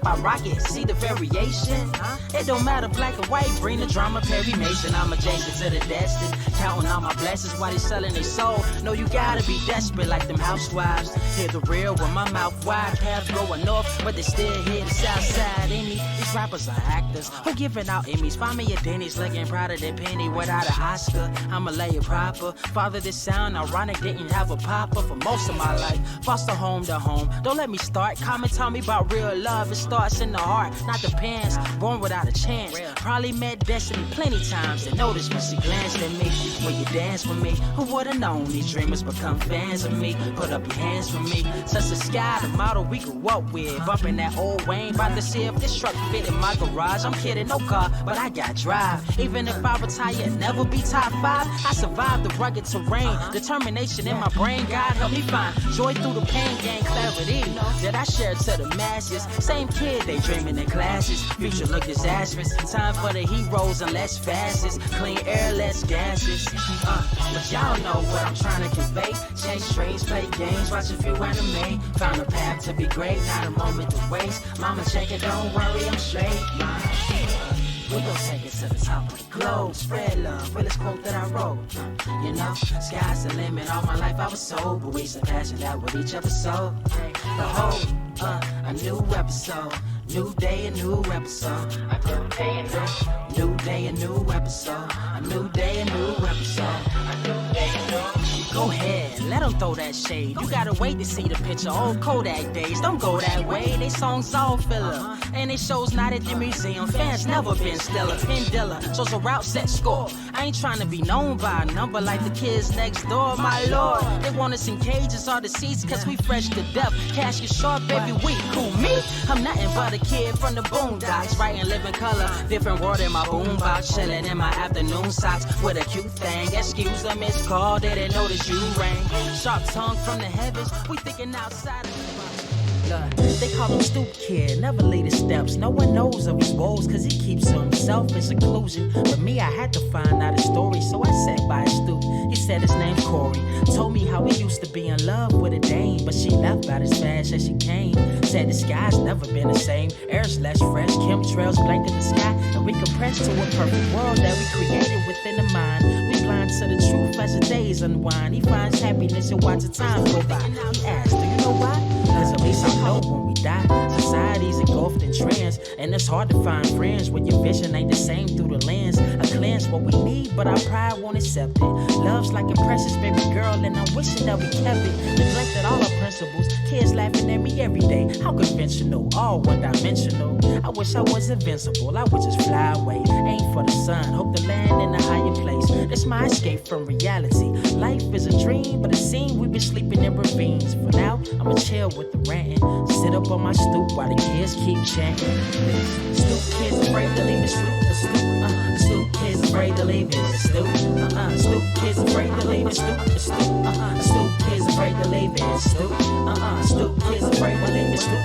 if I rock it, see the variation? It don't matter, black or white, bring the drama, Perry Mason. I'm adjacent to the destined, counting all my blessings while they selling their soul. No, you gotta be desperate like them housewives. Hear the real with my mouth wide, paths going north, but they still hear the south side in me. These rappers are actors who giving out Emmys. Find me a Denny's looking proud of their penny without an Oscar. I'ma lay it proper. Father, this sound ironic, didn't have a papa for most of my life. Foster home to home. Don't let me start. Comment tell me about real love. It starts in the heart, not the pants. Born without a chance. Probably met destiny plenty times and noticed when she glanced at me. When you dance with me, who would've known these dreamers become fans of me? Put up your hands for me. Such a sky, the model we grew up with. Bumping that old Wayne, about to see if this truck fit in my garage. I'm kidding, no car, but I got drive. Even if I retire, never be top 5. I survived the rugged terrain. Determination in my brain, God help me find joy through the pain, gain clarity that I share to the masses. Same kid, they dreaming in classes. Future look disastrous. Time for the heroes and less fastest. Clean air, less gases. But y'all know what I'm trying to convey. Chase trades, play games, watch a few anime. Found a path to be great, not a moment to waste. Mama check it, don't worry, I'm straight. We gon' take it to the top of the globe. Spread love, realest quote that I wrote. You know, sky's the limit. All my life I was sober. We surpassing that with each episode. Behold, a new episode. New day, a new episode. A new day, a new day, a new episode. A new day, a new episode. A new day, a new. Go ahead, let them throw that shade. You gotta wait to see the picture. Old Kodak days, don't go that way. They songs all filler, and it shows not at the museum. Fans never been stellar. Pin Dilla, so it's a route set score. I ain't trying to be known by a number like the kids next door. My lord, they want us in cages or the seats, cause we fresh to death. Cash is short every week. Who me? I'm nothing but a kid from the boondocks, writing living color. Different word in my boombox, chilling in my afternoon socks with a cute thing. Excuse the missed call, they didn't notice you rang. Sharp tongue from the heavens, we thinking outside of the box. They call him Stoop Kid, never lead his steps. No one knows of his woes, cause he keeps to himself in seclusion. But me, I had to find out his story, so I sat by his stoop. He said his name's Corey. Told me how he used to be in love with a dame, but she left about as fast as she came. Said the sky's never been the same. Air's less fresh, chemtrails blanket the sky, and we compressed to a perfect world that we created within the mind. We blind to the truth as the days unwind. He finds happiness and watch the time go by. He asked, do you know why? Cause at least I know when we die, society's engulfed in trends, and it's hard to find friends when your vision ain't the same through the lens. A cleanse what we need, but our pride won't accept it. Love's like a precious baby girl, and I'm wishing that we kept it. Neglected all our principles, kids laughing at me every day. How conventional, all one-dimensional. I wish I was invincible, I would just fly away. Aim for the sun, hope to land in a higher place. That's my escape from reality. Life is a dream, but it seems we've been sleeping in ravines. For now, I'ma chill with the ranting. Sit up on my stoop while the kids keep chanting. Stoop kids afraid to leave the stoop. Stoop kids afraid to leave it. Stoop. Stoop kids afraid to leave it. Stoop. Stoop kids afraid to leave it. Stoop. Stoop kids afraid to leave it. Stoop.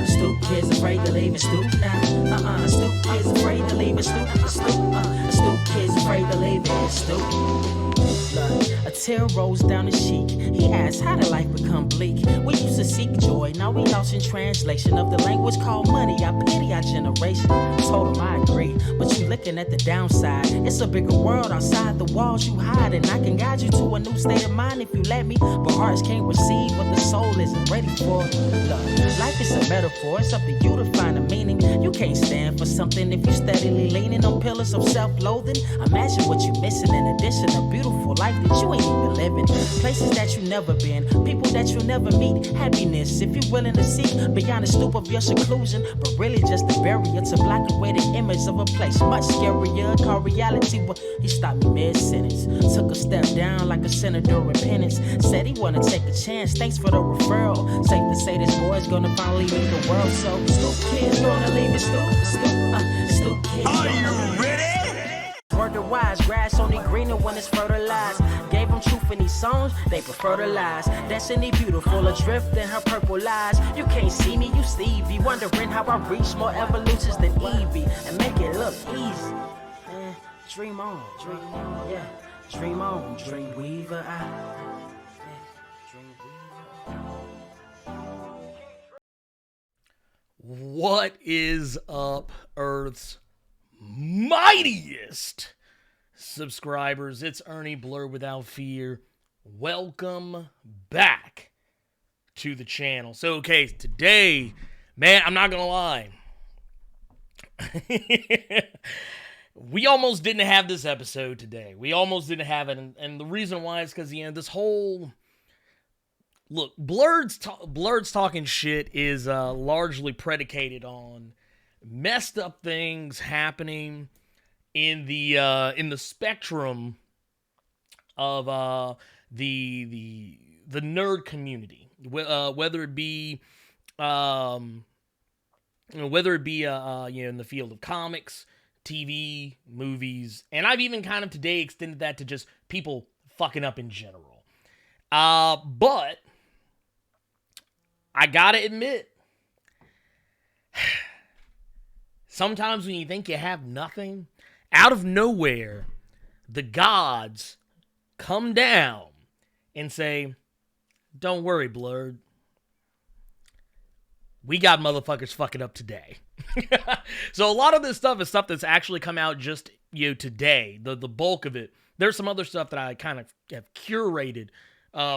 Stoop kids afraid to leave it. Stoop. Stoop kids afraid to leave it. Stoop. Stoop kids afraid to leave it. Stoop. A tear rolls down his cheek. He asks, how did life become bleak? We used to seek joy, now we lost in translation of the language called money. I pity our generation. I told him I agree, but you looking at the downside. It's a bigger world outside the walls you hide, and I can guide you to a new state of mind if you let me. But hearts can't receive what the soul isn't ready for. Look, life is a metaphor, it's up to you to find a meaning. You can't stand for something if you steadily leaning on pillars of self-loathing. Imagine what you're missing in addition to beautiful life that you ain't even living. Places that you never been, people that you'll never meet. Happiness if you're willing to seek beyond the stoop of your seclusion, but really just a barrier to block away the image of a place much scarier called reality. Well, he stopped me mid-sentence, took a step down like a sinner doing penance. Said he wanna take a chance, thanks for the referral. Safe to say this boy's gonna finally leave the world, so stoop kids gonna leave it. Stoop kids. Are you ready? Word wise, grass only greener when it's fertilized. Gave them truth in these songs, they prefer to lies. Destiny beautiful, adrift in her purple eyes. You can't see me, you Stevie, wondering how I reach more evolutions than Evie and make it look easy. Dream on, yeah. Dream on, dream weaver. What is up, Earth's mightiest subscribers? It's Ernie Blerd without fear. Welcome back to the channel. So, okay, today, man, I'm not gonna lie. We almost didn't have this episode today. We almost didn't have it, and the reason why is because, this whole... Look, Blerd's talking shit is largely predicated on messed up things happening in the spectrum of the nerd community, whether it be in the field of comics, TV, movies, and I've even kind of today extended that to just people fucking up in general. But I gotta admit, sometimes when you think you have nothing, out of nowhere, the gods come down and say, don't worry, Blerd. We got motherfuckers fucking up today. So a lot of this stuff is stuff that's actually come out just, today. The bulk of it. There's some other stuff that I kind of have curated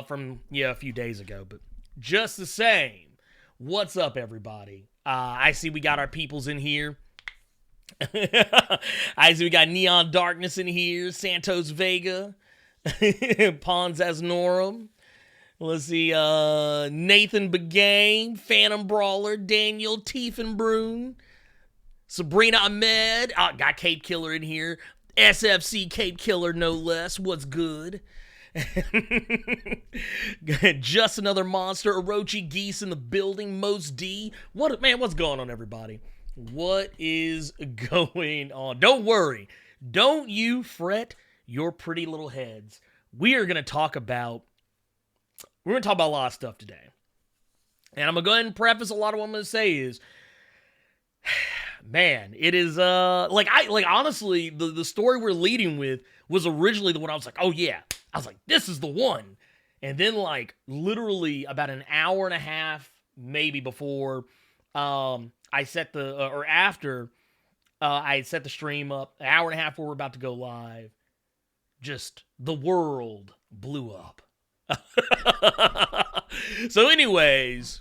from a few days ago, but just the same, what's up, everybody? I see we got our peoples in here. I see we got Neon Darkness in here, Santos Vega, Pons Asnorum. Let's see, Nathan Begane, Phantom Brawler, Daniel Tiefenbrunn, Sabrina Ahmed. Got Cape Killer in here. SFC Cape Killer, no less. What's good? Just another monster. Orochi Geese in the building. Most D. What's going on, everybody? What is going on? Don't worry. Don't you fret your pretty little heads. We're going to talk about a lot of stuff today. And I'm going to go ahead and preface a lot of what I'm going to say is, man, it is, honestly, the story we're leading with was originally the one I was like, oh yeah. I was like, this is the one. And then, literally about an hour and a half, maybe before I set after I set the stream up, an hour and a half before we're about to go live, just the world blew up. So anyways,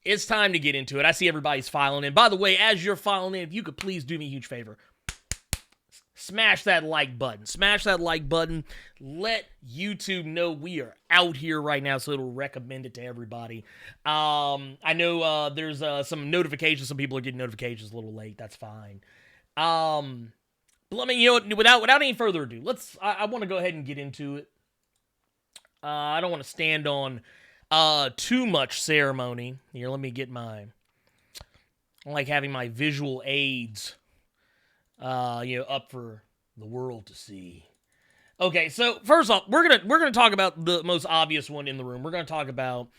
it's time to get into it. I see everybody's filing in. By the way, as you're filing in, if you could please do me a huge favor, smash that like button. Smash that like button. Let YouTube know we are out here right now so it'll recommend it to everybody. I know there's some notifications. Some people are getting notifications a little late. That's fine. But let me, without any further ado, I want to go ahead and get into it. I don't want to stand on too much ceremony. Here, let me get I like having my visual aids up for the world to see. Okay, so first off, we're gonna talk about the most obvious one in the room. We're gonna talk about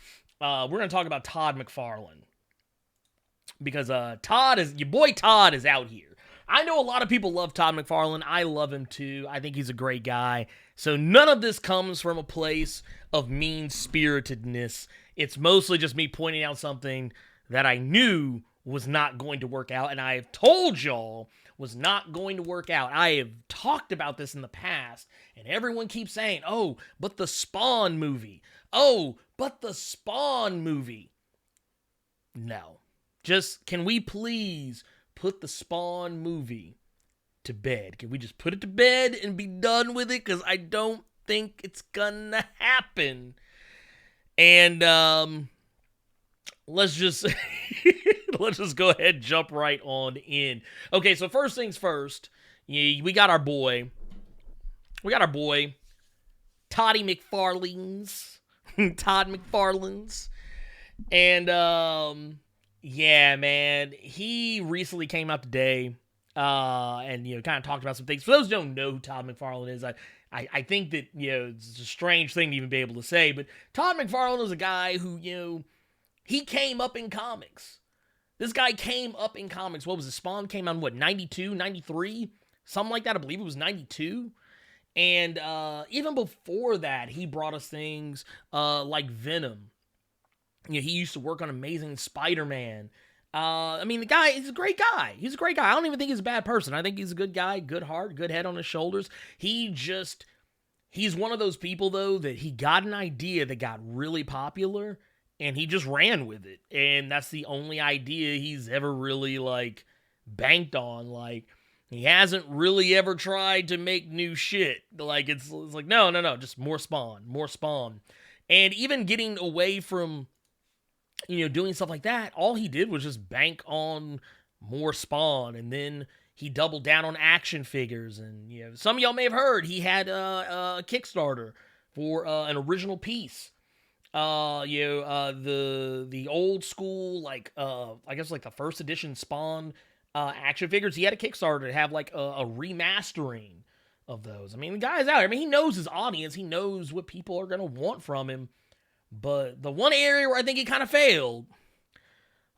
Todd McFarlane, because your boy Todd is out here. I know a lot of people love Todd McFarlane. I love him too. I think he's a great guy. So none of this comes from a place of mean-spiritedness. It's mostly just me pointing out something that I knew was not going to work out, and I have told y'all was not going to work out. I have talked about this in the past, and everyone keeps saying, oh, but the Spawn movie. Oh, but the Spawn movie. No. Just, can we please put the Spawn movie to bed? Can we just put it to bed and be done with it? Because I don't think it's gonna happen. And, let's just go ahead and jump right on in. Okay, so first things first, we got our boy, Todd McFarlane's. And, yeah, man, he recently came out today, and, kind of talked about some things. For those who don't know who Todd McFarlane is, I think that, it's a strange thing to even be able to say, but Todd McFarlane is a guy who, he came up in comics. This guy came up in comics. What was it? Spawn came out in, 92, 93? Something like that. I believe it was 92. And even before that, he brought us things like Venom. He used to work on Amazing Spider-Man I mean, the guy is a great guy. He's a great guy. I don't even think he's a bad person. I think he's a good guy, good heart, good head on his shoulders. He's one of those people, though, that he got an idea that got really popular, and he just ran with it. And that's the only idea he's ever really, like, banked on. Like, he hasn't really ever tried to make new shit. Like, it's like, no, just more Spawn. And even getting away from, doing stuff like that, all he did was just bank on more Spawn, and then he doubled down on action figures. And some of y'all may have heard he had a Kickstarter for an original piece. The old school, like I guess like the first edition Spawn action figures. He had a Kickstarter to have like a remastering of those. I mean, the guy's out there. I mean, he knows his audience. He knows what people are gonna want from him. But the one area where I think he kind of failed,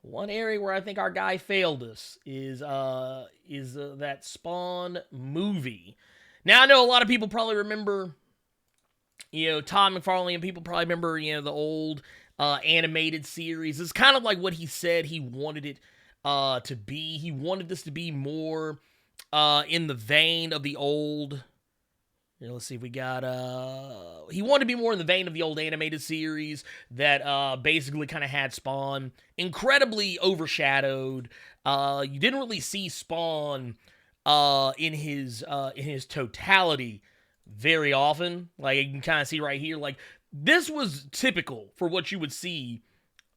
one area where I think our guy failed us is that Spawn movie. Now, I know a lot of people probably remember, Todd McFarlane, and people probably remember, the old animated series. It's kind of like what he said he wanted it to be. He wanted this to be more in the vein of the old... let's see if we got, he wanted to be more in the vein of the old animated series that basically kind of had Spawn incredibly overshadowed. You didn't really see Spawn in his totality very often. Like, you can kind of see right here, like, this was typical for what you would see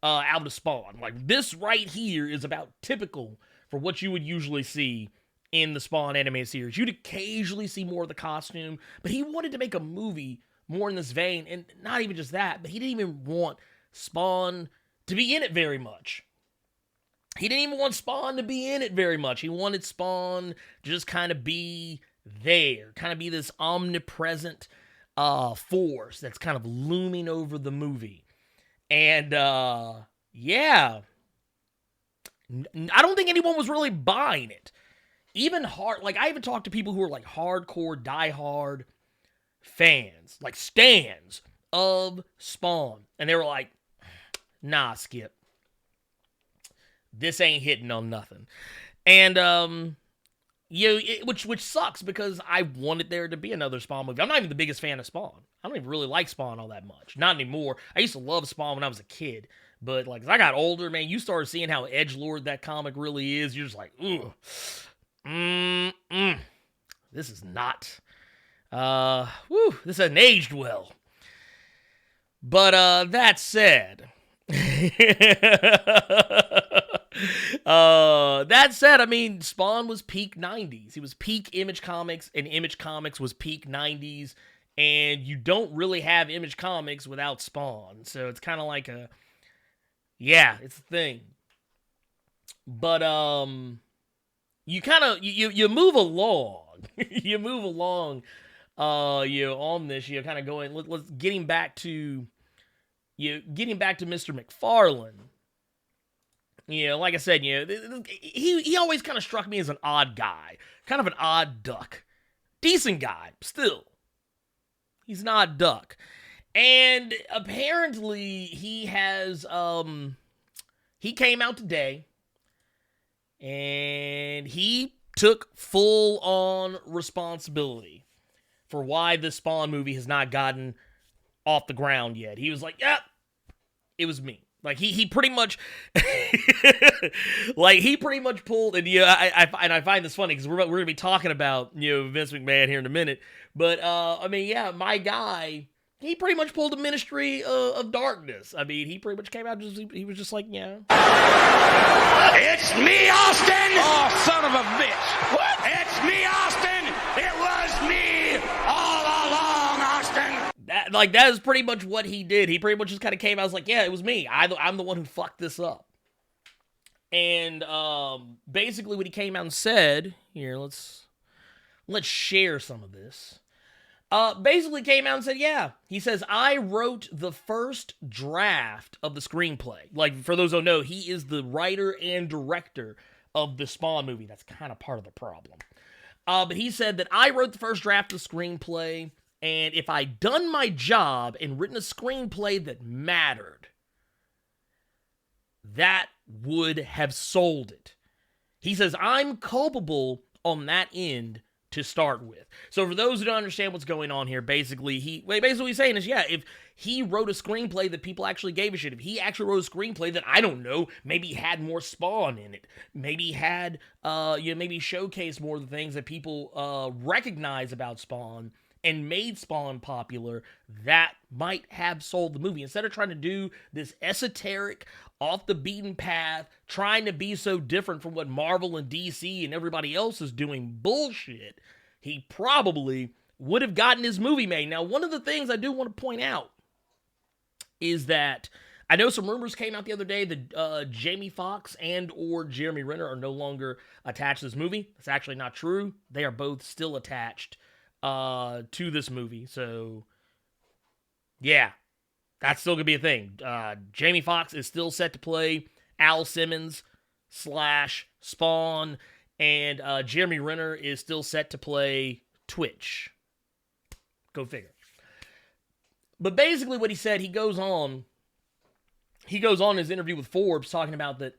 out of Spawn. Like, this right here is about typical for what you would usually see in the Spawn animated series. You'd occasionally see more of the costume, but he wanted to make a movie more in this vein, and not even just that, but he didn't even want Spawn to be in it very much. He didn't even want Spawn to be in it very much. He wanted Spawn to just kind of be there, kind of be this omnipresent force that's kind of looming over the movie. And, yeah. I don't think anyone was really buying it. Even I even talked to people who are like hardcore, diehard fans, like stans of Spawn. And they were like, nah, Skip. This ain't hitting on nothing. And, which sucks because I wanted there to be another Spawn movie. I'm not even the biggest fan of Spawn. I don't even really like Spawn all that much. Not anymore. I used to love Spawn when I was a kid. But, like, as I got older, man, you started seeing how edgelord that comic really is. You're just like, ugh. This is not, this hasn't aged well. But, that said, I mean, Spawn was peak 90s. He was peak Image Comics, and Image Comics was peak 90s, and you don't really have Image Comics without Spawn, so it's kind of like it's a thing. But, you kind of, you move along, on this, kind of going, let's getting back to Mr. McFarlane. Like I said, he always kind of struck me as an odd guy, kind of an odd duck, decent guy, still, he's an odd duck. And apparently he has, he came out today, and he took full-on responsibility for why this Spawn movie has not gotten off the ground yet. He was like, "Yep, it was me." Like he pretty much, pulled. And I find this funny because we're gonna be talking about Vince McMahon here in a minute. But I mean, my guy. He pretty much pulled the Ministry of Darkness. I mean, he pretty much came out, he was just like, It's me, Austin! Oh, son of a bitch! What? It's me, Austin! It was me all along, Austin! That is pretty much what he did. He pretty much just kind of came out, was like, yeah, it was me. I'm the one who fucked this up. And basically what he came out and said, here, let's share some of this. Basically came out and said, yeah. He says, I wrote the first draft of the screenplay. Like, for those who don't know, he is the writer and director of the Spawn movie. That's kind of part of the problem. But he said that I wrote the first draft of the screenplay, and if I'd done my job and written a screenplay that mattered, that would have sold it. He says, I'm culpable on that end to start with. So for those who don't understand what's going on here, basically what he's saying is, yeah, if he wrote a screenplay that people actually gave a shit, if he actually wrote a screenplay that, I don't know, maybe had more Spawn in it, maybe had, maybe showcased more of the things that people recognize about Spawn and made Spawn popular, that might have sold the movie. Instead of trying to do this esoteric, off the beaten path, trying to be so different from what Marvel and DC and everybody else is doing bullshit, he probably would have gotten his movie made. Now, one of the things I do want to point out is that I know some rumors came out the other day that Jamie Foxx and or Jeremy Renner are no longer attached to this movie. That's actually not true. They are both still attached to this movie. So, yeah. That's still going to be a thing. Jamie Foxx is still set to play Al Simmons / Spawn, and Jeremy Renner is still set to play Twitch. Go figure. But basically what he said, he goes on in his interview with Forbes talking about that.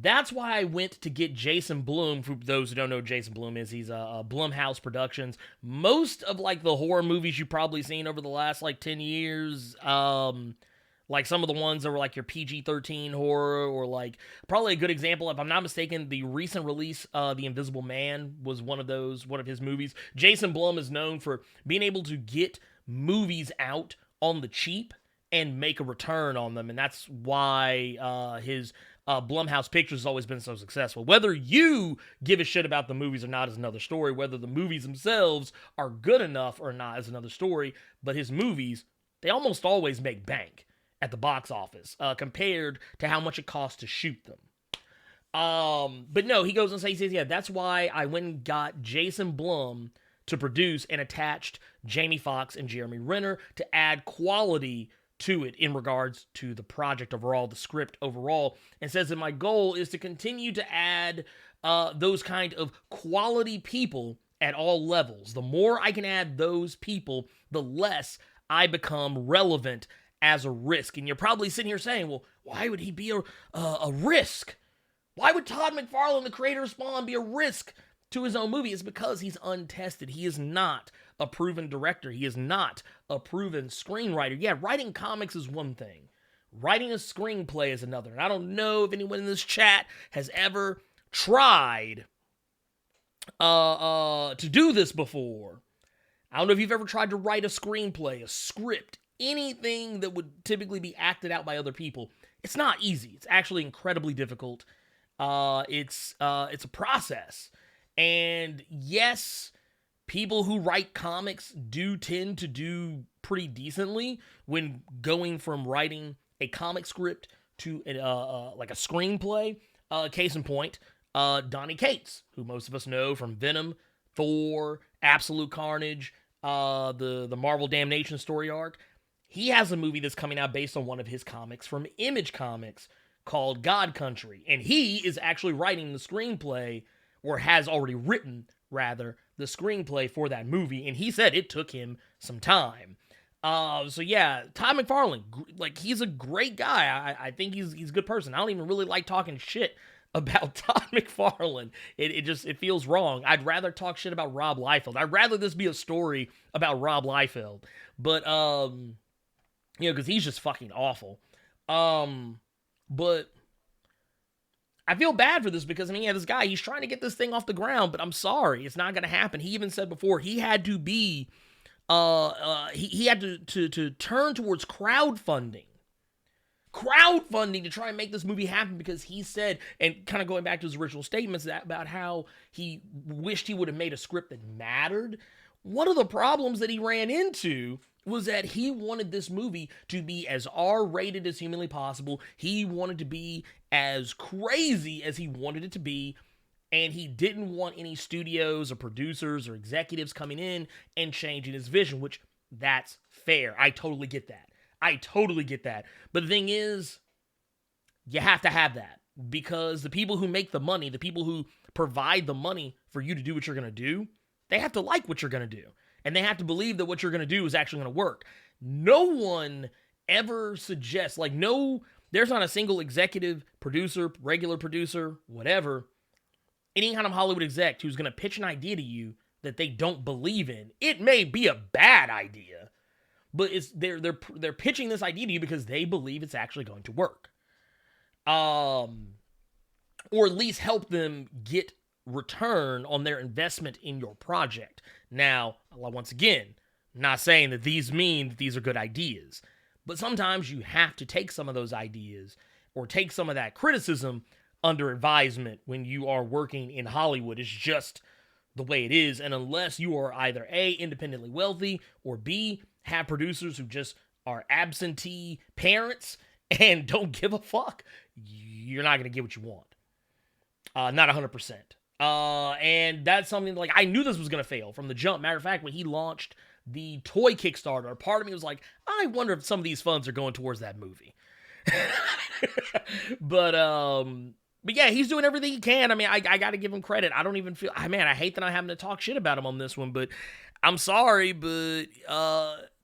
That's why I went to get Jason Blum. For those who don't know who Jason Blum is, he's a Blumhouse Productions. Most of like the horror movies you've probably seen over the last like 10 years, like some of the ones that were like your PG-13 horror, or like probably a good example, if I'm not mistaken, the recent release, The Invisible Man was one of his movies. Jason Blum is known for being able to get movies out on the cheap and make a return on them, and that's why his Blumhouse Pictures has always been so successful. Whether you give a shit about the movies or not is another story. Whether the movies themselves are good enough or not is another story. But his movies, they almost always make bank at the box office compared to how much it costs to shoot them. But no, he goes and says, yeah, that's why I went and got Jason Blum to produce and attached Jamie Foxx and Jeremy Renner to add quality to it in regards to the project overall, the script overall, and says that my goal is to continue to add those kind of quality people at all levels. The more I can add those people, the less I become relevant as a risk. And you're probably sitting here saying, well, why would he be a risk? Why would Todd McFarlane, the creator of Spawn, be a risk to his own movie? It's because he's untested. He is not a proven director. He is not a proven screenwriter. Yeah, writing comics is one thing. Writing a screenplay is another. And I don't know if anyone in this chat has ever tried to do this before. I don't know if you've ever tried to write a screenplay, a script, anything that would typically be acted out by other people. It's not easy. It's actually incredibly difficult. It's a process. And yes, people who write comics do tend to do pretty decently when going from writing a comic script to like a screenplay. Case in point, Donny Cates, who most of us know from Venom, Thor, Absolute Carnage, the Marvel Damnation story arc. He has a movie that's coming out based on one of his comics from Image Comics called God Country. And he is actually writing the screenplay, or has already written, rather, the screenplay for that movie. And he said it took him some time. So yeah, Todd McFarlane, like, he's a great guy. I think he's a good person. I don't even really like talking shit about Todd McFarlane. It feels wrong. I'd rather talk shit about Rob Liefeld. I'd rather this be a story about Rob Liefeld. But, because he's just fucking awful. But I feel bad for this because, this guy, he's trying to get this thing off the ground, but I'm sorry, it's not going to happen. He even said before, he had to be, he had to turn towards crowdfunding to try and make this movie happen, because he said, and kind of going back to his original statements about how he wished he would have made a script that mattered. One of the problems that he ran into was that he wanted this movie to be as R-rated as humanly possible. He wanted to be as crazy as he wanted it to be, and he didn't want any studios or producers or executives coming in and changing his vision, which, that's fair. I totally get that. But the thing is, you have to have that, because the people who make the money, the people who provide the money for you to do what you're going to do, they have to like what you're going to do. And they have to believe that what you're going to do is actually going to work. No one ever suggests, no There's not a single executive, producer, regular producer, whatever, any kind of Hollywood exec who's going to pitch an idea to you that they don't believe in. It may be a bad idea, but they're pitching this idea to you because they believe it's actually going to work. Or at least help them get return on their investment in your project. Now, once again, not saying that these mean that these are good ideas, but sometimes you have to take some of those ideas or take some of that criticism under advisement when you are working in Hollywood. It's just the way it is. And unless you are either A, independently wealthy, or B, have producers who just are absentee parents and don't give a fuck, you're not going to get what you want. Not 100%. And that's something like, I knew this was going to fail from the jump. Matter of fact, when he launched the toy Kickstarter, part of me was like, I wonder if some of these funds are going towards that movie. But yeah, he's doing everything he can. I mean, I got to give him credit. I don't even feel, man, I hate that I'm having to talk shit about him on this one, but I'm sorry, but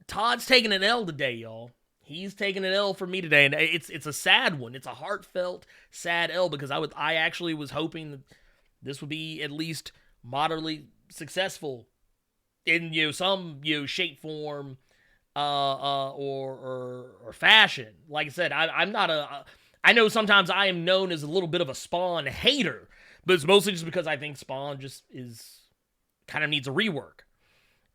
Todd's taking an L today, y'all. He's taking an L for me today, and it's a sad one. It's a heartfelt, sad L, because I actually was hoping that this would be at least moderately successful in some shape, form, or fashion. Like I said, I'm not I know sometimes I am known as a little bit of a Spawn hater, but it's mostly just because I think Spawn just kind of needs a rework.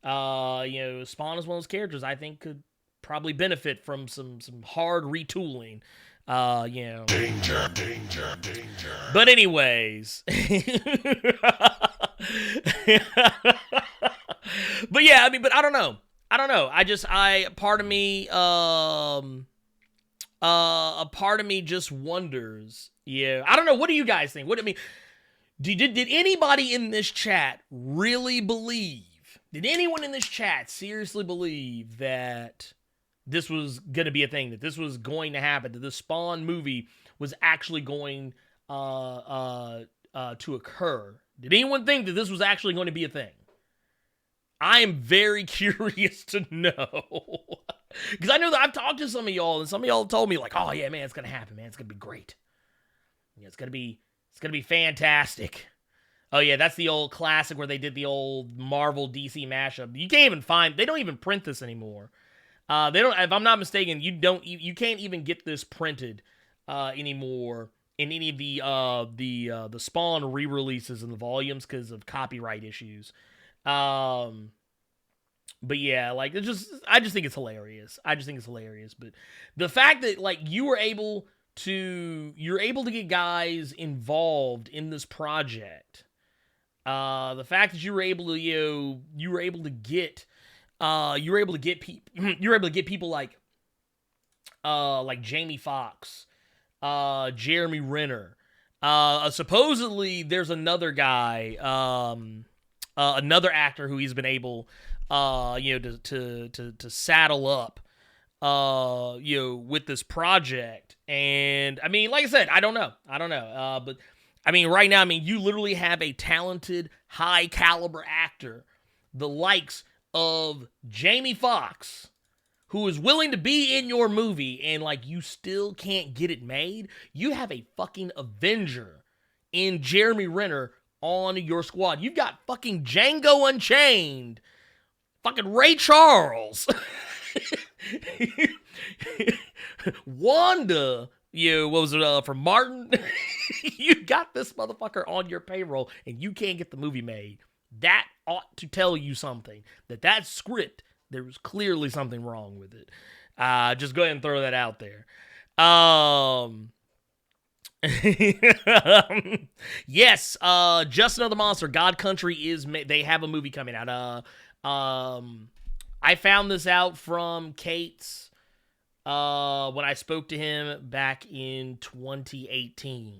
Spawn is one of those characters I think could probably benefit from some hard retooling. Danger. But anyways. But yeah, I mean, but I don't know. Part of me just wonders. Yeah, I don't know. What do you guys think? Did anybody in this chat really believe? Did anyone in this chat seriously believe that this was going to be a thing, that this was going to happen, that the Spawn movie was actually going to occur? Did anyone think that this was actually going to be a thing? I am very curious to know. Because I know that I've talked to some of y'all, and some of y'all told me, like, oh yeah, man, it's going to happen, man. It's going to be great. Yeah, it's going to be fantastic. Oh yeah, that's the old classic where they did the old Marvel DC mashup. You can't even they don't even print this anymore. They don't, if I'm not mistaken, you can't even get this printed anymore in any of the Spawn re-releases in the volumes because of copyright issues. But yeah, like I just think it's hilarious. But the fact that like you're able to get guys involved in this project, the fact that you were able to get people like Jamie Foxx, Jeremy Renner. Supposedly there's another guy, another actor who he's been able, to saddle up, with this project. And I mean, like I said, I don't know. But I mean, right now, you literally have a talented, high caliber actor, the likes of Jamie Foxx, who is willing to be in your movie, and like you still can't get it made. You have a fucking Avenger in Jeremy Renner on your squad. You've got fucking Django Unchained, fucking Ray Charles, Wanda, what was it, from Martin? You got this motherfucker on your payroll, and you can't get the movie made. That ought to tell you something. That script, there was clearly something wrong with it. Just go ahead and throw that out there. Yes, Just Another Monster, God Country they have a movie coming out. I found this out from Kate's, when I spoke to him back in 2018.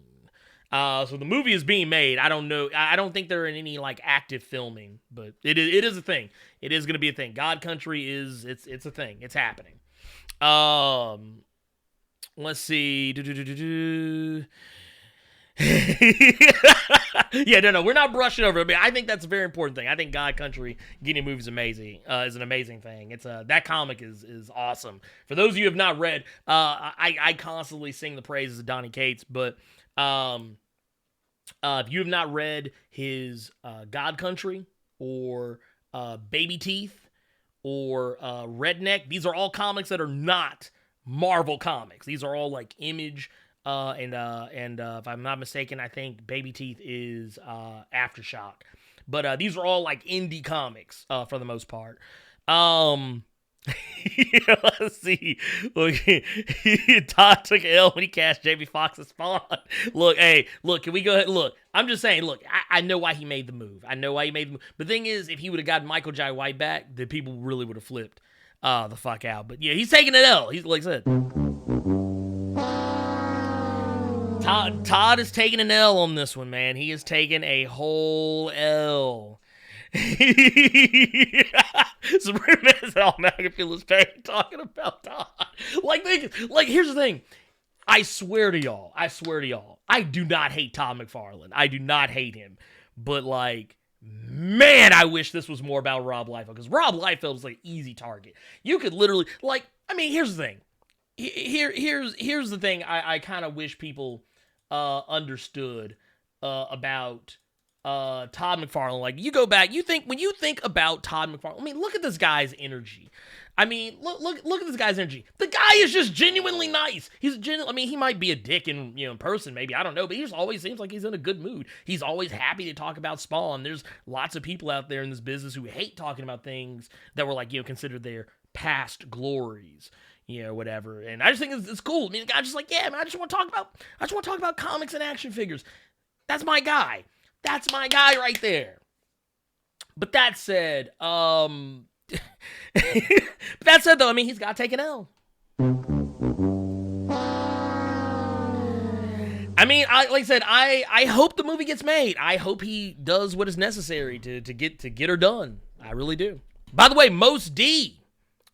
So the movie is being made. I don't know. I don't think they're in any like active filming, but it is a thing. It is going to be a thing. God Country it's a thing. It's happening. Let's see. Yeah, no, we're not brushing over it. I mean, I think that's a very important thing. I think God Country getting a movie is amazing. Is an amazing thing. It's that comic is awesome. For those of you who have not read, I constantly sing the praises of Donny Cates, but if you have not read his God Country or Baby Teeth or Redneck, these are all comics that are not Marvel comics. These are all like Image. And if I'm not mistaken, I think Baby Teeth is Aftershock. But these are all like indie comics for the most part. Let's see. Look, Todd took an L when he cast Jamie Foxx's Spawn. Look, can we go ahead? Look, I'm just saying, look, I know why he made the move. The thing is, if he would have gotten Michael Jai White back, the people really would have flipped the fuck out. But yeah, he's taking an L. He's like I said. Todd is taking an L on this one, man. He is taking a whole L. Supreme is all Magafiel's pain talking about Todd. Like, here's the thing. I swear to y'all, I do not hate Todd McFarlane. I do not hate him. But, like, man, I wish this was more about Rob Liefeld. Because Rob Liefeld is, like, easy target. You could literally, like, I mean, here's the thing. Here's the thing I kind of wish people understood about Todd McFarlane. Like, you go back, when you think about Todd McFarlane, I mean, look at this guy's energy. I mean, look at this guy's energy. The guy is just genuinely nice. I mean, he might be a dick in person, maybe, I don't know, but he just always seems like he's in a good mood. He's always happy to talk about Spawn. There's lots of people out there in this business who hate talking about things that were like, considered their past glories. Whatever. And I just think it's cool. I mean, the guy's just like, yeah, man, I just want to talk about comics and action figures. That's my guy. That's my guy right there. But that said, though, I mean, he's got to take an L. I mean, like I said, I hope the movie gets made. I hope he does what is necessary to get her done. I really do. By the way, Most D,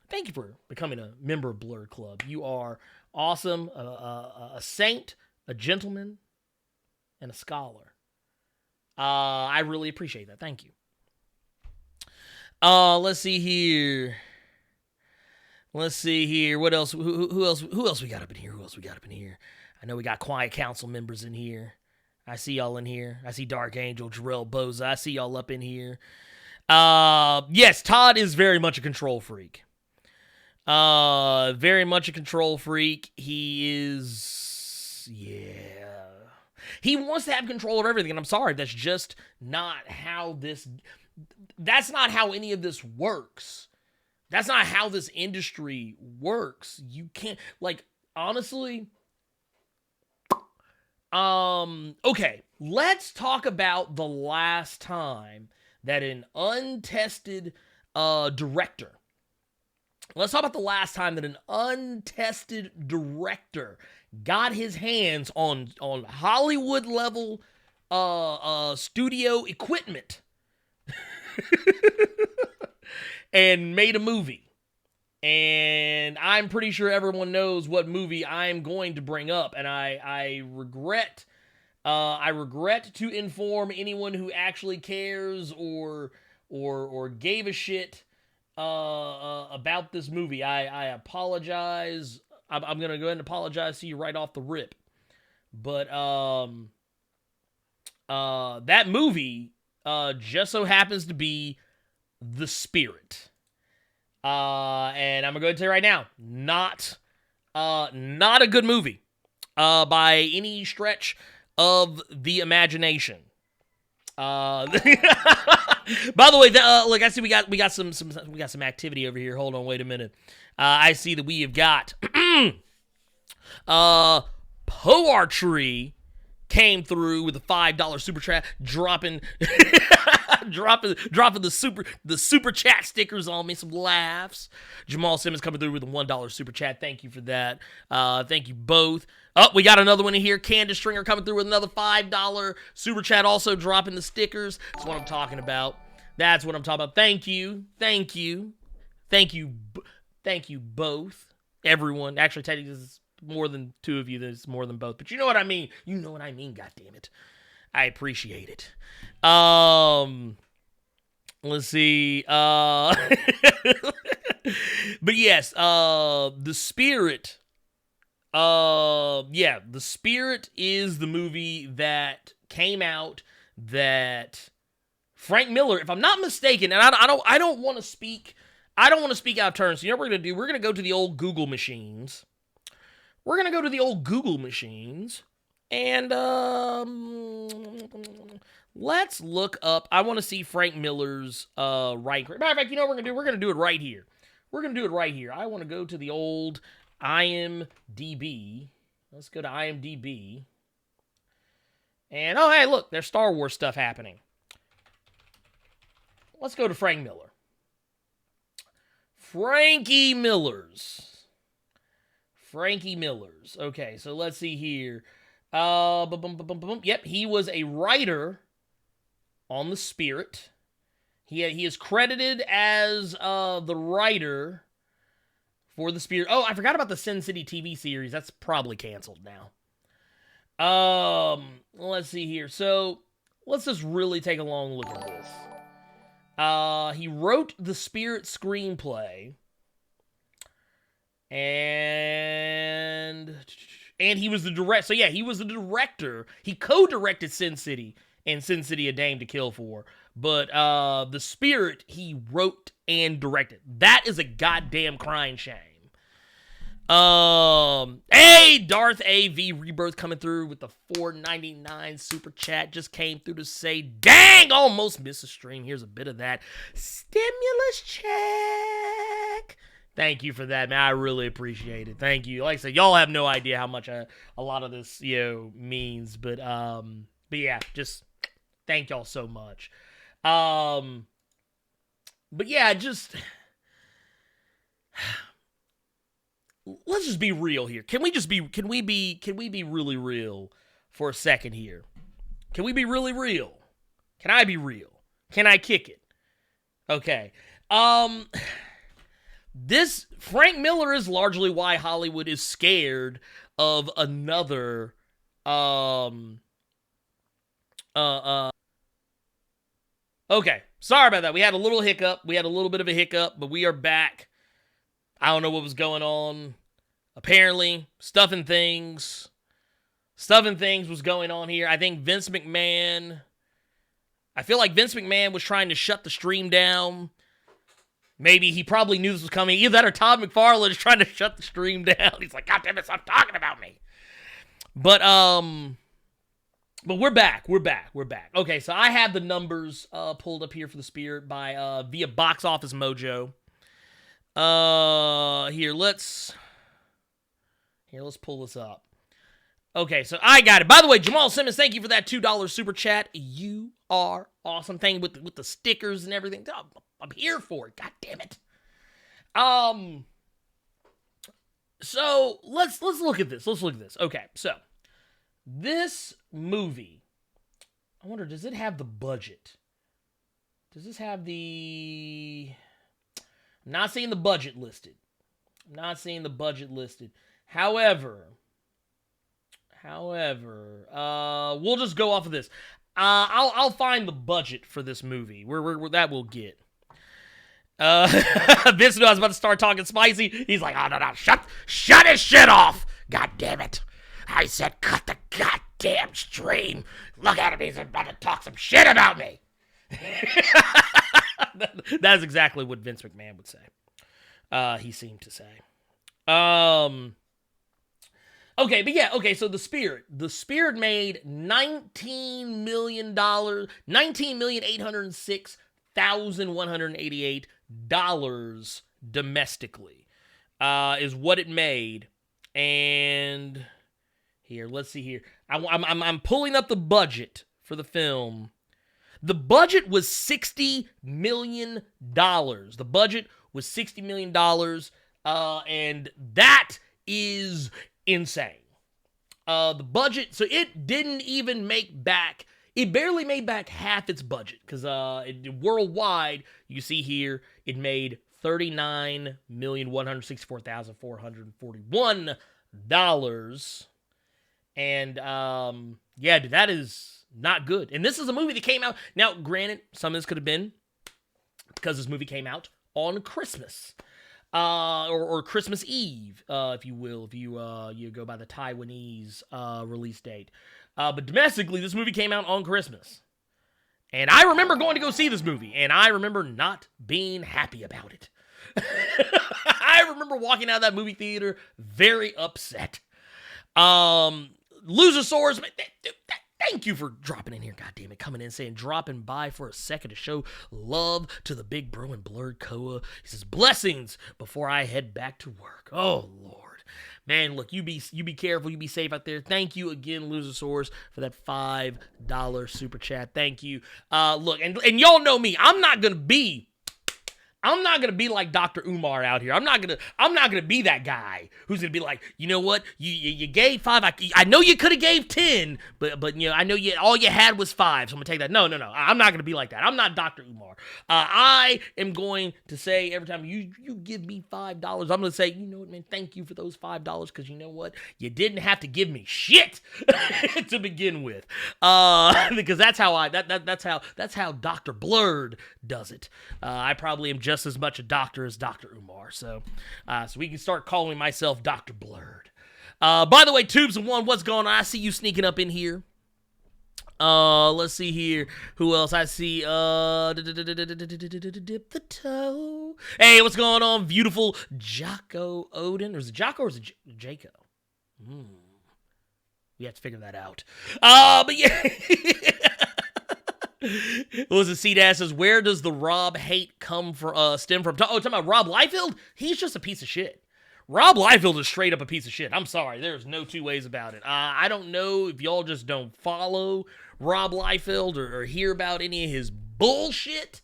thank you for becoming a member of Blerd Club. You are awesome, a saint, a gentleman, and a scholar. I really appreciate that. Thank you. Let's see here. What else? Who else we got up in here? I know we got Quiet Council members in here. I see y'all in here. I see Dark Angel, Jarrell Boza. I see y'all up in here. Yes, Todd is very much a control freak. Very much a control freak. He is, he wants to have control of everything, and I'm sorry, that's just not how that's not how any of this works. That's not how this industry works. You can't, like, honestly, okay, let's talk about the last time that an untested director, got his hands on Hollywood level studio equipment and made a movie. And I'm pretty sure everyone knows what movie I'm going to bring up, and I regret to inform anyone who actually cares or gave a shit about this movie. I apologize. I'm gonna go ahead and apologize to you right off the rip. But that movie just so happens to be The Spirit. And I'm gonna go ahead and tell you right now, not a good movie by any stretch of the imagination. By the way, look, I see we got some activity over here. Hold on, wait a minute. I see that we have got Poetry came through with a $5 super chat, dropping the super chat stickers on me, some laughs. Jamal Simmons coming through with a $1 super chat. Thank you for that. Thank you both. Oh, we got another one in here. Candace Stringer coming through with another $5 super chat, also dropping the stickers. That's what I'm talking about. Thank you both, everyone. Actually, technically, this is more than two of you, there's more than both. But you know what I mean. You know what I mean, goddammit. I appreciate it. Let's see. But yes, The Spirit. The Spirit is the movie that came out that Frank Miller, if I'm not mistaken, and I don't want to speak out of turn. So you know what we're gonna do? We're gonna go to the old Google machines. And let's look up. I want to see Frank Miller's right. Matter of fact, you know what we're gonna do? We're gonna do it right here. I want to go to the old IMDb. Let's go to IMDb. And oh hey, look, there's Star Wars stuff happening. Let's go to Frank Miller. Frankie Miller's. Okay, so let's see here. Yep, he was a writer on The Spirit. He is credited as the writer for The Spirit. Oh, I forgot about the Sin City TV series. That's probably canceled now. Let's see here. So, let's just really take a long look at this. He wrote the Spirit screenplay. And he was the director. So yeah, he was the director. He co-directed Sin City and Sin City: A Dame to Kill For. But The Spirit, he wrote and directed. That is a goddamn crying shame. Hey, Darth AV Rebirth coming through with the $4.99 super chat. Just came through to say, dang, almost missed a stream. Here's a bit of that stimulus check. Thank you for that, man. I really appreciate it. Thank you. Like I said, y'all have no idea how much a lot of this, means. But yeah, just thank y'all so much. But yeah, just let's just be real here. Can we be really real for a second here? Can we be really real? Can I be real? Can I kick it? Okay. This Frank Miller is largely why Hollywood is scared of another Okay, sorry about that. We had a little bit of a hiccup, but we are back. I don't know what was going on. Apparently, stuff and things was going on here. I think I feel like Vince McMahon was trying to shut the stream down. Maybe he probably knew this was coming. Either that or Todd McFarlane is trying to shut the stream down. He's like, God damn it, stop talking about me. But we're back. Okay, so I have the numbers pulled up here for The Spirit by via Box Office Mojo. Here, let's pull this up. Okay, so I got it. By the way, Jamal Simmons, thank you for that $2 super chat. You are awesome. Thank you with the stickers and everything. I'm here for it. God damn it. So let's look at this. Okay, so this movie, I wonder, does it have the budget? Does this have the... I'm not seeing the budget listed. However, we'll just go off of this. I'll find the budget for this movie. Where that we'll get. Vince knew I was about to start talking spicy. He's like, oh, no, shut his shit off. God damn it. I said, cut the goddamn stream. Look at him. He's about to talk some shit about me. That is exactly what Vince McMahon would say. He seemed to say. Okay, but yeah, okay, so The Spirit made $19,806,188 domestically, is what it made. And here, let's see here. I'm pulling up the budget for the film. The budget was $60 million. And that is insane. The budget, so it didn't even make back, it barely made back half its budget, because worldwide, you see here, it made $39,164,441 And, yeah, dude, that is not good. And this is a movie that came out. Now, granted, some of this could have been because this movie came out on Christmas. Or Christmas Eve, if you will, if you go by the Taiwanese release date. But domestically, this movie came out on Christmas. And I remember going to go see this movie, and I remember not being happy about it. I remember walking out of that movie theater very upset. Losersaurus, thank you for dropping in here, goddammit, coming in saying, dropping by for a second to show love to the big bro and Blerd Koa. He says, blessings before I head back to work. Oh, Lord. Man, look, you be careful, you be safe out there. Thank you again, Losersaurus, for that $5 super chat. Thank you. Look, and y'all know me. I'm not gonna be like Dr. Umar out here. I'm not gonna be that guy who's gonna be like, you know what? You gave 5. I know you could have gave 10, but you know, I know all you had was 5. So I'm gonna take that. No. I'm not gonna be like that. I'm not Dr. Umar. I am going to say every time you give me $5, I'm gonna say, you know what, man? Thank you for those $5 because you know what? You didn't have to give me shit to begin with. Because that's how Dr. Blerd does it. I probably am just as much a doctor as Dr. Umar, so we can start calling myself Dr. Blerd. By the way, Tubes of One, what's going on? I see you sneaking up in here. Let's see here. Who else? I see, dip the toe. Hey, what's going on? Beautiful Jocko Odin. Or is it Jocko or is it Jaco? We have to figure that out. But yeah. What was it? C-Dash says, where does the Rob hate stem from? Talking about Rob Liefeld? He's just a piece of shit. Rob Liefeld is straight up a piece of shit. I'm sorry. There's no two ways about it. I don't know if y'all just don't follow Rob Liefeld or hear about any of his bullshit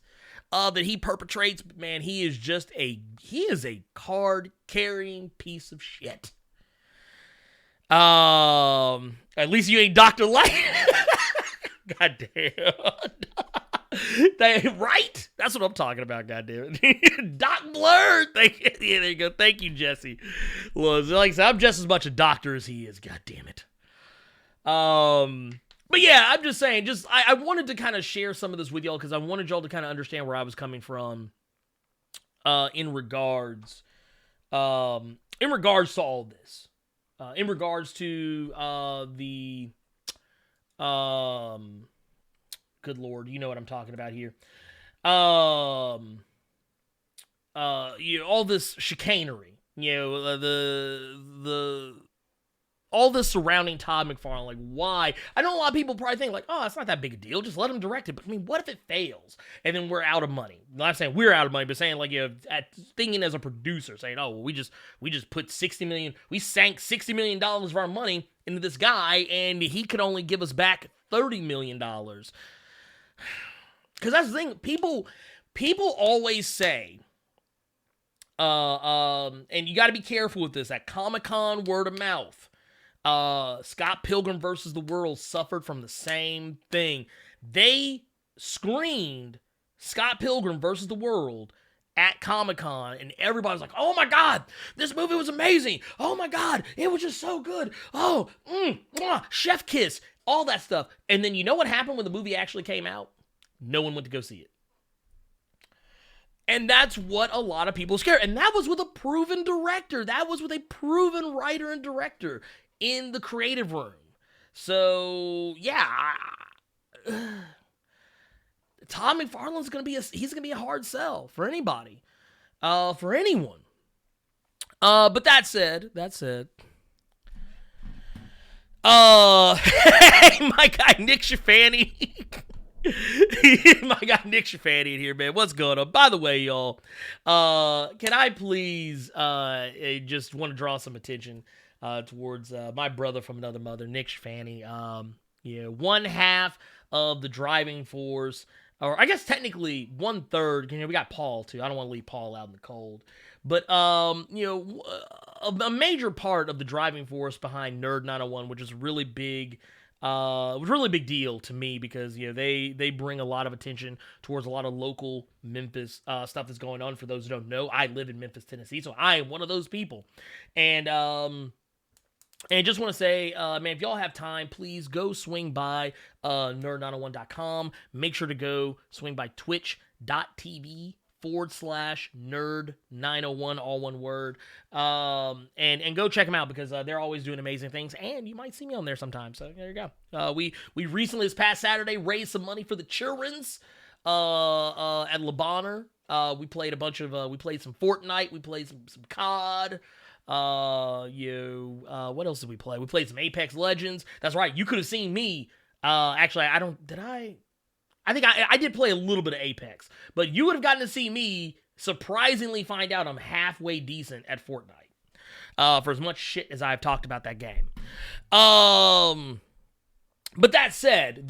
that he perpetrates. But man, he is a card-carrying piece of shit. At least you ain't Dr. Light. God damn. Right? That's what I'm talking about, goddamn it. Doc Blerd. Yeah, there you go. Thank you, Jesse. Well, like I said, I'm just as much a doctor as he is, god damn it. But yeah, I'm just saying, I wanted to kind of share some of this with y'all because I wanted y'all to kind of understand where I was coming from in regards to all this. In regards to the good Lord, you know what I'm talking about here. All this chicanery, all this surrounding Todd McFarlane, like why? I know a lot of people probably think like, oh, it's not that big a deal, just let him direct it. But I mean, what if it fails and then we're out of money? I'm not saying we're out of money, but saying like, thinking as a producer, saying, oh, well, we just put $60 million, we sank $60 million of our money into this guy, and he could only give us back $30 million. Because that's the thing, people always say, and you got to be careful with this, that Comic-Con word of mouth. Scott Pilgrim versus the World suffered from the same thing. They screened Scott Pilgrim versus the World at Comic-Con, and everybody's like, oh my God, this movie was amazing. Oh my God, it was just so good. Oh, chef kiss, all that stuff. And then you know what happened when the movie actually came out? No one went to go see it. And that's what a lot of people are scared. And that was with a proven director. That was with a proven writer and director in the creative room. So, yeah. Todd McFarlane's he's gonna be a hard sell for anybody. For anyone. But that said. My guy Nick Shafani. My guy Nick Shafani in here, man. What's going on? By the way, y'all, can I please just want to draw some attention towards my brother from another mother, Nick Shafani. One half of the driving force, or I guess technically 1/3. We got Paul too. I don't want to leave Paul out in the cold, but a major part of the driving force behind Nerd 901, which is really big. It was a really big deal to me because they bring a lot of attention towards a lot of local Memphis stuff that's going on. For those who don't know, I live in Memphis, Tennessee, so I am one of those people. And And just want to say, man, if y'all have time, please go swing by nerd901.com. Make sure to go swing by twitch.tv/nerd901, all one word. And go check them out because they're always doing amazing things. And you might see me on there sometime. So there you go. We recently, this past Saturday, raised some money for the children's at Lebanon. We played we played some Fortnite. We played some COD. What else did we play? We played some Apex Legends. That's right. You could have seen me. Actually, I think I did play a little bit of Apex, but you would have gotten to see me surprisingly find out I'm halfway decent at Fortnite. For as much shit as I've talked about that game. But that said,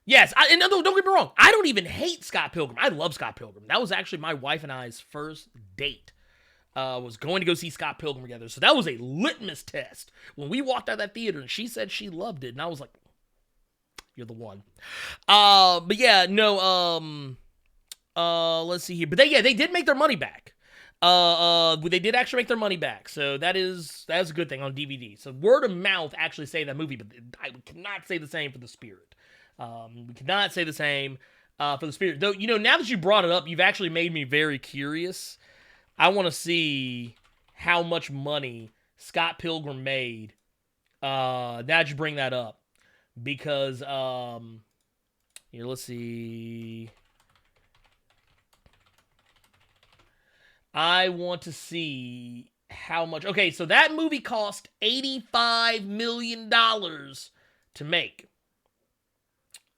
yes, and don't get me wrong. I don't even hate Scott Pilgrim. I love Scott Pilgrim. That was actually my wife and I's first date. Was going to go see Scott Pilgrim together. So that was a litmus test. When we walked out of that theater and she said she loved it, and I was like, you're the one. But yeah, no, let's see here. But they did make their money back. They did actually make their money back. So that's a good thing on DVD. So word of mouth actually saved that movie, but I cannot say the same for The Spirit. We cannot say the same for The Spirit. Though, now that you brought it up, you've actually made me very curious. I want to see how much money Scott Pilgrim made. Now that you bring that up. Because, here, let's see. I want to see how much. Okay, so that movie cost $85 million to make.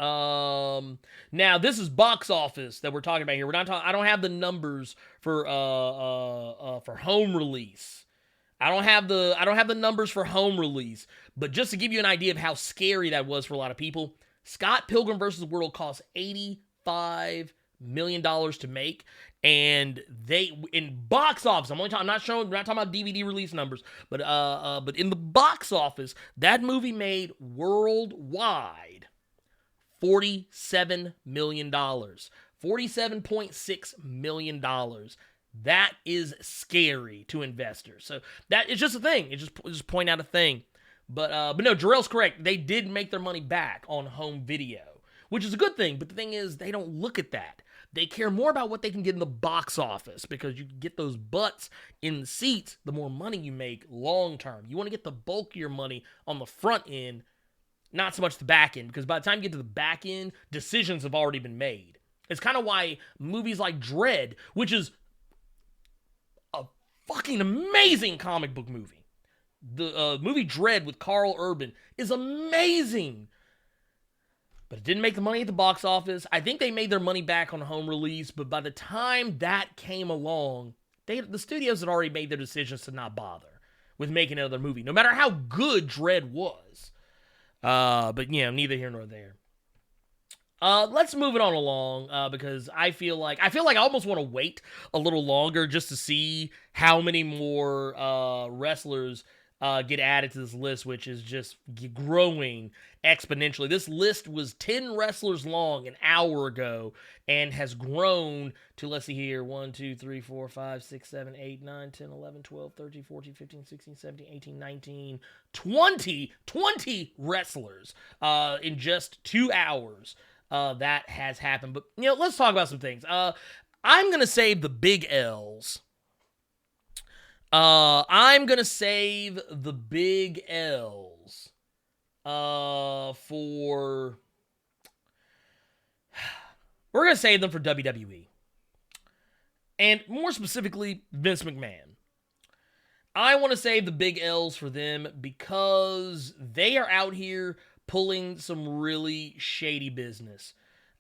Now this is box office that we're talking about here. We're not talking. I don't have the numbers for home release. I don't have the numbers for home release. But just to give you an idea of how scary that was for a lot of people, Scott Pilgrim vs. the World cost $85 million to make, and they in box office. I'm not talking about DVD release numbers, but in the box office, that movie made worldwide $47 million. $47.6 million. That is scary to investors. So that is just a thing. It just point out a thing. But no, Jarrell's correct. They did make their money back on home video, which is a good thing. But the thing is, they don't look at that. They care more about what they can get in the box office, because you get those butts in the seats, the more money you make long term. You want to get the bulk of your money on the front end, not so much the back end, because by the time you get to the back end, decisions have already been made. It's kind of why movies like Dredd, which is a fucking amazing comic book movie. The movie Dredd with Carl Urban is amazing. But it didn't make the money at the box office. I think they made their money back on home release, but by the time that came along, the studios had already made their decisions to not bother with making another movie, no matter how good Dredd was. But neither here nor there. Let's move it on along, because I feel like I almost want to wait a little longer just to see how many more wrestlers get added to this list, which is just growing exponentially. This list was 10 wrestlers long an hour ago and has grown to, let's see here, 1, 2, 3, 4, 5, 6, 7, 8, 9, 10, 11, 12, 13, 14, 15, 16, 17, 18, 19, 20 wrestlers in just 2 hours. That has happened. But, let's talk about some things. I'm going to save the big L's. I'm going to save the big L's we're going to save them for WWE. And more specifically, Vince McMahon. I want to save the big L's for them because they are out here pulling some really shady business.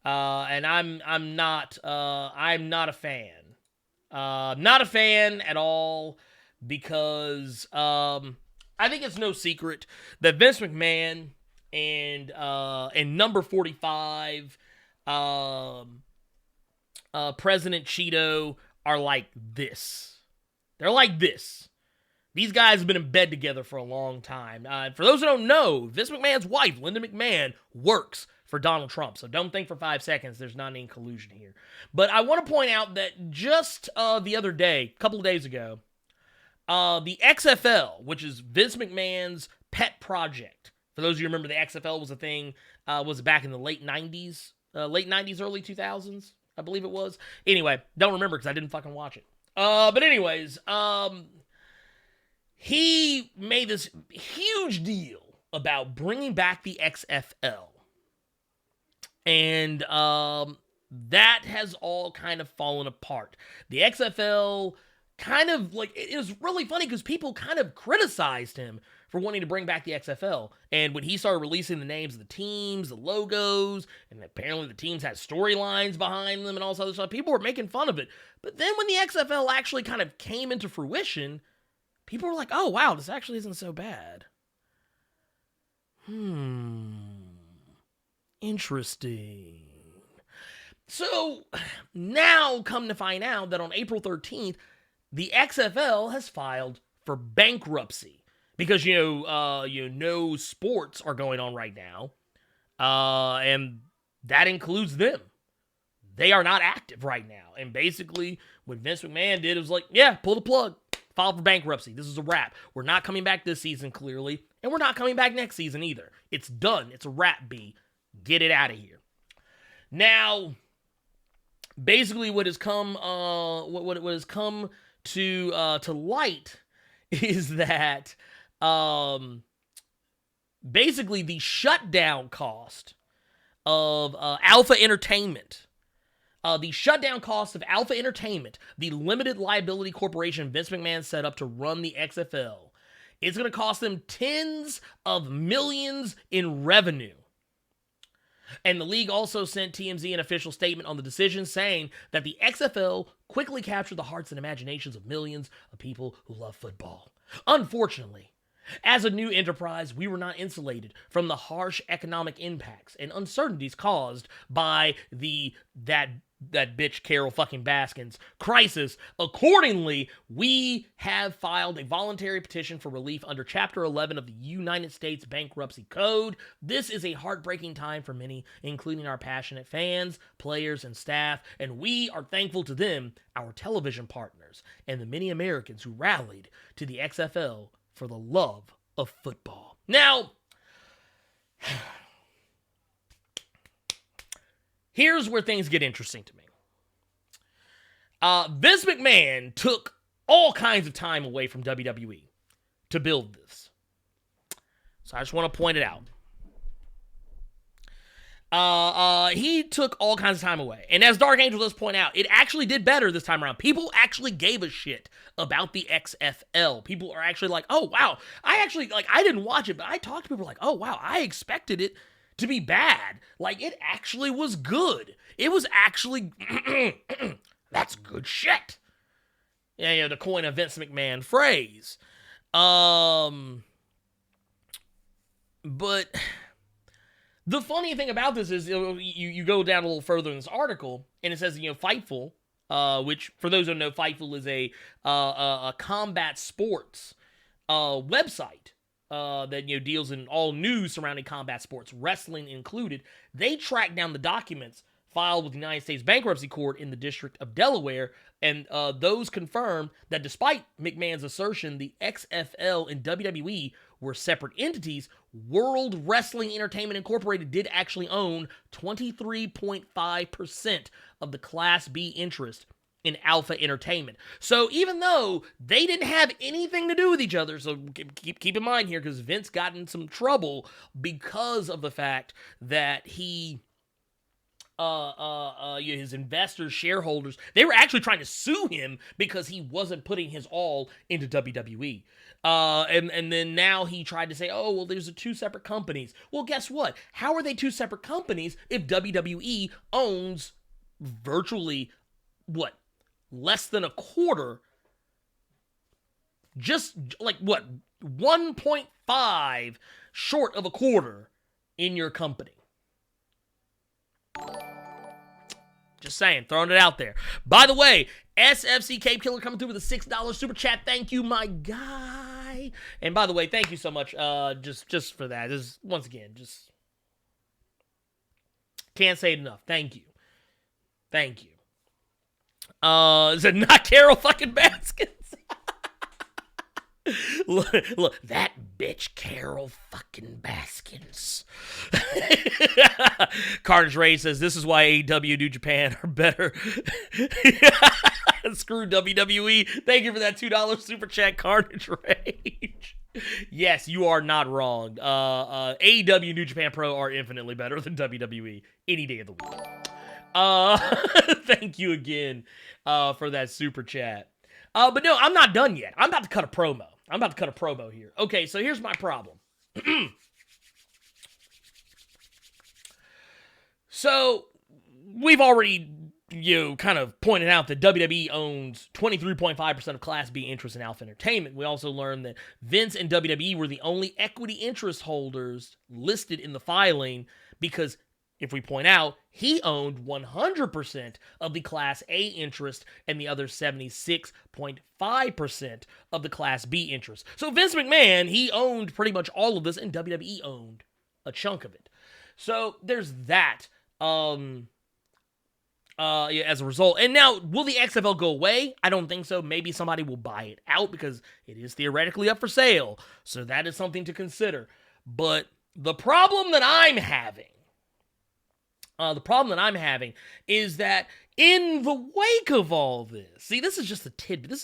And I'm not a fan. Not a fan at all, because I think it's no secret that Vince McMahon and number 45 President Cheeto are like this. They're like this. These guys have been in bed together for a long time. For those who don't know, Vince McMahon's wife, Linda McMahon, works for Donald Trump. So don't think for 5 seconds there's not any collusion here. But I want to point out that just the other day, a couple of days ago, The XFL, which is Vince McMahon's pet project. For those of you who remember, the XFL was a thing, was back in the late 90s, early 2000s, I believe it was. Anyway, don't remember because I didn't fucking watch it. But anyways, he made this huge deal about bringing back the XFL. And that has all kind of fallen apart. The XFL kind of, like, it was really funny because people kind of criticized him for wanting to bring back the XFL. And when he started releasing the names of the teams, the logos, and apparently the teams had storylines behind them and all this other stuff, people were making fun of it. But then when the XFL actually kind of came into fruition, people were like, oh, wow, this actually isn't so bad. Interesting. So now come to find out that on April 13th, the XFL has filed for bankruptcy because, no sports are going on right now. And that includes them. They are not active right now. And basically what Vince McMahon did was like, yeah, pull the plug, file for bankruptcy. This is a wrap. We're not coming back this season, clearly. And we're not coming back next season either. It's done. It's a wrap, B. Get it out of here. Now, basically what has come, what has come to light is that basically the shutdown cost of Alpha Entertainment, the limited liability corporation Vince McMahon set up to run the XFL, it's going to cost them tens of millions in revenue. And the league also sent TMZ an official statement on the decision saying that the XFL quickly captured the hearts and imaginations of millions of people who love football. Unfortunately, as a new enterprise, we were not insulated from the harsh economic impacts and uncertainties caused by that bitch Carol fucking Baskins crisis. Accordingly, we have filed a voluntary petition for relief under Chapter 11 of the United States Bankruptcy Code. This is a heartbreaking time for many, including our passionate fans, players, and staff, and we are thankful to them, our television partners, and the many Americans who rallied to the XFL for the love of football. Now, here's where things get interesting to me. Vince McMahon took all kinds of time away from WWE to build this. So I just want to point it out. He took all kinds of time away. And as Dark Angel does point out, it actually did better this time around. People actually gave a shit about the XFL. People are actually like, oh, wow. I didn't watch it, but I talked to people like, oh, wow, I expected it to be bad. Like, it actually was good. It was actually, that's good shit. Yeah, to coin a Vince McMahon phrase. But the funny thing about this is you go down a little further in this article, and it says, Fightful, which, for those who don't know, Fightful is a combat sports website that deals in all news surrounding combat sports, wrestling included. They tracked down the documents filed with the United States Bankruptcy Court in the District of Delaware, and those confirmed that despite McMahon's assertion the XFL and WWE were separate entities, World Wrestling Entertainment Incorporated did actually own 23.5% of the Class B interest in Alpha Entertainment. So even though they didn't have anything to do with each other, so keep in mind here, because Vince got in some trouble because of the fact that he his investors, shareholders, they were actually trying to sue him because he wasn't putting his all into WWE. And then now he tried to say, oh, well, there's two separate companies. Well, guess what? How are they two separate companies if WWE owns virtually, less than a quarter, just 1.5 short of a quarter in your company? Just saying, throwing it out there. By the way, SFC Cape Killer coming through with a $6 super chat. Thank you, my guy. And by the way, thank you so much. Just for that. Once again, just can't say it enough. Thank you. Thank you. Is it not Carol fucking Baskins? Look, that bitch Carol fucking Baskins. Carnage Ray says, this is why AEW and New Japan are better. Screw WWE. Thank you for that $2 super chat, Carnage Rage. Yes, you are not wrong. AEW and New Japan Pro are infinitely better than WWE any day of the week. Thank you again for that super chat. But no, I'm not done yet. I'm about to cut a promo. Here. Okay, so here's my problem. So, we've already, kind of pointed out that WWE owns 23.5% of Class B interest in Alpha Entertainment. We also learned that Vince and WWE were the only equity interest holders listed in the filing because, if we point out, he owned 100% of the Class A interest and the other 76.5% of the Class B interest. So Vince McMahon, he owned pretty much all of this, and WWE owned a chunk of it. So there's that. As a result. And now, will the XFL go away? I don't think so. Maybe somebody will buy it out because it is theoretically up for sale. So that is something to consider. But the problem that I'm having is that in the wake of all this, see, this is just a tidbit. This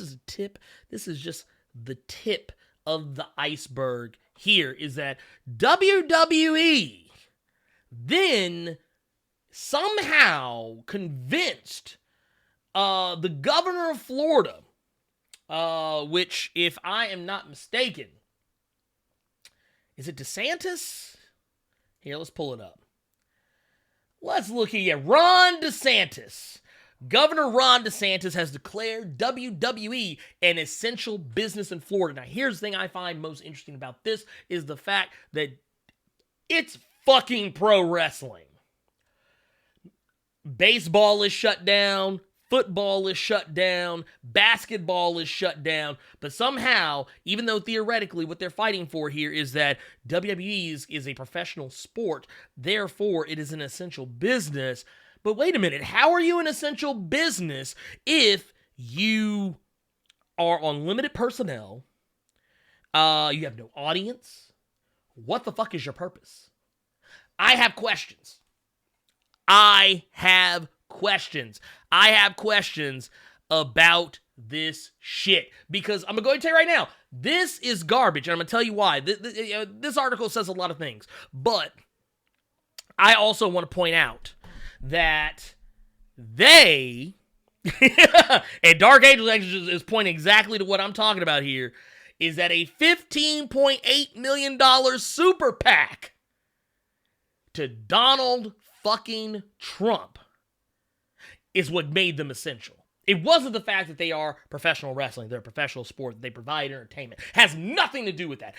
is just the tip of the iceberg here, is that WWE then somehow convinced the governor of Florida, which, if I am not mistaken, is it DeSantis? Here, let's pull it up. Let's look here. Ron DeSantis. Governor Ron DeSantis has declared WWE an essential business in Florida. Now, here's the thing I find most interesting about this is the fact that it's fucking pro wrestling. Baseball is shut down. Football is shut down. Basketball is shut down. But somehow, even though theoretically what they're fighting for here is that WWE is a professional sport, therefore it is an essential business. But wait a minute, how are you an essential business if you are on limited personnel, you have no audience? What the fuck is your purpose? I have questions about this shit. Because I'm going to tell you right now, this is garbage. And I'm going to tell you why. This article says a lot of things. But I also want to point out that they, and Dark Angel is pointing exactly to what I'm talking about here, is that a $15.8 million super PAC to Donald fucking Trump is what made them essential. It wasn't the fact that they are professional wrestling. They're a professional sport. They provide entertainment. Has nothing to do with that.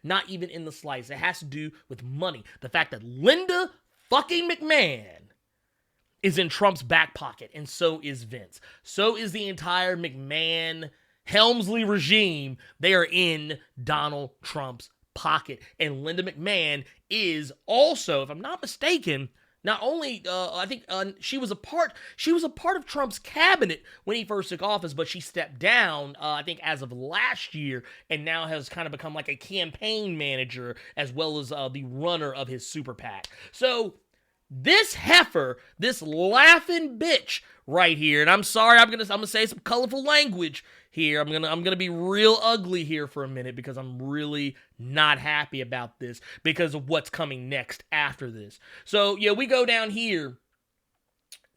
Not even in the slice. It has to do with money. The fact that Linda fucking McMahon is in Trump's back pocket, and so is Vince. So is the entire McMahon Helmsley regime. They are in Donald Trump's pocket. And Linda McMahon is also, if I'm not mistaken, not only, I think she was a part of Trump's cabinet when he first took office, but she stepped down, I think, as of last year, and now has kind of become like a campaign manager as well as the runner of his super PAC. So this heifer, this laughing bitch right here, and I'm sorry, I'm gonna say some colorful language here. I'm gonna be real ugly here for a minute because I'm really not happy about this because of what's coming next after this. So yeah, we go down here.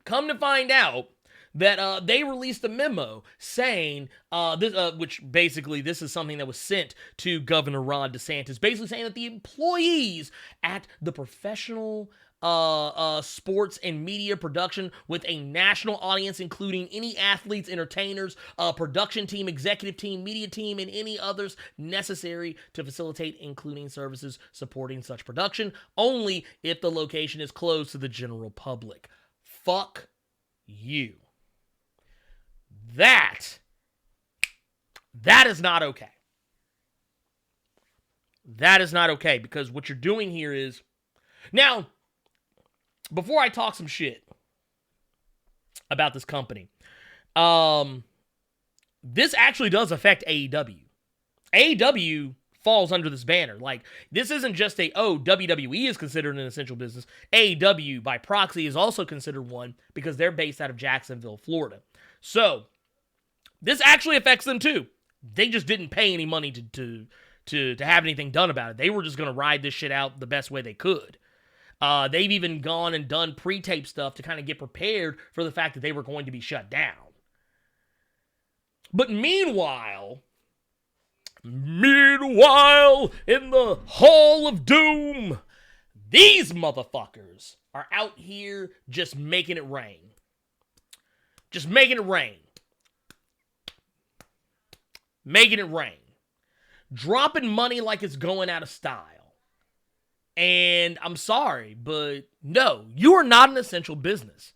Come to find out that they released a memo saying this, which basically this is something that was sent to Governor Ron DeSantis, basically saying that the employees at the professional sports and media production with a national audience, including any athletes, entertainers, production team, executive team, media team, and any others necessary to facilitate including services supporting such production, only if the location is closed to the general public. Fuck you. That is not okay. That is not okay, because what you're doing here is, now, before I talk some shit about this company, this actually does affect AEW. AEW falls under this banner. Like, this isn't just WWE is considered an essential business. AEW, by proxy, is also considered one because they're based out of Jacksonville, Florida. So, this actually affects them too. They just didn't pay any money to have anything done about it. They were just going to ride this shit out the best way they could. They've even gone and done pre-tape stuff to kind of get prepared for the fact that they were going to be shut down. But meanwhile, in the Hall of Doom, these motherfuckers are out here just making it rain. Just making it rain. Making it rain. Dropping money like it's going out of style. And I'm sorry, but no, you are not an essential business.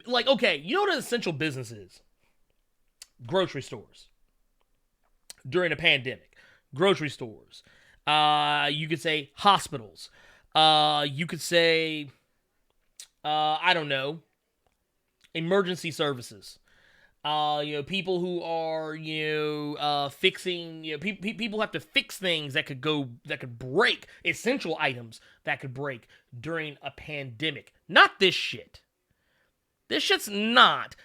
Like, okay, you know what an essential business is? Grocery stores. During a pandemic. Grocery stores. You could say hospitals. You could say, I don't know, emergency services. People who are, fixing, people have to fix things that could break, essential items that could break during a pandemic. Not this shit. This shit's not.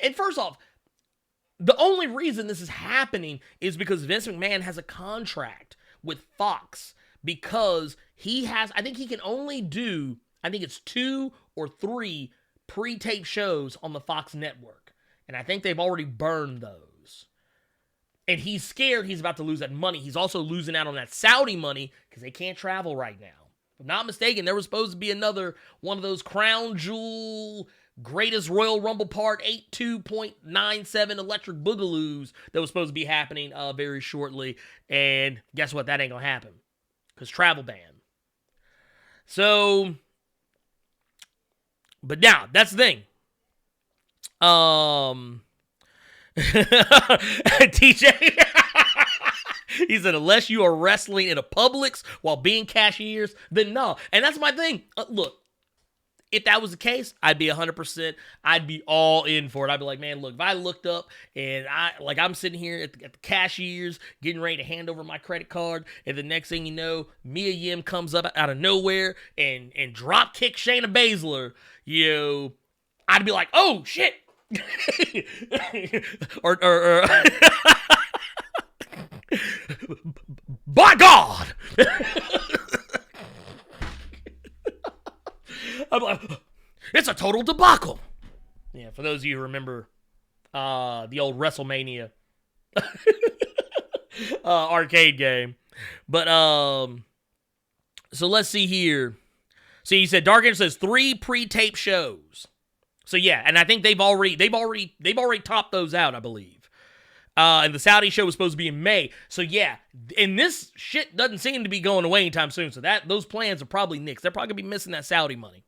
And first off, the only reason this is happening is because Vince McMahon has a contract with Fox because I think he can only do, I think it's 2 or 3 pre-tape shows on the Fox network. And I think they've already burned those. And he's scared he's about to lose that money. He's also losing out on that Saudi money because they can't travel right now. If I'm not mistaken, there was supposed to be another one of those Crown Jewel Greatest Royal Rumble Part 82.97 Electric Boogaloos that was supposed to be happening very shortly. And guess what? That ain't going to happen because travel ban. So, but now, that's the thing. TJ, he said, unless you are wrestling in a Publix while being cashiers, then no. And that's my thing. Look, if that was the case, I'd be 100%. I'd be all in for it. I'd be like, man, look, if I looked up and I'm sitting here at the cashiers getting ready to hand over my credit card, and the next thing you know, Mia Yim comes up out of nowhere and drop kick Shayna Baszler, I'd be like, oh shit. or by God. I'm like, it's a total debacle. Yeah, for those of you who remember the old WrestleMania arcade game. But so let's see here. See, you said Dark Angel says 3 pre-tape shows. So yeah, and I think they've already topped those out, I believe. And the Saudi show was supposed to be in May. So yeah, and this shit doesn't seem to be going away anytime soon. So those plans are probably nixed. They're probably gonna be missing that Saudi money.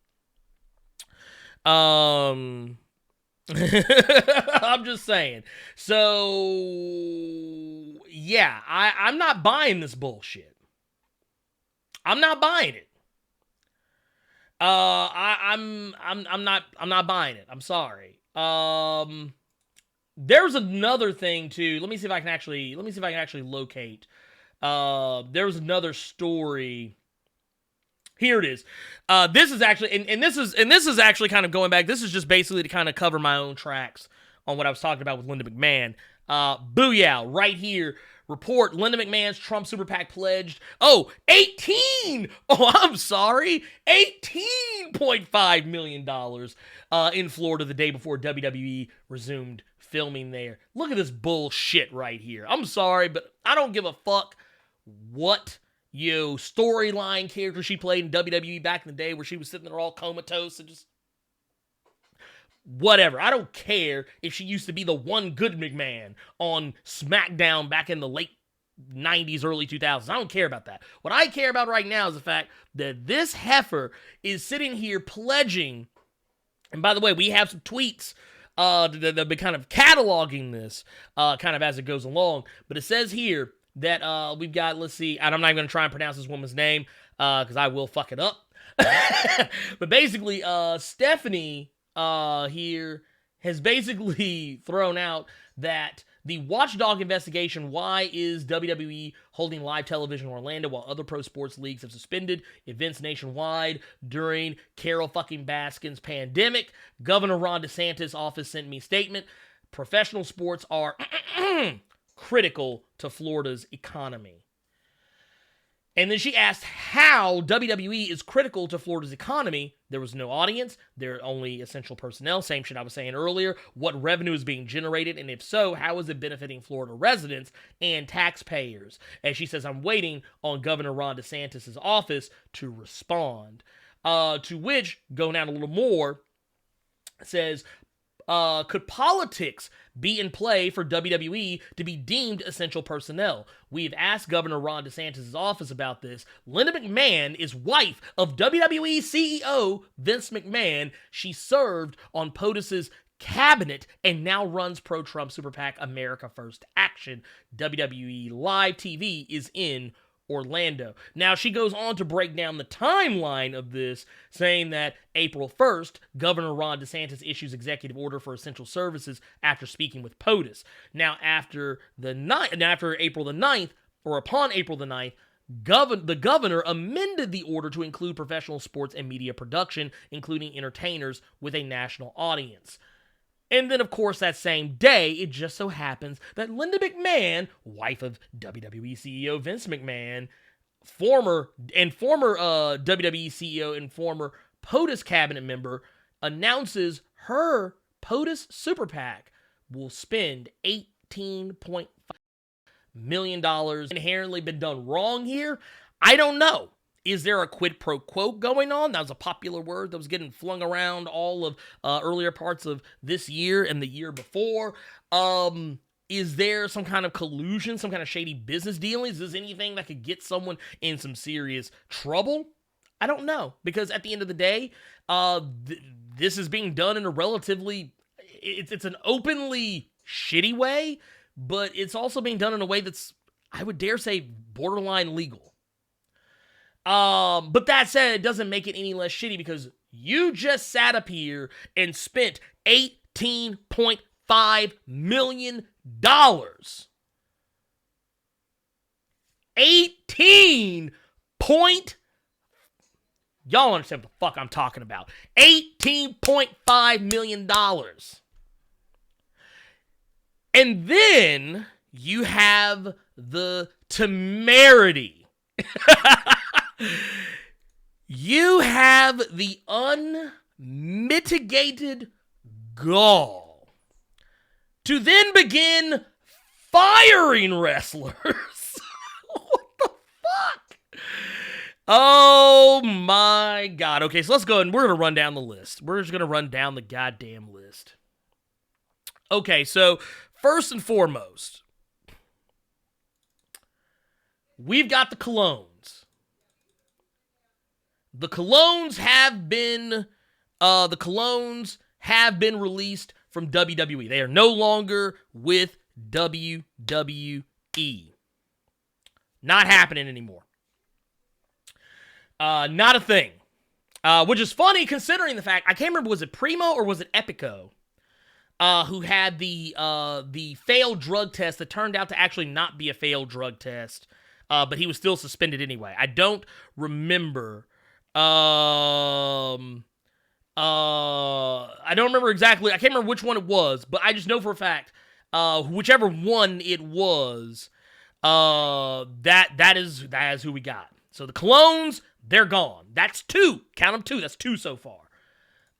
I'm just saying. So yeah, I'm not buying this bullshit. I'm not buying it. I'm not buying it. I'm sorry. There's another thing too. Let me see if I can actually locate. There was another story. Here it is. This is actually, and this is actually kind of going back. This is just basically to kind of cover my own tracks on what I was talking about with Linda McMahon. Booyah, right here. Report, Linda McMahon's Trump Super PAC pledged, I'm sorry, $18.5 million in Florida the day before WWE resumed filming there. Look at this bullshit right here. I'm sorry, but I don't give a fuck what storyline character she played in WWE back in the day where she was sitting there all comatose and just whatever. I don't care if she used to be the one good McMahon on SmackDown back in the late 90s, early 2000s. I don't care about that. What I care about right now is the fact that this heifer is sitting here pledging, and by the way, we have some tweets that have been kind of cataloging this kind of as it goes along, but it says here that we've got, let's see, and I'm not even going to try and pronounce this woman's name because I will fuck it up. But basically, Stephanie here has basically thrown out that The Watchdog investigation, why is WWE holding live television in Orlando while other pro sports leagues have suspended events nationwide during Carol fucking Baskin's pandemic? Governor Ron DeSantis' office sent me a statement. Professional sports are critical to Florida's economy. And then she asked how WWE is critical to Florida's economy. There was no audience. There are only essential personnel. Same shit I was saying earlier. What revenue is being generated? And if so, how is it benefiting Florida residents and taxpayers? And she says, I'm waiting on Governor Ron DeSantis' office to respond. To which, going down a little more, says, could politics be in play for WWE to be deemed essential personnel? We've asked Governor Ron DeSantis' office about this. Linda McMahon is wife of WWE CEO Vince McMahon. She served on POTUS's cabinet and now runs pro-Trump super PAC America First Action. WWE Live TV is in Orlando. Now, she goes on to break down the timeline of this, saying that April 1st, Governor Ron DeSantis issues executive order for essential services after speaking with POTUS. Now, after April the 9th, or upon April the 9th, the governor amended the order to include professional sports and media production, including entertainers with a national audience. And then, of course, that same day, it just so happens that Linda McMahon, wife of WWE CEO Vince McMahon, former WWE CEO and former POTUS cabinet member, announces her POTUS Super PAC will spend $18.5 million. Inherently been done wrong here? I don't know. Is there a quid pro quo going on? That was a popular word that was getting flung around all of earlier parts of this year and the year before. Is there some kind of collusion, some kind of shady business dealings? Is this anything that could get someone in some serious trouble? I don't know, because at the end of the day, this is being done in a relatively, it's an openly shitty way, but it's also being done in a way that's, I would dare say, borderline legal. But that said, it doesn't make it any less shitty because you just sat up here and spent $18.5 million. 18 point... Y'all understand what the fuck I'm talking about. $18.5 million. And then you have the temerity. You have the unmitigated gall to then begin firing wrestlers. What the fuck? Oh my God. Okay, so let's go and we're going to run down the list. We're just going to run down the goddamn list. Okay, so first and foremost, we've got the Colognes. The Colognes have been released from WWE. They are no longer with WWE. Not happening anymore. Not a thing. Which is funny considering the fact, I can't remember, was it Primo or was it Epico? Who had the failed drug test that turned out to actually not be a failed drug test. But he was still suspended anyway. I don't remember. I don't remember exactly. I can't remember which one it was, but I just know for a fact, whichever one it was, that is who we got. So the Colognes, they're gone. That's two. Count them two. That's two so far.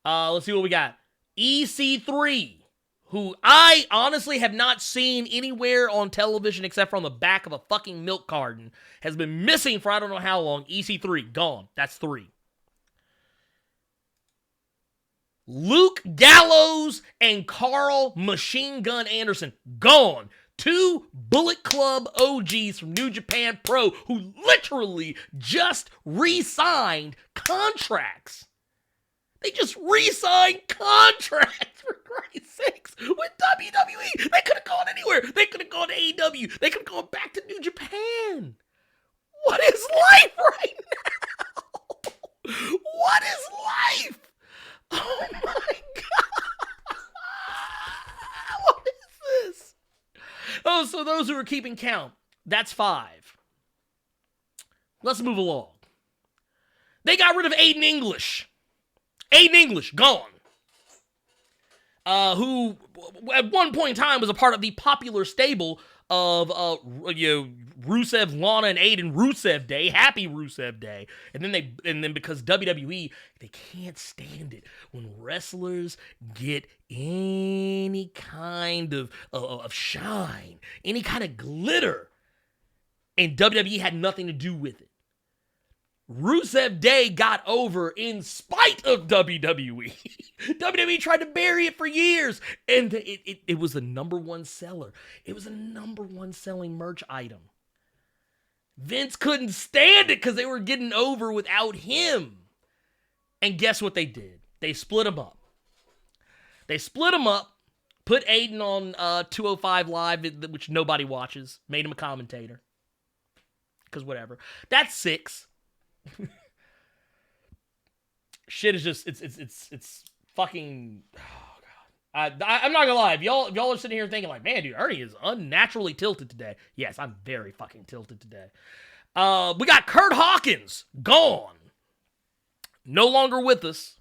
Let's see what we got. EC3, who I honestly have not seen anywhere on television except for on the back of a fucking milk carton, has been missing for I don't know how long. EC3, gone. That's three. Luke Gallows and Carl Machine Gun Anderson, gone. Two Bullet Club OGs from New Japan Pro who literally just re-signed contracts. They just re-signed contracts, for Christ's sakes, with WWE. They could have gone anywhere. They could have gone to AEW. They could have gone back to New Japan. What is life right now? What is life? Oh my God. What is this? So those who are keeping count, that's 5. Let's move along. They got rid of Aiden English. Aiden English, gone. Who, at one point in time, was a part of the popular stable of, Rusev, Lana, and Aiden Rusev Day. Happy Rusev Day. And then because WWE, they can't stand it when wrestlers get any kind of shine, any kind of glitter. And WWE had nothing to do with it. Rusev Day got over in spite of WWE. WWE tried to bury it for years, and it was the number one seller. It was a number one selling merch item. Vince couldn't stand it because they were getting over without him. And guess what they did? They split him up. Put Aiden on 205 Live, which nobody watches, made him a commentator. Because whatever. That's 6. Shit is just it's fucking, oh god. I'm not gonna lie, if y'all are sitting here thinking like, man, dude, Ernie is unnaturally tilted today. Yes, I'm very fucking tilted today. We got Kurt Hawkins gone, no longer with us.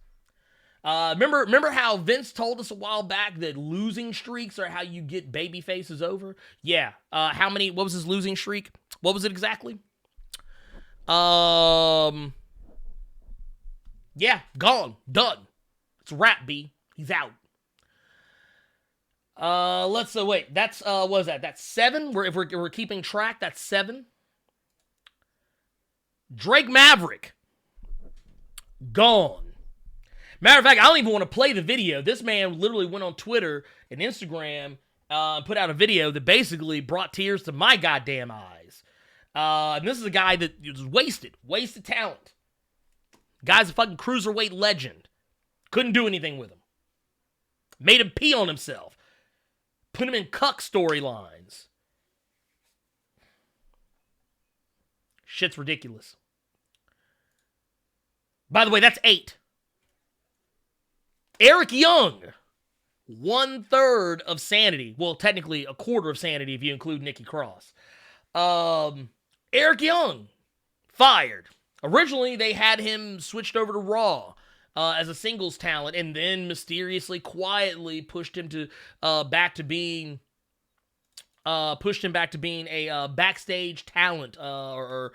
Remember how Vince told us a while back that losing streaks are how you get baby faces over? Yeah. What was his losing streak? What was it exactly? Yeah, gone, done. It's a wrap, B. He's out. Wait. That's what is that? That's 7. If we're keeping track, that's 7. Drake Maverick, gone. Matter of fact, I don't even want to play the video. This man literally went on Twitter and Instagram, put out a video that basically brought tears to my goddamn eyes. And this is a guy that was wasted talent. Guy's a fucking cruiserweight legend. Couldn't do anything with him. Made him pee on himself. Put him in cuck storylines. Shit's ridiculous. By the way, that's 8. Eric Young, 1/3 of sanity. Well, technically a quarter of sanity if you include Nikki Cross. Eric Young, fired. Originally, they had him switched over to Raw as a singles talent, and then mysteriously, quietly pushed him back to being a backstage talent or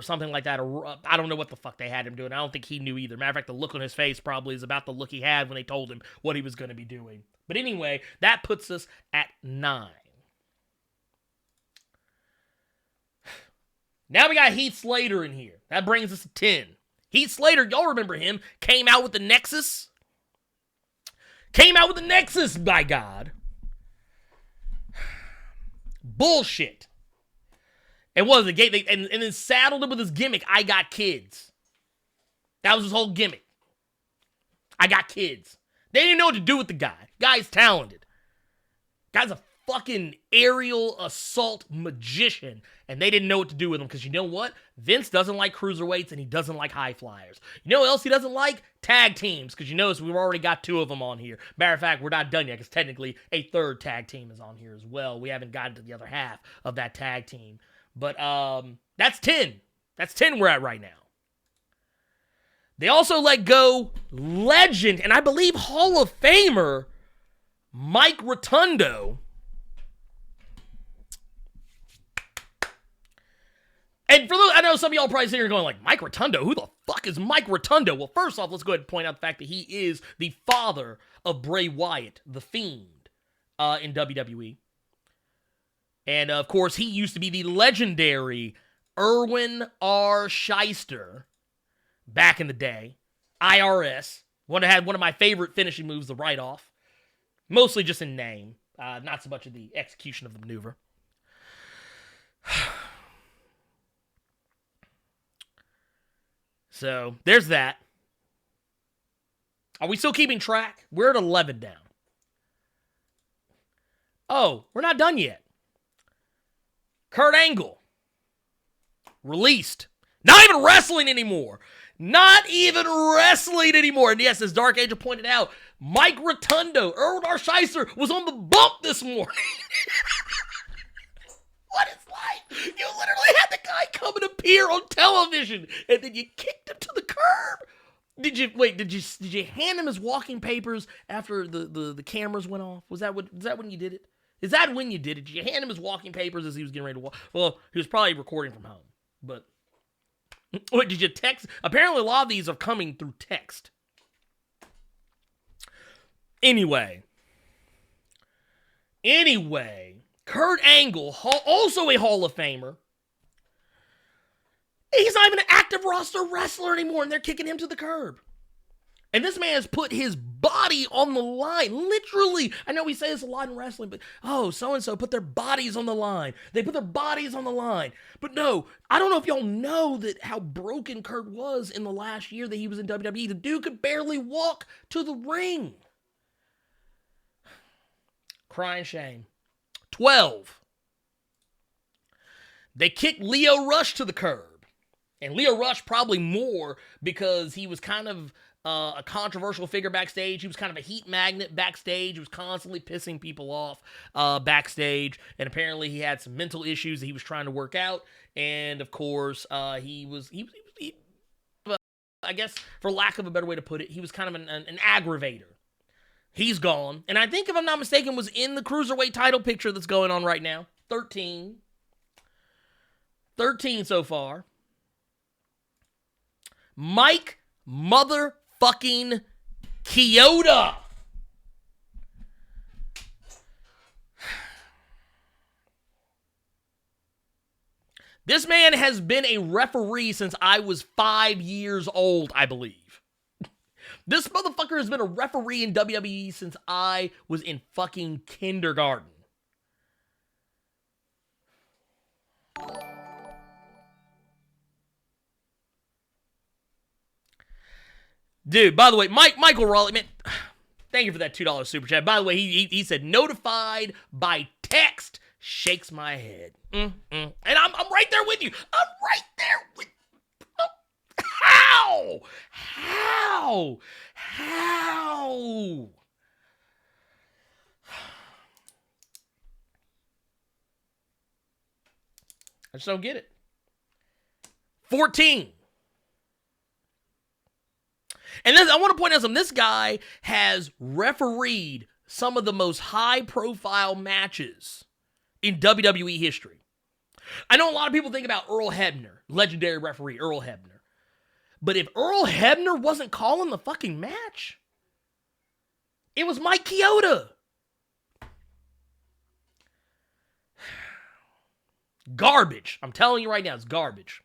something like that. Or I don't know what the fuck they had him doing. I don't think he knew either. Matter of fact, the look on his face probably is about the look he had when they told him what he was going to be doing. But anyway, that puts us at 9. Now we got Heath Slater in here. That brings us to 10. Heath Slater, y'all remember him, came out with the Nexus. By God. Bullshit. And what was the gate? And then saddled him with his gimmick, I got kids. That was his whole gimmick. I got kids. They didn't know what to do with the guy. Guy's talented. Guy's a fucking aerial assault magician, and they didn't know what to do with him because you know what? Vince doesn't like cruiserweights and he doesn't like high flyers. You know what else he doesn't like? Tag teams, because you notice we've already got 2 of them on here. Matter of fact, we're not done yet because technically a 3rd tag team is on here as well. We haven't gotten to the other half of that tag team. But that's 10. That's 10 we're at right now. They also let go legend and I believe Hall of Famer Mike Rotundo. And for those, I know some of y'all probably sitting here going like, Mike Rotundo? Who the fuck is Mike Rotundo? Well, first off, let's go ahead and point out the fact that he is the father of Bray Wyatt, the Fiend, in WWE. And, of course, he used to be the legendary Erwin R. Shyster back in the day. IRS. Had one of my favorite finishing moves, the write-off. Mostly just in name. Not so much in the execution of the maneuver. So, there's that. Are we still keeping track? We're at 11 now. Oh, we're not done yet. Kurt Angle. Released. Not even wrestling anymore. And yes, as Dark Angel pointed out, Mike Rotundo, Erwin R. Shyster, was on the bump this morning. what it's like. You literally had the guy come and appear on television, and then you kicked him to the curb. Did you hand him his walking papers after the cameras went off? Is that when you did it? Is that when you did it? Did you hand him his walking papers as he was getting ready to walk? Well, he was probably recording from home. But what did you text? Apparently a lot of these are coming through text. Anyway, Kurt Angle, also a Hall of Famer. He's not even an active roster wrestler anymore, and they're kicking him to the curb. And this man has put his body on the line. Literally. I know we say this a lot in wrestling, but, so-and-so put their bodies on the line. They put their bodies on the line. But no, I don't know if y'all know that how broken Kurt was in the last year that he was in WWE. The dude could barely walk to the ring. Crying shame. 12. They kicked Lio Rush to the curb. And Lio Rush probably more because he was kind of a controversial figure backstage. He was kind of a heat magnet backstage. He was constantly pissing people off backstage. And apparently he had some mental issues that he was trying to work out. And of course, he was I guess, for lack of a better way to put it, he was kind of an aggravator. He's gone. And I think, if I'm not mistaken, was in the Cruiserweight title picture that's going on right now. 13 so far. Mike motherfucking Chioda. This man has been a referee since I was 5 years old, I believe. This motherfucker has been a referee in WWE since I was in fucking kindergarten. Dude, by the way, Michael Raleigh, man, thank you for that $2 super chat. By the way, he said notified by text, shakes my head. And I'm right there with you. I'm right there with you. How? I just don't get it. 14. And this, I want to point out something. This guy has refereed some of the most high-profile matches in WWE history. I know a lot of people think about Earl Hebner, legendary referee Earl Hebner. But if Earl Hebner wasn't calling the fucking match, it was Mike Chioda. Garbage. I'm telling you right now, it's garbage.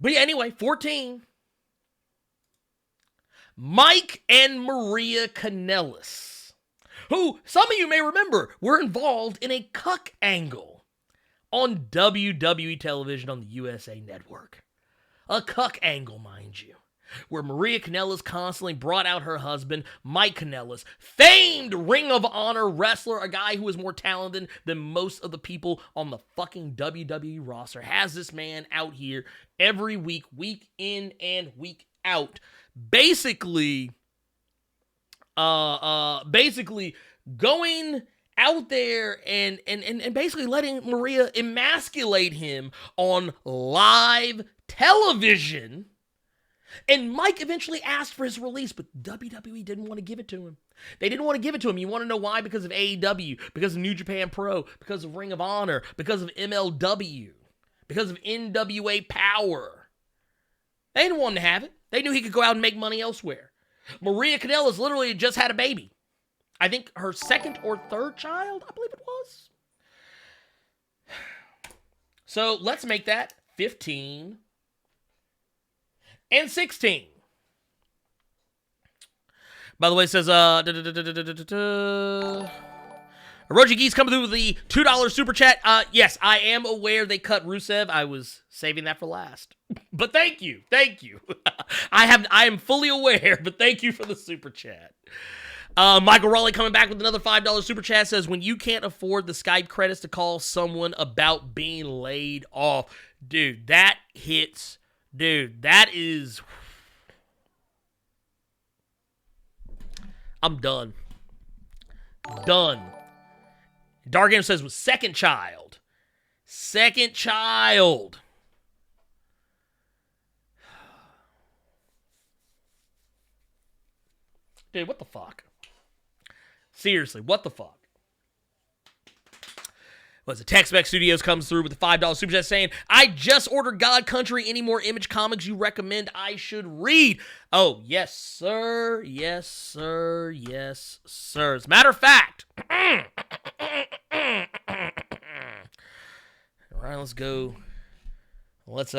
But yeah, anyway, 14. Mike and Maria Kanellis, who some of you may remember were involved in a cuck angle on WWE television on the USA Network. A cuck angle, mind you, where Maria Kanellis constantly brought out her husband, Mike Kanellis, famed Ring of Honor wrestler, a guy who is more talented than most of the people on the fucking WWE roster, has this man out here every week, week in and week out, basically going out there and basically letting Maria emasculate him on live television. And Mike eventually asked for his release, but WWE didn't want to give it to him. They didn't want to give it to him. You want to know why? Because of AEW, because of New Japan Pro, because of Ring of Honor, because of MLW, because of NWA Power. They didn't want him to have it. They knew he could go out and make money elsewhere. Maria Kanellis literally just had a baby. I think her second or third child, I believe it was. So let's make that 15 and 16. By the way, it says, Roji Geese coming through with the $2 super chat. Yes, I am aware they cut Rusev. I was saving that for last. But thank you. I am fully aware, but thank you for the super chat. Michael Raleigh coming back with another $5 super chat says, when you can't afford the Skype credits to call someone about being laid off. Dude, that hits. Dude, that is... I'm done. Dark Game says with second child. Second child. Dude, what the fuck? Seriously, what the fuck? Was it Tex-Mex Studios comes through with the $5 super chat saying, I just ordered God Country. Any more Image comics you recommend I should read? Oh, yes, sir. Yes, sir. Yes, sir. As a matter of fact, all right, let's go. Let's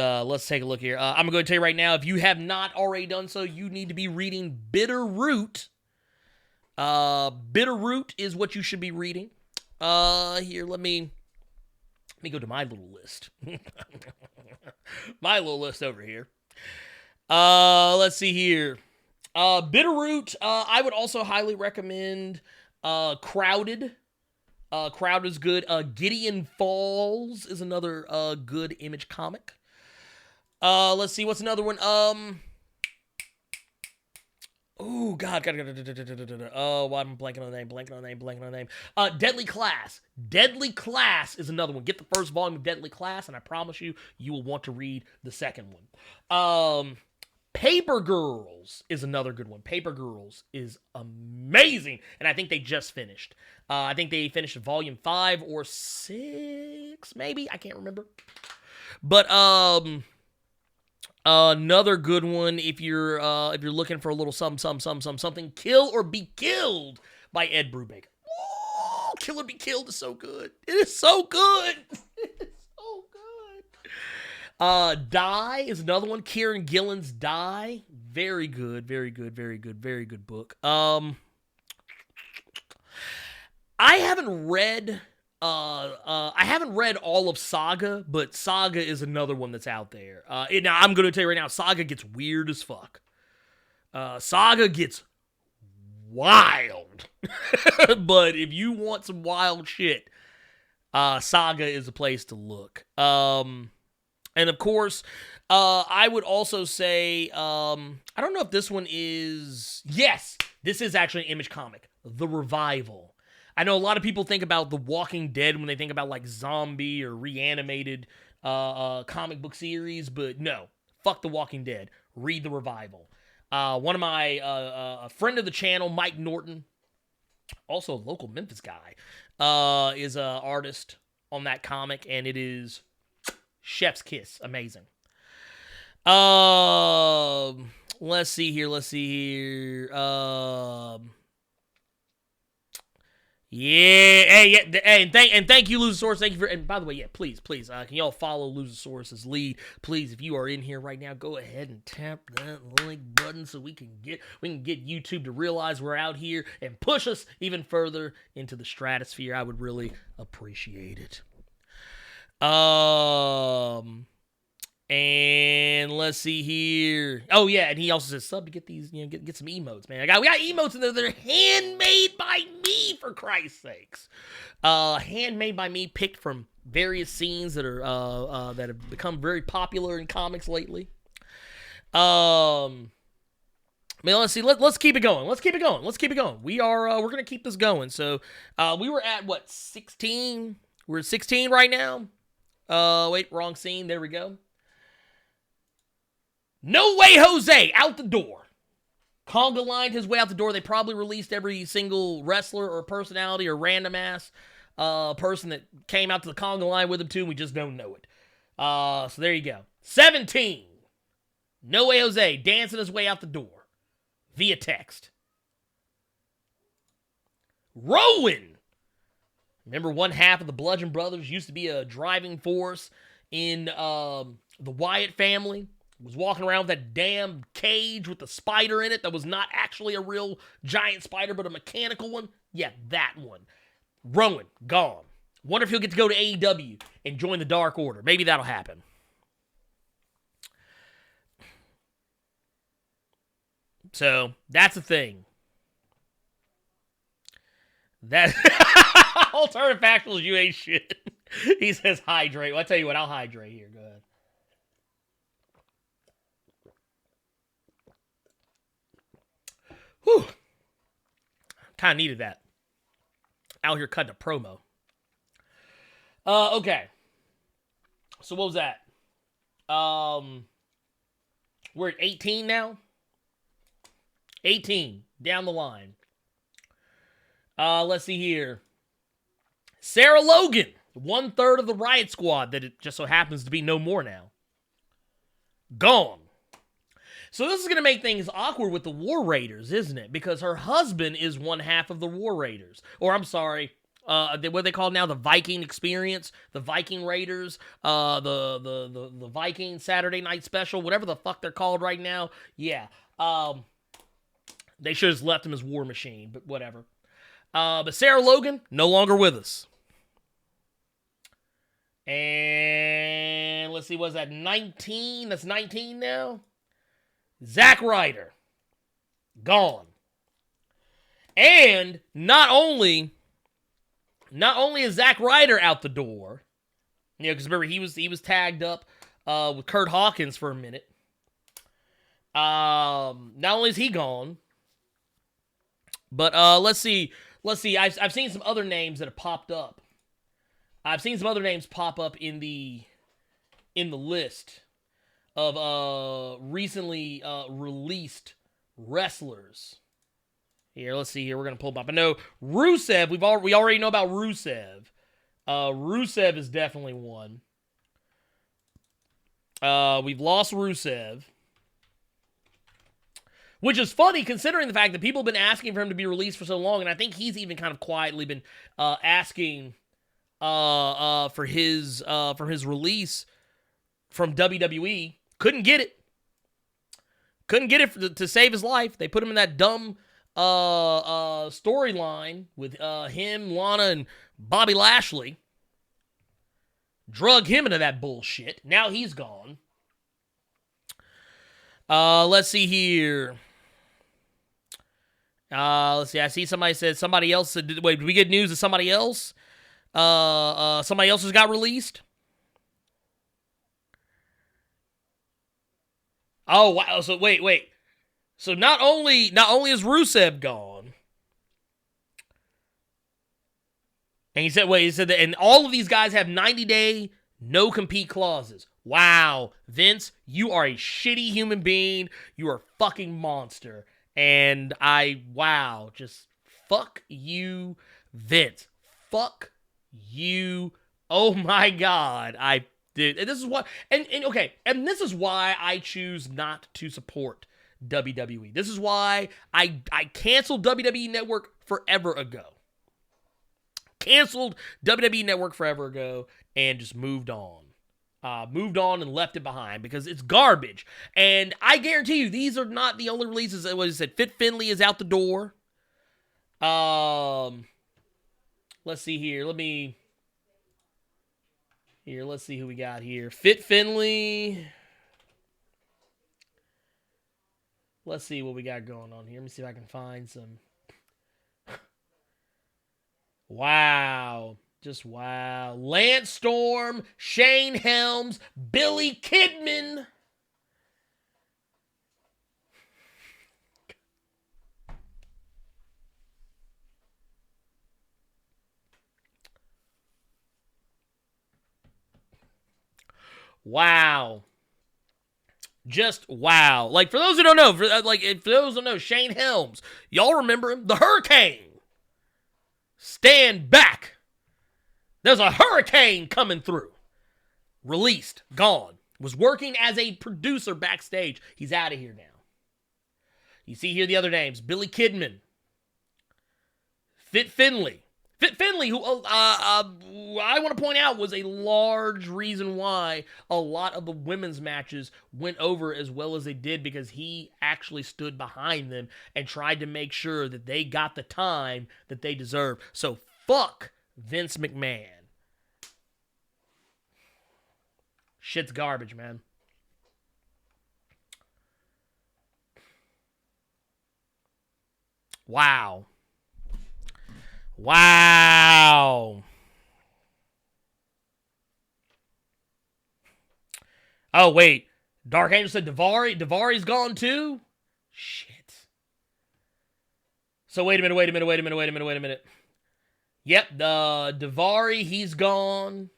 take a look here. I'm going to tell you right now, if you have not already done so, you need to be reading Bitter Root. Bitter Root is what you should be reading. Here, let me go to my little list. My little list over here. Let's see here. Bitterroot, I would also highly recommend Crowded. Crowded is good. Gideon Falls is another good Image comic. Let's see, what's another one? Oh, God. Oh, why am I blanking on the name? Deadly Class. Deadly Class is another one. Get the first volume of Deadly Class, and I promise you, you will want to read the second one. Paper Girls is another good one. Paper Girls is amazing, and I think they just finished. I think they finished volume 5 or 6, maybe. I can't remember. But, another good one, if you're looking for a little something, Kill or Be Killed by Ed Brubaker. Oh, Kill or Be Killed is so good. It is so good. It is so good. Die is another one. Kieran Gillen's Die. Very good book. I haven't read all of Saga, but Saga is another one that's out there. Now, I'm going to tell you right now, Saga gets weird as fuck. Saga gets wild. But if you want some wild shit, Saga is a place to look. And of course, I would also say, I don't know if this one is... Yes, this is actually an Image comic. The Revival. I know a lot of people think about The Walking Dead when they think about like zombie or reanimated comic book series, but no, fuck The Walking Dead. Read The Revival. One of my a friend of the channel, Mike Norton, also a local Memphis guy, is an artist on that comic, and it is chef's kiss, amazing. Let's see here. Yeah, and thank you, Luzosaurus. Thank you for, and by the way, yeah, please, can y'all follow Luzosaurus's lead, please? If you are in here right now, go ahead and tap that like button so we can get YouTube to realize we're out here and push us even further into the stratosphere. I would really appreciate it. And let's see here. Oh yeah, and he also says sub to get these, get some emotes, man. We got emotes in there that are handmade by me, for Christ's sakes. Handmade by me, picked from various scenes that are that have become very popular in comics lately. Man, let's see. Let's keep it going. Let's keep it going. We're gonna keep this going. So we were at what, 16? We're at 16 right now. Wait, wrong scene. There we go. No Way Jose, out the door. Conga lined his way out the door. They probably released every single wrestler or personality or random ass person that came out to the conga line with him too, and we just don't know it. So there you go. 17. No Way Jose dancing his way out the door via text. Rowan. Remember, one half of the Bludgeon Brothers used to be a driving force in the Wyatt family. Was walking around with that damn cage with the spider in it that was not actually a real giant spider, but a mechanical one. Yeah, that one. Rowan, gone. Wonder if he'll get to go to AEW and join the Dark Order. Maybe that'll happen. So, that's the thing. That alternative factuals, you ain't shit. He says hydrate. Well, I tell you what, I'll hydrate here. Go ahead. Whew. Kind of needed that. Out here cutting a promo. Okay. So what was that? We're at 18 now. 18 down the line. Let's see here. Sarah Logan, 1/3 of the Riot Squad, that it just so happens to be no more now. Gone. So this is going to make things awkward with the War Raiders, isn't it? Because her husband is 1/2 of the War Raiders. Or I'm sorry, what they call now, the Viking Experience, the Viking Raiders, the Viking Saturday Night Special, whatever the fuck they're called right now. Yeah. They should have left him as War Machine, but whatever. But Sarah Logan, no longer with us. And let's see, was that 19? That's 19 now. Zack Ryder, gone. And not only is Zack Ryder out the door, because remember he was tagged up with Kurt Hawkins for a minute. Not only is he gone, but let's see. I've seen some other names that have popped up. I've seen some other names pop up in the list of recently released wrestlers. Here, let's see here. We're gonna pull them up. I know Rusev. We already know about Rusev. Rusev is definitely one. We've lost Rusev, which is funny considering the fact that people have been asking for him to be released for so long, and I think he's even kind of quietly been asking for his release from WWE. Couldn't get it to save his life. They put him in that dumb storyline with him, Lana, and Bobby Lashley. Drug him into that bullshit. Now he's gone. Let's see here. Let's see. I see somebody said somebody else. Wait, did we get news of somebody else? Somebody else has got released. Oh wow! So wait. So not only is Rusev gone, and he said that, and all of these guys have 90-day no compete clauses. Wow, Vince, you are a shitty human being. You are a fucking monster, and just fuck you, Vince. Fuck you. Oh my God, Dude, and this is what, and this is why I choose not to support WWE. This is why I canceled WWE Network forever ago. Canceled WWE Network forever ago and just moved on. And left it behind because it's garbage. And I guarantee you, these are not the only releases. What I said, Fit Finley is out the door. Let's see here. Let's see who we got here. Fit Finley. Let's see what we got going on here. Let me see if I can find some. Wow. Just wow. Lance Storm, Shane Helms, Billy Kidman. Wow. Just wow. Like, for those who don't know, for those who don't know, Shane Helms, y'all remember him? The Hurricane. Stand back. There's a hurricane coming through. Released. Gone. Was working as a producer backstage. He's out of here now. You see here the other names. Billy Kidman. Fit Finley. Fit Finley, who I want to point out was a large reason why a lot of the women's matches went over as well as they did, because he actually stood behind them and tried to make sure that they got the time that they deserved. So fuck Vince McMahon. Shit's garbage, man. Wow. Wow. Oh, wait. Dark Angel said Daivari. Daivari's gone too? Shit. So wait a minute. Yep, Daivari, he's gone.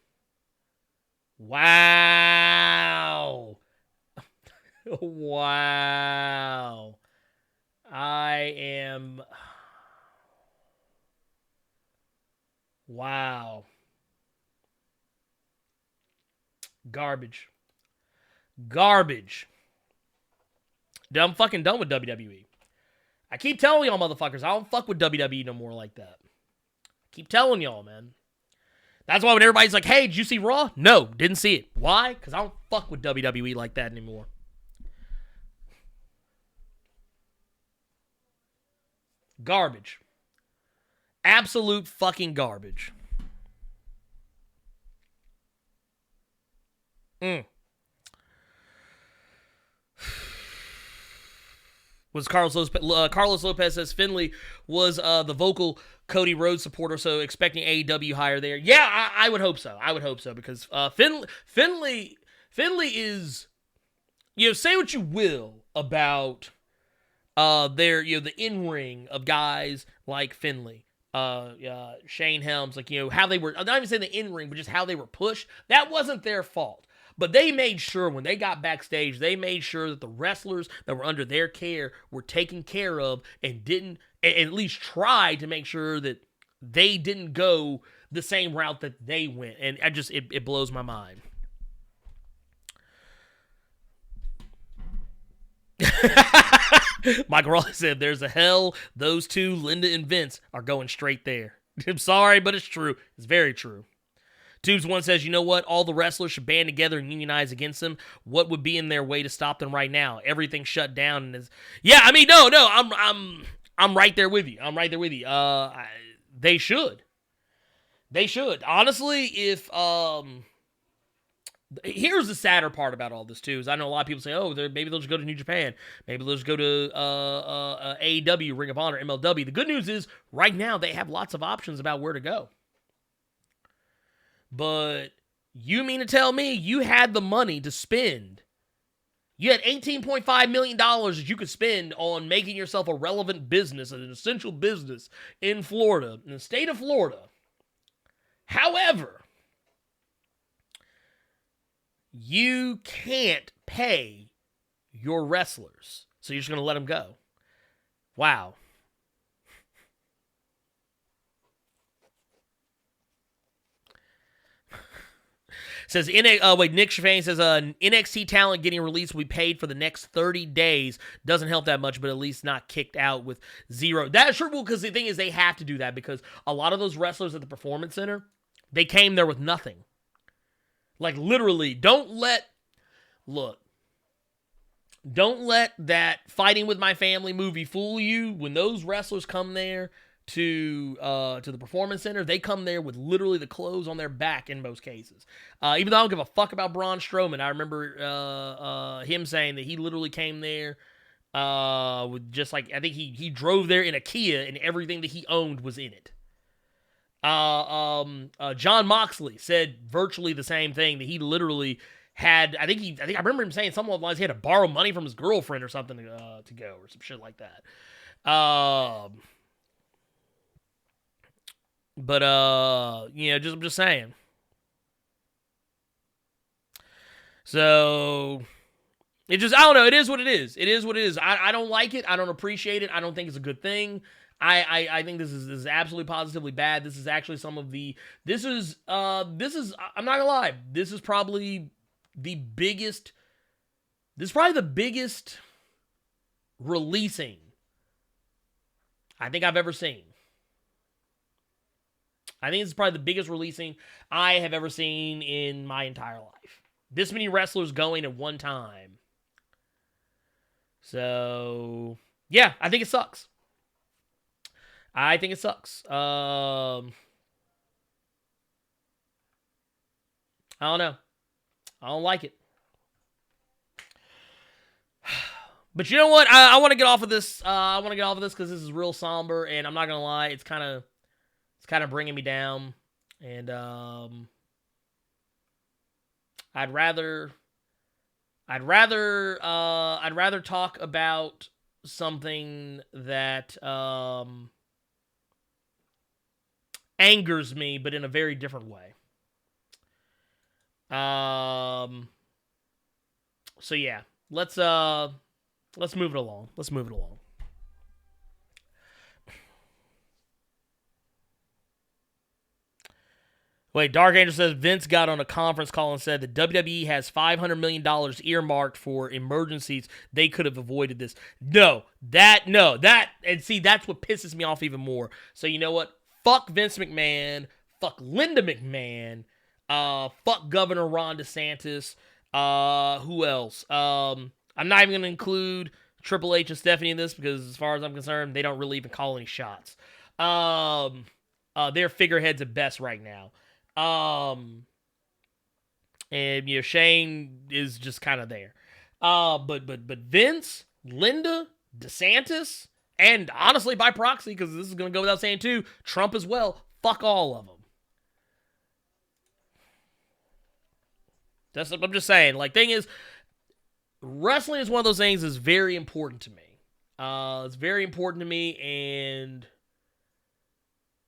Wow. Wow. I am... Wow. Garbage. Garbage. Dude, I'm fucking done with WWE. I keep telling y'all motherfuckers, I don't fuck with WWE no more like that. Keep telling y'all, man. That's why when everybody's like, hey, did you see Raw? No, didn't see it. Why? Because I don't fuck with WWE like that anymore. Garbage. Absolute fucking garbage. Was Carlos Lopez says Finley was the vocal Cody Rhodes supporter, so expecting AEW hire there. Yeah, I would hope so. I would hope so because Finley is, say what you will about the in-ring of guys like Finley, Shane Helms, how they were, I'm not even saying the in-ring, but just how they were pushed. That wasn't their fault. But they made sure when they got backstage, they made sure that the wrestlers that were under their care were taken care of and didn't, at least try to make sure that they didn't go the same route that they went. And it blows my mind. Michael Rawley said, there's a hell. Those two, Linda and Vince, are going straight there. I'm sorry, but it's true. It's very true. Tubes1 says, you know what? All the wrestlers should band together and unionize against them. What would be in their way to stop them right now? Everything shut down. And I'm right there with you. I'm right there with you. They should. They should. Honestly, if here's the sadder part about all this too, is I know a lot of people say, oh, maybe they'll just go to New Japan. Maybe they'll just go to AEW, Ring of Honor, MLW. The good news is right now they have lots of options about where to go. But you mean to tell me you had the money to spend? You had $18.5 million that you could spend on making yourself a relevant business, an essential business in Florida, in the state of Florida. However, you can't pay your wrestlers, so you're just going to let them go. Wow. Says Nick Shafane says NXT talent getting released will be paid for the next 30 days. Doesn't help that much, but at least not kicked out with zero. That's true, because the thing is they have to do that because a lot of those wrestlers at the Performance Center, they came there with nothing. Like literally, don't let that Fighting With My Family movie fool you. When those wrestlers come there to the Performance Center, they come there with literally the clothes on their back in most cases. Even though I don't give a fuck about Braun Strowman, I remember him saying that he literally came there with just I think he drove there in a Kia and everything that he owned was in it. John Moxley said virtually the same thing, that he literally had, I think I remember him saying something along the lines he had to borrow money from his girlfriend or something to go, or some shit like that. But I'm just saying. So I don't know. It is what it is. It is what it is. I don't like it. I don't appreciate it. I don't think it's a good thing. I think this is absolutely positively bad. This is actually I'm not gonna lie. This is probably the biggest releasing I think I've ever seen. I think it's probably the biggest releasing I have ever seen in my entire life. This many wrestlers going at one time. So, yeah, I think it sucks. I don't know. I don't like it. But you know what? I want to get off of this. Because this is real somber, and I'm not gonna lie, it's kind of bringing me down, and I'd rather talk about something that angers me, but in a very different way. So yeah, let's move it along. Wait, Dark Angel says Vince got on a conference call and said that WWE has $500 million earmarked for emergencies. They could have avoided this. And see, that's what pisses me off even more. So you know what? Fuck Vince McMahon. Fuck Linda McMahon. Fuck Governor Ron DeSantis. Who else? I'm not even going to include Triple H and Stephanie in this because as far as I'm concerned, they don't really even call any shots. They're figureheads at best right now. And Shane is just kind of there. But Vince, Linda, DeSantis, and honestly by proxy, because this is going to go without saying too, Trump as well. Fuck all of them. I'm just saying. Like, thing is, wrestling is one of those things that's very important to me. It's very important to me, and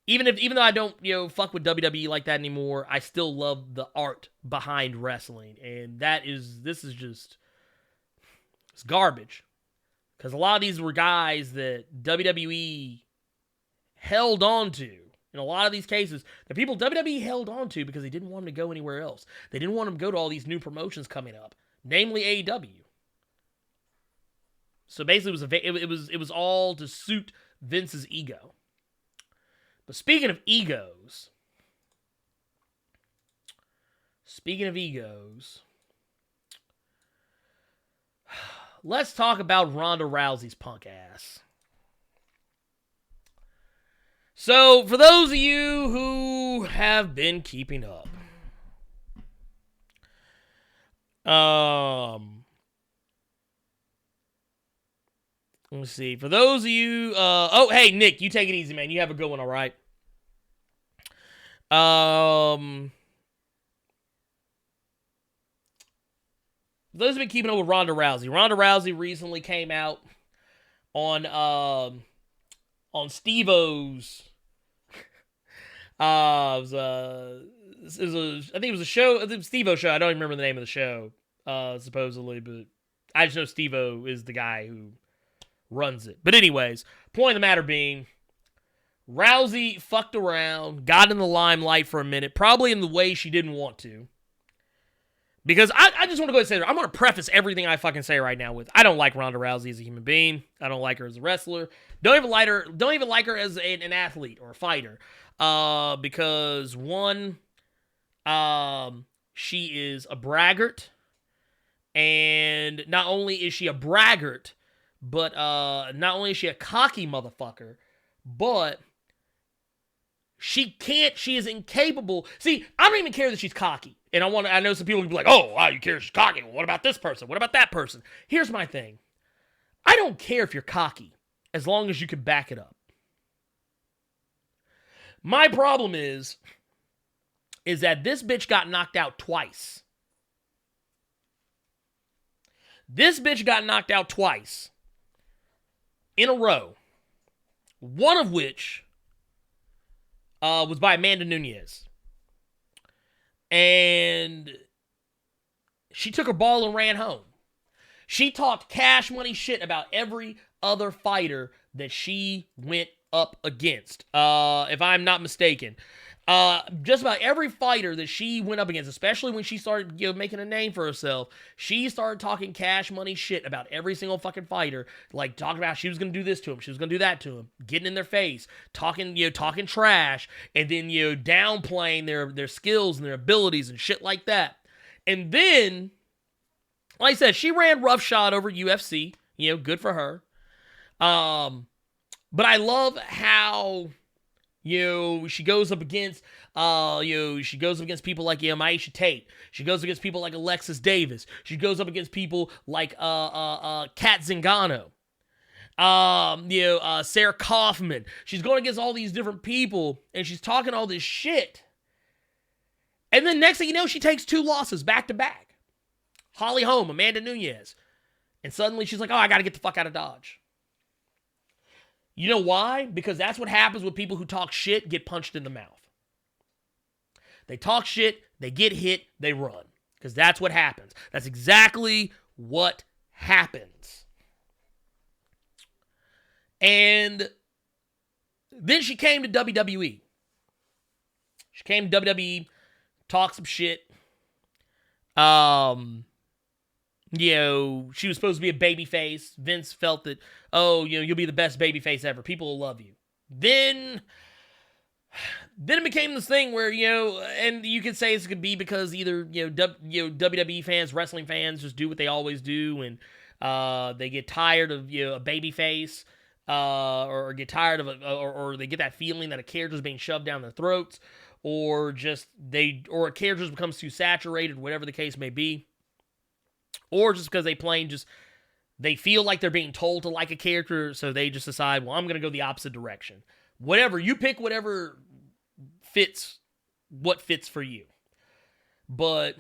even though I don't, fuck with WWE like that anymore, I still love the art behind wrestling. And this is just, it's garbage. Because a lot of these were guys that WWE held on to. In a lot of these cases, the people WWE held on to because they didn't want them to go anywhere else. They didn't want them to go to all these new promotions coming up, namely AEW. So basically, it was all to suit Vince's ego. But speaking of egos, let's talk about Ronda Rousey's punk ass. So, for those of you who have been keeping up, let me see. For those of you, hey, Nick, you take it easy, man. You have a good one, all right? For those who've been keeping up with Ronda Rousey recently came out on Steve-O's, I think it was a show, I think it was Steve-O's show. I don't even remember the name of the show, supposedly, but I just know Steve-O is the guy who runs it. But anyways, point of the matter being, Rousey fucked around, got in the limelight for a minute, probably in the way she didn't want to. Because I just want to go ahead and say, I'm going to preface everything I fucking say right now with, I don't like Ronda Rousey as a human being. I don't like her as a wrestler. Don't even like her as an athlete or a fighter. Because one, she is a braggart. And not only is she a braggart, but not only is she a cocky motherfucker, but she is incapable. See, I don't even care that she's cocky. And I know some people will be like, oh, wow, you care she's cocky. Well, what about this person? What about that person? Here's my thing. I don't care if you're cocky, as long as you can back it up. My problem is that this bitch got knocked out twice. This bitch got knocked out twice in a row. One of which was by Amanda Nunes. And she took her ball and ran home. She talked cash money shit about every other fighter that she went up against. If I'm not mistaken. Just about every fighter that she went up against, especially when she started making a name for herself, she started talking cash money shit about every single fucking fighter. Like, talking about she was going to do this to him, she was going to do that to him, getting in their face, talking trash, and then, downplaying their skills and their abilities and shit like that. And then, like I said, she ran roughshod over UFC. Good for her. But I love how she goes up against, people like Maisha Tate. She goes against people like Alexis Davis. She goes up against people like Kat Zingano. Sarah Kaufman. She's going against all these different people, and she's talking all this shit. And then next thing you know, she takes 2 losses back to back. Holly Holm, Amanda Nunes. And suddenly she's like, oh, I got to get the fuck out of Dodge. You know why? Because that's what happens with people who talk shit, get punched in the mouth. They talk shit, they get hit, they run. Because that's what happens. That's exactly what happens. And then she came to WWE. She came to WWE, talked some shit. She was supposed to be a babyface. Vince felt that, you'll be the best babyface ever. People will love you. Then it became this thing where, and you could say this could be because either, WWE fans, wrestling fans just do what they always do, and they get tired of, a babyface, or get tired of or they get that feeling that a character's being shoved down their throats, or a character just becomes too saturated, whatever the case may be. Or just because they feel like they're being told to like a character, so they just decide, well, I'm going to go the opposite direction. Whatever, you pick whatever fits for you. But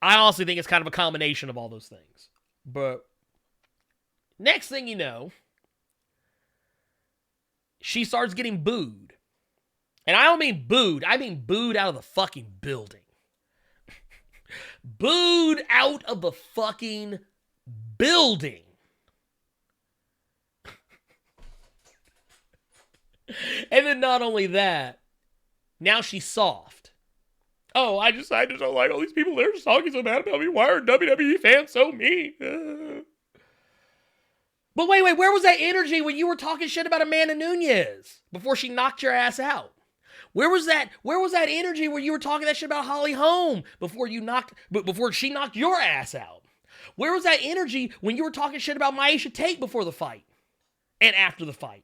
I honestly think it's kind of a combination of all those things. But next thing you know, she starts getting booed. And I don't mean booed, I mean booed out of the fucking building. Booed out of the fucking building. And then not only that, now she's soft. Oh, I just don't like all these people. They're just talking so bad about me. Why are WWE fans so mean? But wait, where was that energy when you were talking shit about Amanda Nunes before she knocked your ass out? Where was that energy where you were talking that shit about Holly Holm before she knocked your ass out? Where was that energy when you were talking shit about Miesha Tate before the fight and after the fight?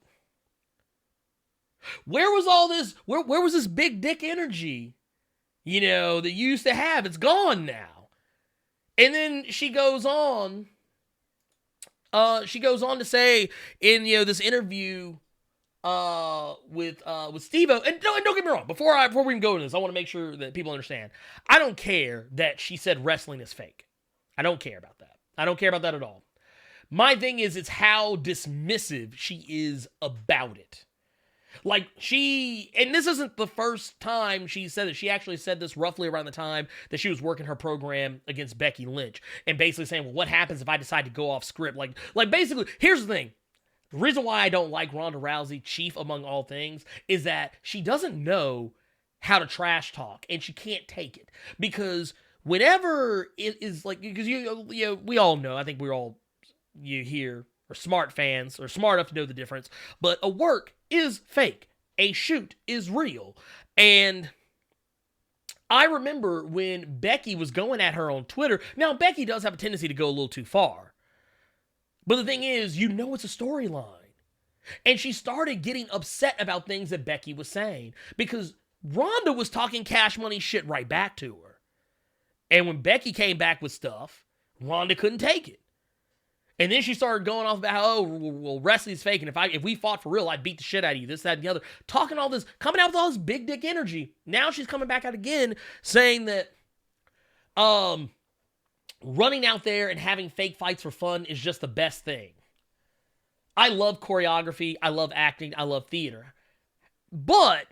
Where was all this? Where was this big dick energy, that you used to have? It's gone now. And then she goes on to say in this interview with Steve-O, and don't get me wrong, before we can go into this, I want to make sure that people understand. I don't care that she said wrestling is fake. I don't care about that. I don't care about that at all. My thing is, it's how dismissive she is about it. Like, and this isn't the first time she said it. She actually said this roughly around the time that she was working her program against Becky Lynch, and basically saying, well, what happens if I decide to go off script? Like basically, here's the thing. The reason why I don't like Ronda Rousey, chief among all things, is that she doesn't know how to trash talk, and she can't take it. Because whenever it is like, because we all know, I think we're all, here, are smart fans, or smart enough to know the difference, but a work is fake. A shoot is real. And I remember when Becky was going at her on Twitter. Now, Becky does have a tendency to go a little too far. But the thing is, it's a storyline. And she started getting upset about things that Becky was saying. Because Ronda was talking Cash Money shit right back to her. And when Becky came back with stuff, Ronda couldn't take it. And then she started going off about, wrestling's fake, and if we fought for real, I'd beat the shit out of you, this, that, and the other. Talking all this, coming out with all this big dick energy. Now she's coming back out again, saying that running out there and having fake fights for fun is just the best thing. I love choreography, I love acting, I love theater. But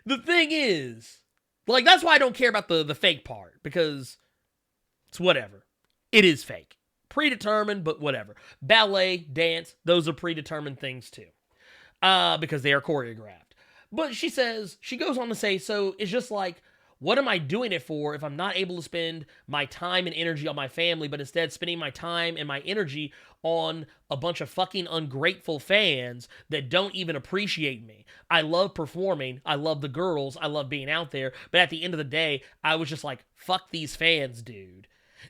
the thing is, that's why I don't care about the fake part, because it's whatever. It is fake. Predetermined, but whatever. Ballet, dance, those are predetermined things too. Because they are choreographed. But she goes on to say, so it's just like, what am I doing it for if I'm not able to spend my time and energy on my family, but instead spending my time and my energy on a bunch of fucking ungrateful fans that don't even appreciate me? I love performing. I love the girls. I love being out there. But at the end of the day, I was just like, fuck these fans, dude.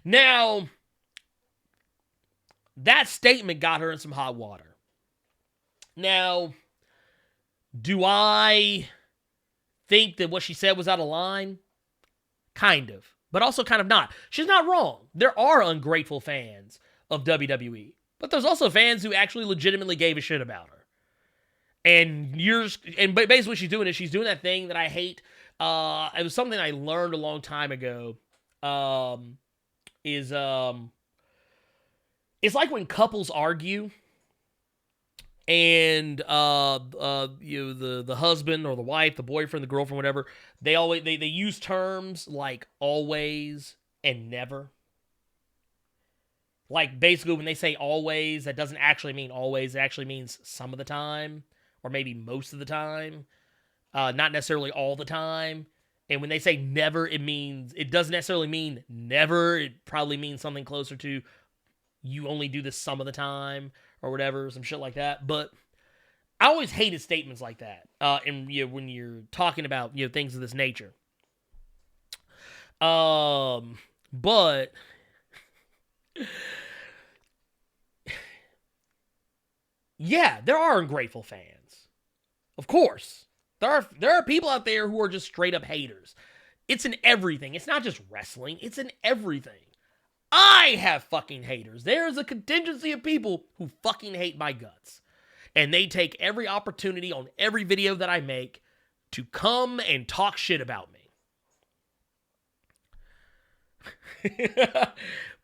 Now, that statement got her in some hot water. Now, do I think that what she said was out of line? Kind of. But also kind of not. She's not wrong. There are ungrateful fans of WWE. But there's also fans who actually legitimately gave a shit about her. And basically what she's doing that thing that I hate. It was something I learned a long time ago. It's like when couples argue and the husband or the wife, the boyfriend, the girlfriend, whatever, they use terms like always and never. Like, basically, when they say always, that doesn't actually mean always. It actually means some of the time, or maybe most of the time. Not necessarily all the time. And when they say never, it doesn't necessarily mean never. It probably means something closer to you only do this some of the time, or whatever, some shit like that. But I always hated statements like that. And when you're talking about things of this nature. But yeah, there are ungrateful fans. Of course. There are people out there who are just straight up haters. It's in everything. It's not just wrestling. It's in everything. I have fucking haters. There's a contingency of people who fucking hate my guts. And they take every opportunity on every video that I make to come and talk shit about me.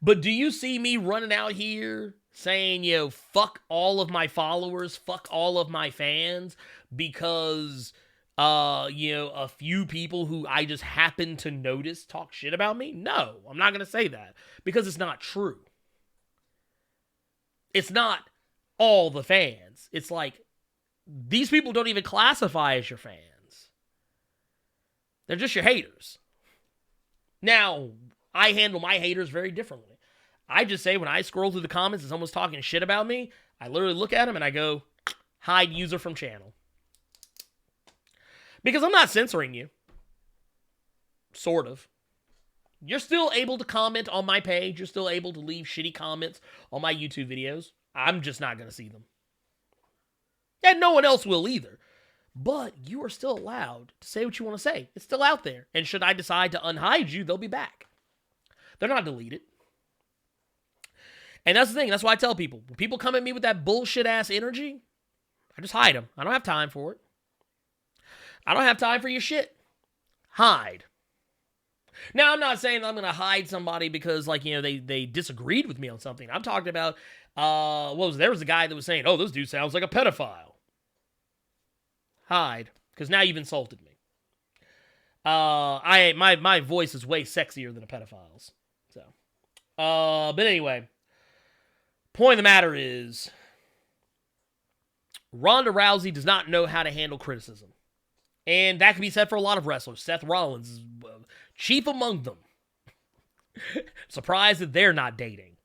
But do you see me running out here saying, fuck all of my followers, fuck all of my fans, because, a few people who I just happen to notice talk shit about me? No, I'm not going to say that, because it's not true. It's not all the fans. It's like, these people don't even classify as your fans. They're just your haters. Now, I handle my haters very differently. I just say, when I scroll through the comments and someone's talking shit about me, I literally look at them and I go, hide user from channel. Because I'm not censoring you. Sort of. You're still able to comment on my page. You're still able to leave shitty comments on my YouTube videos. I'm just not going to see them. And no one else will either. But you are still allowed to say what you want to say. It's still out there. And should I decide to unhide you, they'll be back. They're not deleted. And that's the thing. That's why I tell people. When people come at me with that bullshit-ass energy, I just hide them. I don't have time for it. I don't have time for your shit. Hide. Now, I'm not saying I'm going to hide somebody because, they disagreed with me on something. I'm talking about, there was a guy that was saying, oh, this dude sounds like a pedophile. Hide. Because now you've insulted me. My voice is way sexier than a pedophile's. So. But anyway. Point of the matter is, Ronda Rousey does not know how to handle criticism. And that can be said for a lot of wrestlers. Seth Rollins is chief among them. Surprised that they're not dating.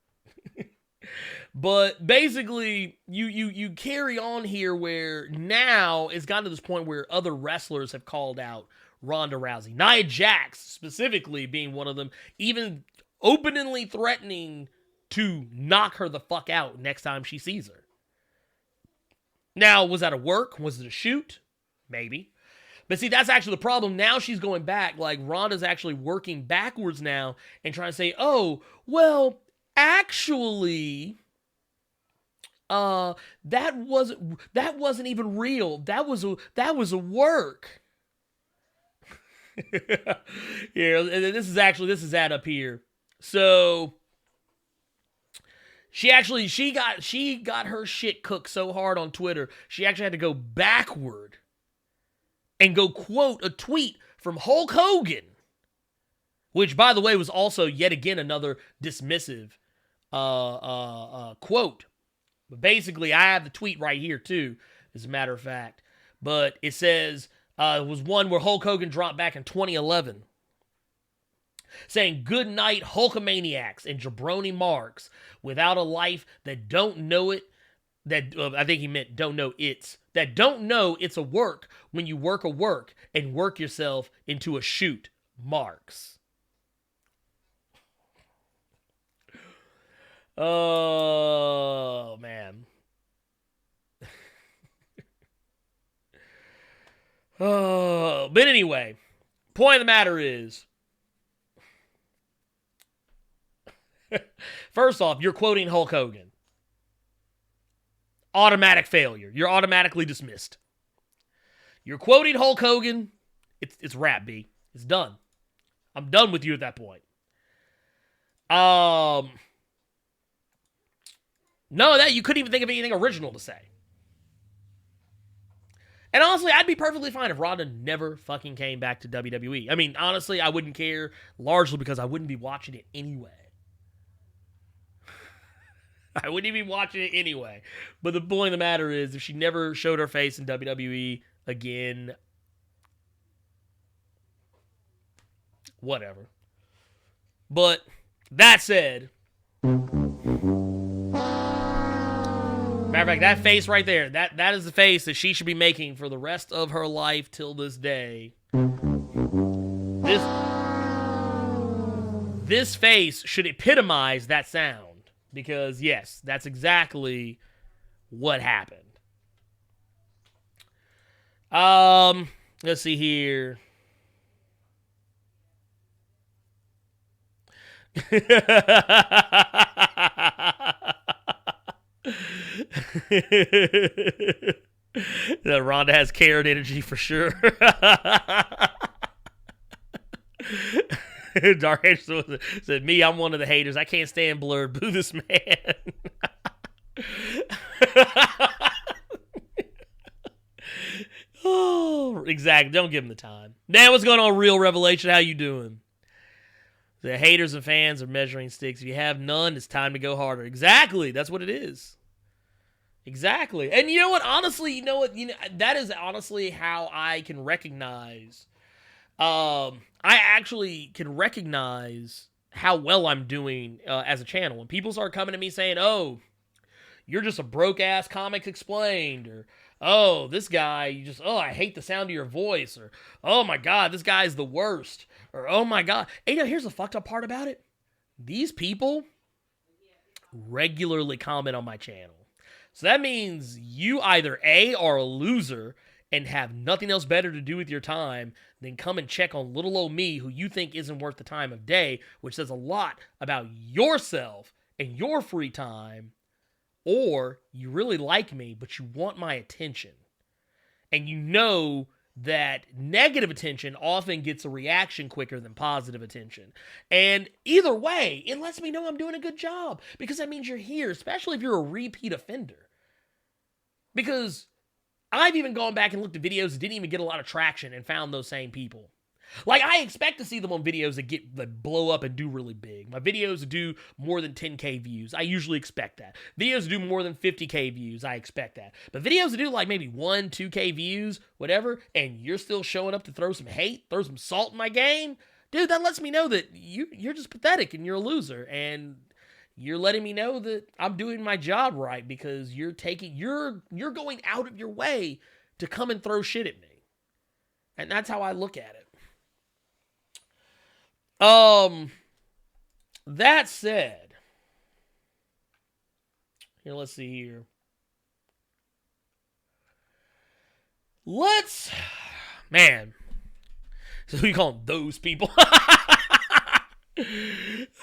But basically, you carry on here where now it's gotten to this point where other wrestlers have called out Ronda Rousey. Nia Jax, specifically, being one of them, even openly threatening to knock her the fuck out next time she sees her. Now, was that a work? Was it a shoot? Maybe. But see, that's actually the problem. Now she's going back. Like, Ronda's actually working backwards now and trying to say, oh, well, actually, that wasn't even real. That was a work. Yeah, this is that up here. So she got her shit cooked so hard on Twitter, she actually had to go backward and go quote a tweet from Hulk Hogan, which, by the way, was also yet again another dismissive quote. But basically, I have the tweet right here too, as a matter of fact. But it says it was one where Hulk Hogan dropped back in 2011. Saying, good night, Hulkamaniacs and jabroni marks. Without a life that don't know it, I think he meant don't know it's. That don't know it's a work when you work a work and work yourself into a shoot. Marks. Oh, man. Oh, but anyway, point of the matter is, first off, you're quoting Hulk Hogan. Automatic failure. You're automatically dismissed. You're quoting Hulk Hogan. It's rap, B. It's done. I'm done with you at that point. None of that. You couldn't even think of anything original to say. And honestly, I'd be perfectly fine if Ronda never fucking came back to WWE. I mean, honestly, I wouldn't care, largely because I wouldn't be watching it anyway. I wouldn't even be watching it anyway. But the point of the matter is, if she never showed her face in WWE again, whatever. But that said, matter of fact, that face right there, that is the face that she should be making for the rest of her life till this day. This face should epitomize that sound. Because, yes, that's exactly what happened. Let's see here. Ronda has Karen energy for sure. Dark Angel said, me, I'm one of the haters. I can't stand Blerd. Boo this man. Oh, exactly. Don't give him the time. Now, what's going on, Real Revelation? How you doing? The haters and fans are measuring sticks. If you have none, it's time to go harder. Exactly. That's what it is. Exactly. And you know what? Honestly, that is honestly how I can recognize. I actually can recognize how well I'm doing as a channel. When people start coming to me saying, oh, you're just a broke-ass Comics Explained, or, oh, this guy, I hate the sound of your voice, or, oh my God, this guy's the worst, or, oh my God. And here's the fucked up part about it. These people regularly comment on my channel. So that means you either A, are a loser and have nothing else better to do with your time than come and check on little old me who you think isn't worth the time of day, which says a lot about yourself and your free time, or you really like me, but you want my attention. And you know that negative attention often gets a reaction quicker than positive attention. And either way, it lets me know I'm doing a good job, because that means you're here, especially if you're a repeat offender. Because I've even gone back and looked at videos that didn't even get a lot of traction and found those same people. Like, I expect to see them on videos that blow up and do really big. My videos do more than 10K views. I usually expect that. Videos do more than 50K views. I expect that. But videos that do like maybe 1, 2K views, whatever, and you're still showing up to throw some hate, throw some salt in my game, dude, that lets me know that you're just pathetic and you're a loser. And you're letting me know that I'm doing my job right, because you're going out of your way to come and throw shit at me. And that's how I look at it. That said, here, let's see here. Man, so who you calling those people?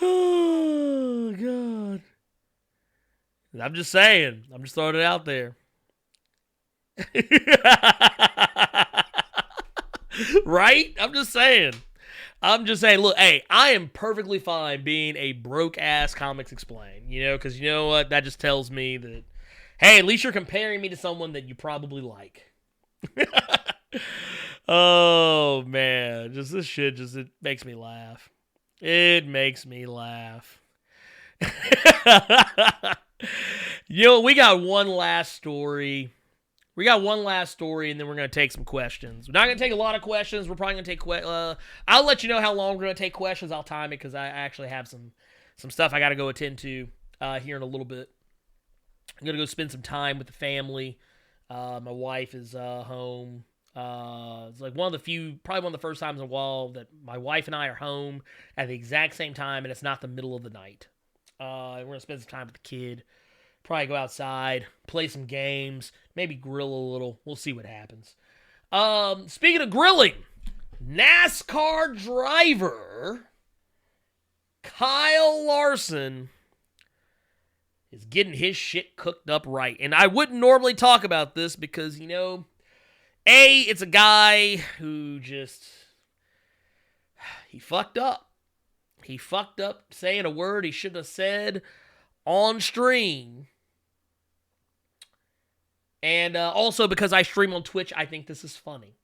Oh, God. I'm just saying. I'm just throwing it out there. Right? I'm just saying. Look, hey, I am perfectly fine being a broke-ass Comics Explained, because you know what? That just tells me that, hey, at least you're comparing me to someone that you probably like. Oh, man. Just this shit, it makes me laugh. It makes me laugh. We got one last story. And then we're going to take some questions. We're not going to take a lot of questions. We're probably going to take I'll let you know how long we're going to take questions. I'll time it, because I actually have some stuff I got to go attend to here in a little bit. I'm going to go spend some time with the family. My wife is home. It's like probably one of the first times in a while that my wife and I are home at the exact same time, and it's not the middle of the night. We're going to spend some time with the kid. Probably go outside, play some games, maybe grill a little. We'll see what happens. Speaking of grilling, NASCAR driver Kyle Larson is getting his shit cooked up right. And I wouldn't normally talk about this because, it's a guy who he fucked up. He fucked up saying a word he shouldn't have said on stream. And also because I stream on Twitch, I think this is funny.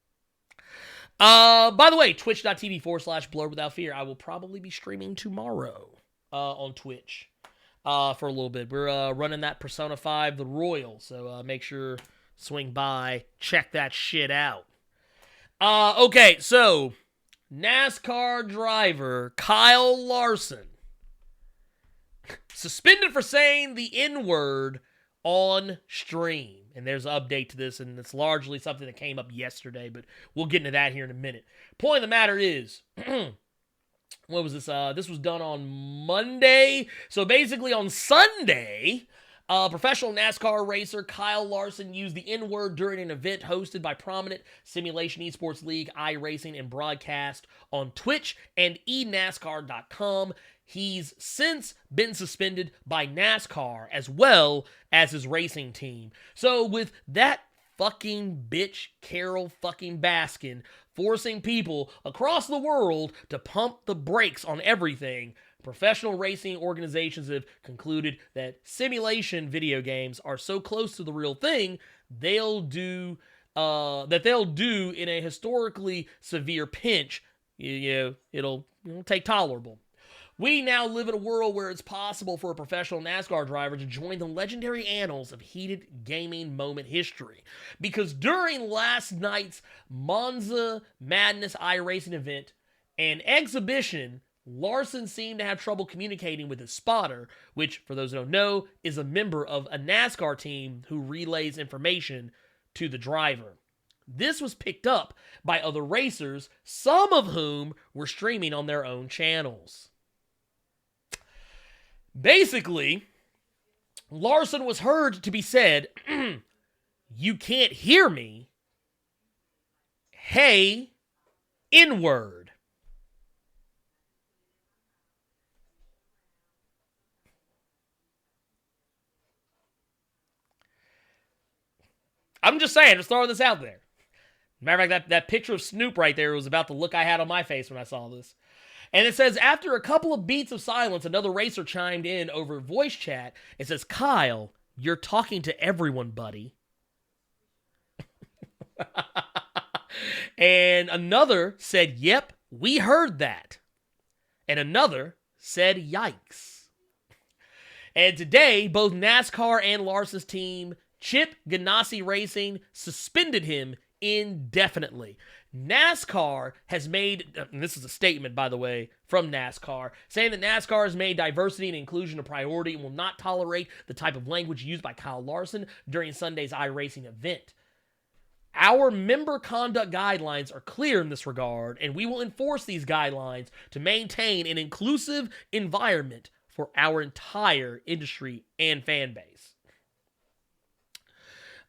By the way, twitch.tv/Blerd Without Fear. I will probably be streaming tomorrow on Twitch for a little bit. We're running that Persona 5 The Royal, so make sure swing by, check that shit out. Okay, so NASCAR driver Kyle Larson suspended for saying the N-word on stream. And there's an update to this, and it's largely something that came up yesterday, but we'll get into that here in a minute. Point of the matter is, what was this? This was done on Monday. So basically on Sunday, professional NASCAR racer Kyle Larson used the N-word during an event hosted by prominent Simulation Esports League, iRacing, and broadcast on Twitch and eNASCAR.com. He's since been suspended by NASCAR as well as his racing team. So with that fucking bitch Carol fucking Baskin forcing people across the world to pump the brakes on everything, professional racing organizations have concluded that simulation video games are so close to the real thing, they'll do in a historically severe pinch. It'll take tolerable. We now live in a world where it's possible for a professional NASCAR driver to join the legendary annals of heated gaming moment history. Because during last night's Monza Madness iRacing event and exhibition, Larson seemed to have trouble communicating with his spotter, which, for those who don't know, is a member of a NASCAR team who relays information to the driver. This was picked up by other racers, some of whom were streaming on their own channels. Basically, Larson was heard to be said, "You can't hear me. Hey, N-word." I'm just saying, just throwing this out there. Matter of fact, that picture of Snoop right there was about the look I had on my face when I saw this. And it says, after a couple of beats of silence, another racer chimed in over voice chat. It says, "Kyle, you're talking to everyone, buddy." And another said, "Yep, we heard that." And another said, "Yikes." And today, both NASCAR and Larson's team, Chip Ganassi Racing, suspended him indefinitely. NASCAR has made, and this is a statement, by the way, from NASCAR, saying that NASCAR has made diversity and inclusion a priority and will not tolerate the type of language used by Kyle Larson during Sunday's iRacing event. Our member conduct guidelines are clear in this regard, and we will enforce these guidelines to maintain an inclusive environment for our entire industry and fan base.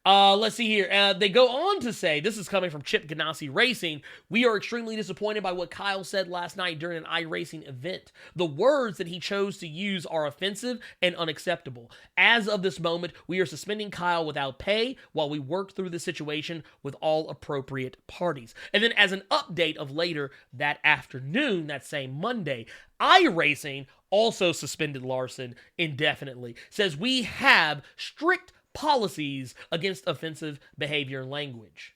Let's see here. They go on to say, this is coming from Chip Ganassi Racing, "We are extremely disappointed by what Kyle said last night during an iRacing event. The words that he chose to use are offensive and unacceptable. As of this moment, we are suspending Kyle without pay while we work through the situation with all appropriate parties." And then as an update of later that afternoon, that same Monday, iRacing also suspended Larson indefinitely. Says, "We have strict policies against offensive behavior and language."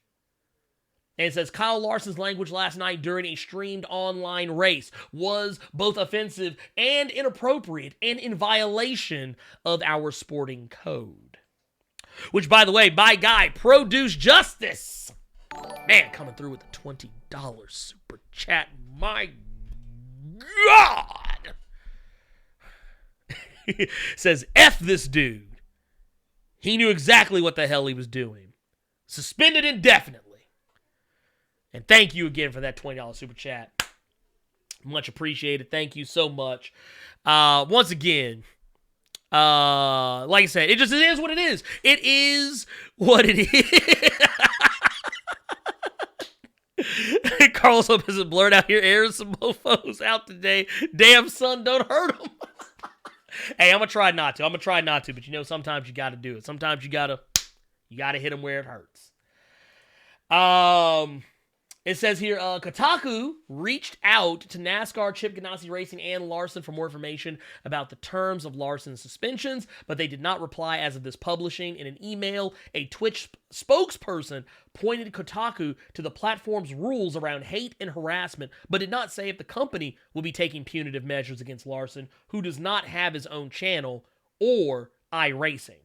And it says, "Kyle Larson's language last night during a streamed online race was both offensive and inappropriate and in violation of our sporting code." Which, by the way, my guy, Produce Justice, man, coming through with a $20 super chat. My God! Says, "F this dude. He knew exactly what the hell he was doing. Suspended indefinitely." And thank you again for that $20 super chat. Much appreciated. Thank you so much. Once again, like I said, it is what it is. It is what it is. Carlos Lopez is Blerd out here airing some mofos out today. Damn, son, don't hurt him. Hey, I'm gonna try not to. But sometimes you gotta do it. Sometimes you gotta hit them where it hurts. It says here, Kotaku reached out to NASCAR, Chip Ganassi Racing, and Larson for more information about the terms of Larson's suspensions, but they did not reply as of this publishing. In an email, a Twitch spokesperson pointed Kotaku to the platform's rules around hate and harassment, but did not say if the company will be taking punitive measures against Larson, who does not have his own channel, or iRacing.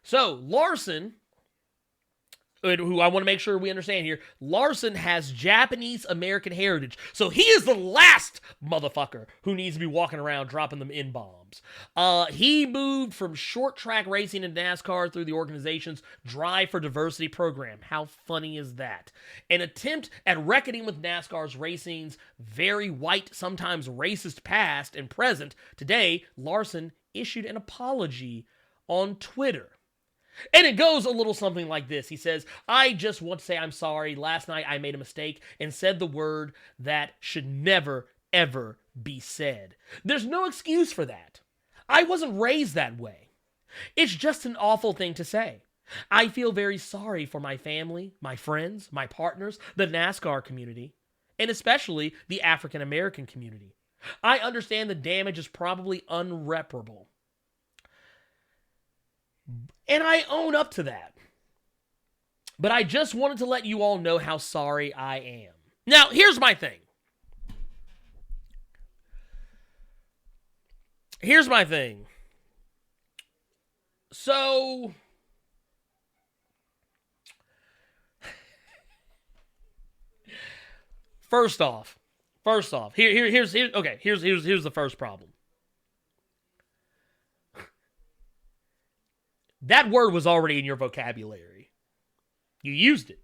So, Larson, who I want to make sure we understand here, Larson has Japanese-American heritage. So he is the last motherfucker who needs to be walking around dropping them N-bombs. He moved from short track racing in NASCAR through the organization's Drive for Diversity program. How funny is that? An attempt at reckoning with NASCAR's racing's very white, sometimes racist past and present. Today, Larson issued an apology on Twitter. And it goes a little something like this. He says, I just want to say I'm sorry. Last night I made a mistake and said the word that should never, ever be said. There's no excuse for that. I wasn't raised that way. It's just an awful thing to say. I feel very sorry for my family, my friends, my partners, the NASCAR community, and especially the African American community. I understand the damage is probably unreparable. And I own up to that. But I just wanted to let you all know how sorry I am. Now, here's my thing. So, first off, here's the first problem. That word was already in your vocabulary. You used it.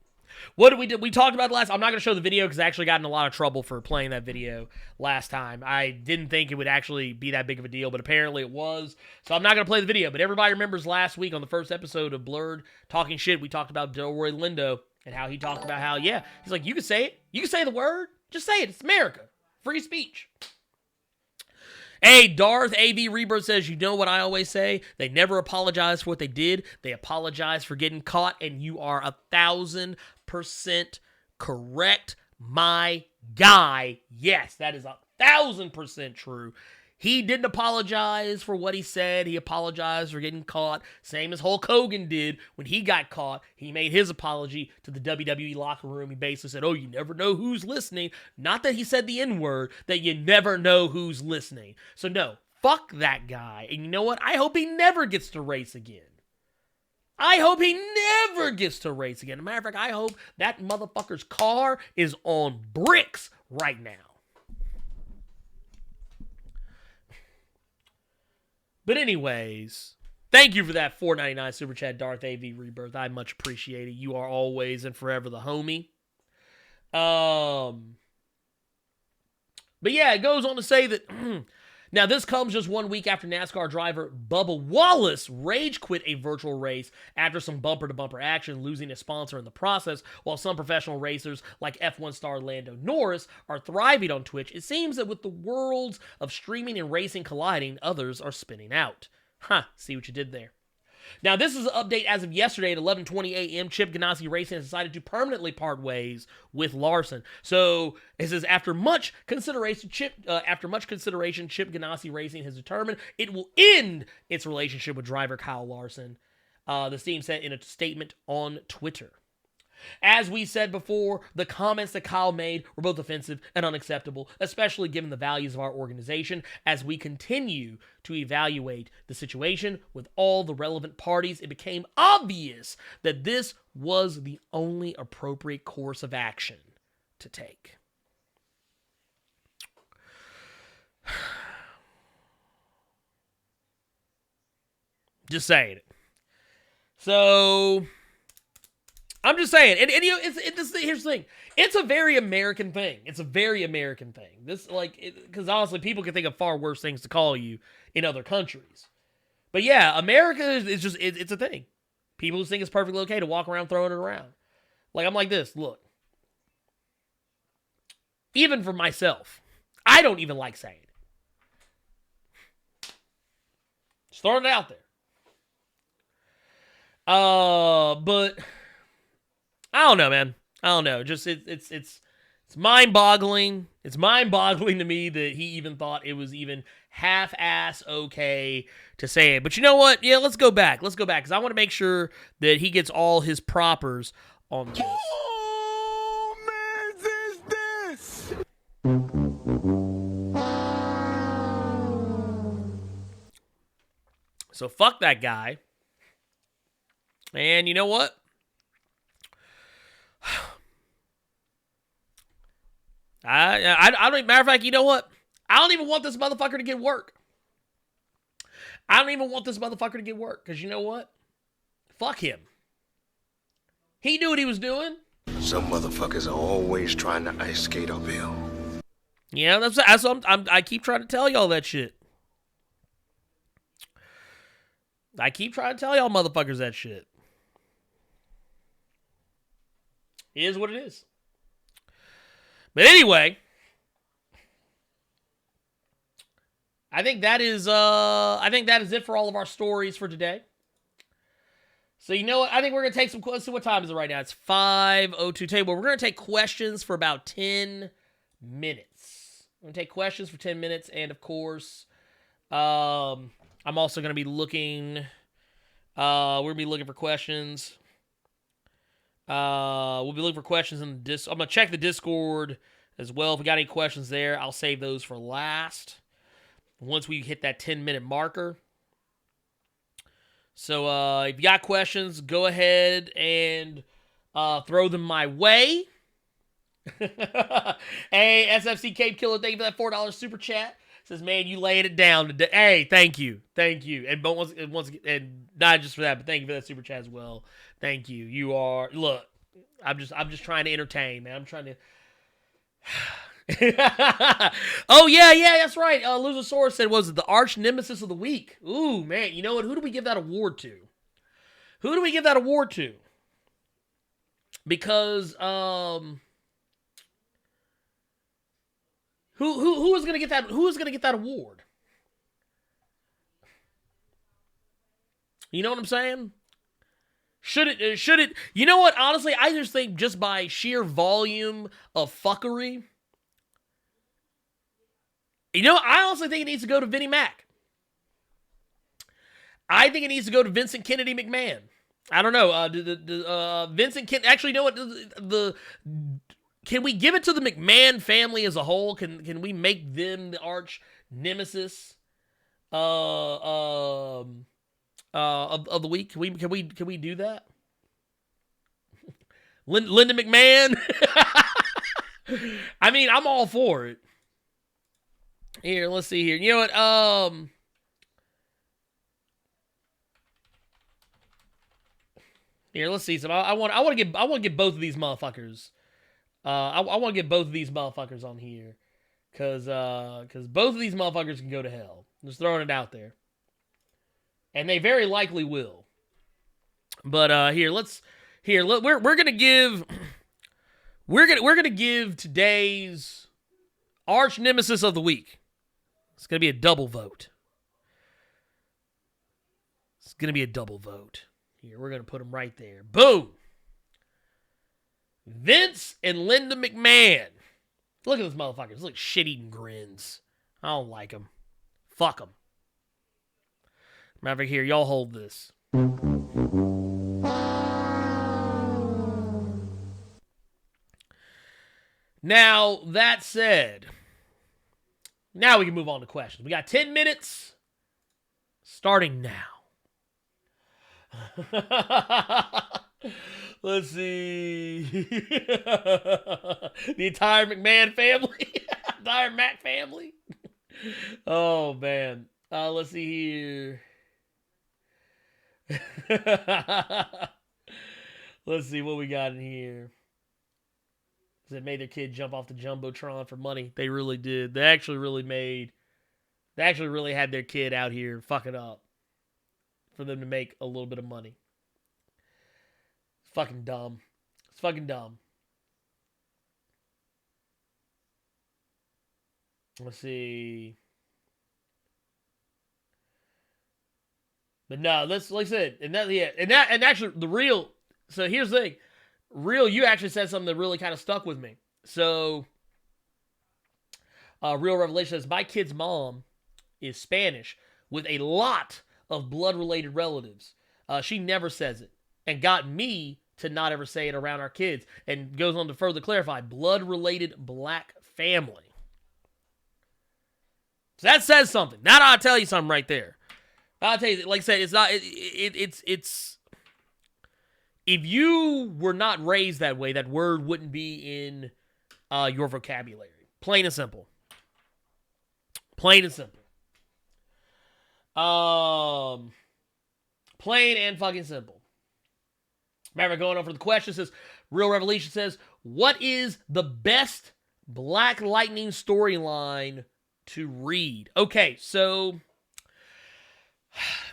What did we do? We talked about last. I'm not going to show the video because I actually got in a lot of trouble for playing that video last time. I didn't think it would actually be that big of a deal, but apparently it was. So I'm not going to play the video. But everybody remembers last week on the first episode of Blerd Talking Shit, we talked about Delroy Lindo and how he talked about how, yeah, he's like, you can say it. You can say the word. Just say it. It's America. Free speech. Hey, Darth AV Rebirth says, you know what I always say? They never apologize for what they did. They apologize for getting caught, and you are 1,000% correct, my guy. Yes, that is 1,000% true. He didn't apologize for what he said. He apologized for getting caught. Same as Hulk Hogan did when he got caught. He made his apology to the WWE locker room. He basically said, oh, you never know who's listening. Not that he said the N-word, that you never know who's listening. So no, fuck that guy. And you know what? I hope he never gets to race again. I hope he never gets to race again. As a matter of fact, I hope that motherfucker's car is on bricks right now. But anyways, thank you for that $4.99 Super Chat, Darth AV Rebirth. I much appreciate it. You are always and forever the homie. But yeah, it goes on to say that... Now, this comes just 1 week after NASCAR driver Bubba Wallace rage quit a virtual race after some bumper-to-bumper action, losing a sponsor in the process. While some professional racers like F1 star Lando Norris are thriving on Twitch, it seems that with the worlds of streaming and racing colliding, others are spinning out. See what you did there. Now, this is an update as of yesterday at 11:20 a.m. Chip Ganassi Racing has decided to permanently part ways with Larson. So, it says, after much consideration, Chip Ganassi Racing has determined it will end its relationship with driver Kyle Larson. The team said in a statement on Twitter. As we said before, the comments that Kyle made were both offensive and unacceptable, especially given the values of our organization. As we continue to evaluate the situation with all the relevant parties, it became obvious that this was the only appropriate course of action to take. Just saying it. So... I'm just saying, and you know, here's the thing. It's a very American thing. This, because honestly, people can think of far worse things to call you in other countries. But yeah, America is just, it's a thing. People just think it's perfectly okay to walk around throwing it around. Like, I'm like this, look. Even for myself, I don't even like saying it. Just throwing it out there. But... I don't know, man. I don't know. Just it's mind-boggling. It's mind-boggling to me that he even thought it was even half-ass okay to say it. But you know what? Yeah, let's go back. Let's go back because I want to make sure that he gets all his propers on this. So fuck that guy. And you know what? I don't. Matter of fact, you know what? I don't even want this motherfucker to get work. I don't even want this motherfucker to get work because you know what? Fuck him. He knew what he was doing. Some motherfuckers are always trying to ice skate uphill. Yeah, that's what I keep trying to tell y'all that shit. I keep trying to tell y'all motherfuckers that shit. It is what it is. But anyway, I think that is it for all of our stories for today. So you know what? I think we're gonna take some questions. What time is it right now? It's 5:02. Table. We're gonna take questions for about 10 minutes. We're gonna take questions for 10 minutes, and of course, I'm also gonna be looking. We're gonna be looking for questions. We'll be looking for questions in the Discord. I'm gonna check the Discord as well. If we got any questions there, I'll save those for last. Once we hit that 10-minute marker. So if you got questions, go ahead and throw them my way. Hey, SFC Cape Killer, thank you for that $4 super chat. Says, man, you laying it down today. Hey, thank you. And once and not just for that, but thank you for that super chat as well. Thank you. You are, look, I'm just trying to entertain, man. I'm trying to. Oh yeah, that's right. Luzosaurus said, was it the arch nemesis of the week? Ooh, man, you know what? Who do we give that award to? Because who is gonna get that? Who is gonna get that award? You know what I'm saying? Should it? You know what? Honestly, I just think just by sheer volume of fuckery. You know, I honestly think it needs to go to Vinnie Mac. I think it needs to go to Vincent Kennedy McMahon. I don't know. Vincent Kennedy. Actually, you know what? Can we give it to the McMahon family as a whole? Can we make them the arch nemesis of the week? Can we do that? Linda McMahon. I mean, I'm all for it. Here, let's see here. You know what? Here, let's see some. I want to get both of these motherfuckers. I want to get both of these motherfuckers on here, cause both of these motherfuckers can go to hell. I'm just throwing it out there, and they very likely will. But we're gonna give today's arch nemesis of the week. It's gonna be a double vote. Here, we're gonna put them right there. Boom. Vince and Linda McMahon. Look at those motherfuckers. Look, shit-eating grins. I don't like them. Fuck them. Maverick, here, y'all hold this. Now, that said, now we can move on to questions. We got 10 minutes starting now. Let's see. The entire McMahon family. Entire Mac family. Oh, man. Let's see here. Let's see what we got in here. It made their kid jump off the Jumbotron for money. They really did. They actually really had their kid out here fucking up for them to make a little bit of money. It's fucking dumb. Let's see. But no, like I said, and actually the real. So here's the thing. Real, you actually said something that really kind of stuck with me. So, Real Revelation says, my kid's mom is Spanish with a lot of blood-related relatives. She never says it and got me to not ever say it around our kids, and goes on to further clarify, blood-related black family. So that says something. Now I'll tell you something right there. I'll tell you, like I said, it's not, it's, if you were not raised that way, that word wouldn't be in your vocabulary. Plain and simple. Plain and simple. Plain and fucking simple. Remember, going over the question, says, Real Revelation says, what is the best Black Lightning storyline to read? Okay, so,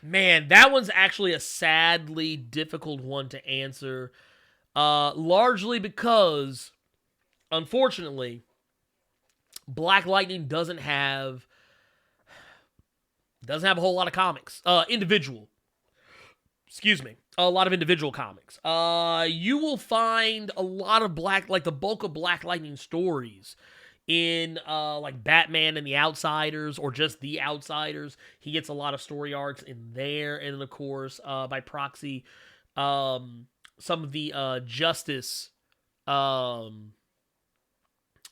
man, that one's actually a sadly difficult one to answer. Largely because, unfortunately, Black Lightning doesn't have a whole lot of comics. A lot of individual comics. You will find a lot of the bulk of Black Lightning stories in like Batman and the Outsiders, or just the Outsiders. He gets a lot of story arcs in there, and then of course, by proxy, some of the Justice. I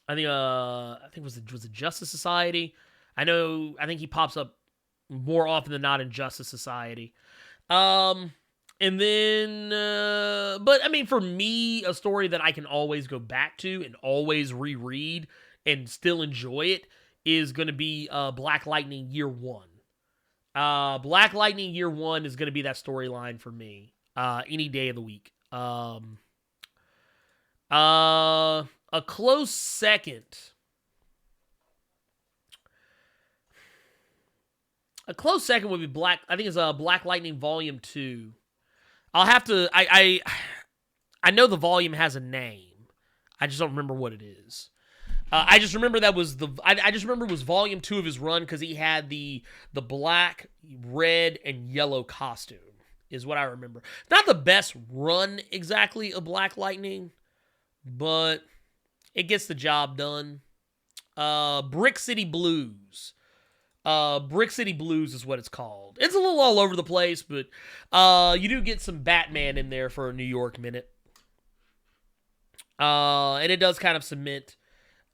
think it was the Justice Society. I think he pops up more often than not in Justice Society. And then, but I mean, for me, a story that I can always go back to and always reread and still enjoy it is going to be Black Lightning Year One. Black Lightning Year One is going to be that storyline for me any day of the week. A close second. A close second would be Black Lightning Volume 2. I'll have to, I know the volume has a name. I just don't remember what it is. I just remember I just remember it was Volume 2 of his run, because he had the black, red, and yellow costume, is what I remember. Not the best run exactly of Black Lightning, but it gets the job done. Brick City Blues. Brick City Blues is what it's called. It's a little all over the place, but you do get some Batman in there for a New York minute. And it does kind of cement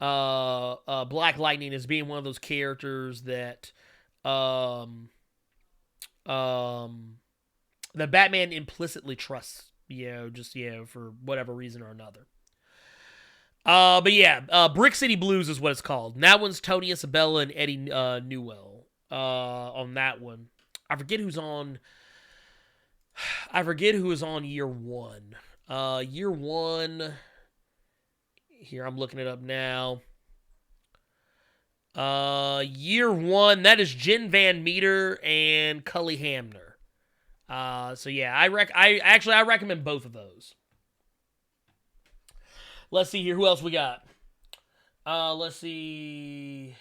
Black Lightning as being one of those characters that that Batman implicitly trusts, for whatever reason or another. But yeah, Brick City Blues is what it's called. And that one's Tony Isabella and Eddie Newell on that one. I forget who is on Year One. Year One. Here, I'm looking it up now. Year One, that is Jen Van Meter and Cully Hamner. So yeah, I recommend both of those. Let's see here. Who else we got? Let's see.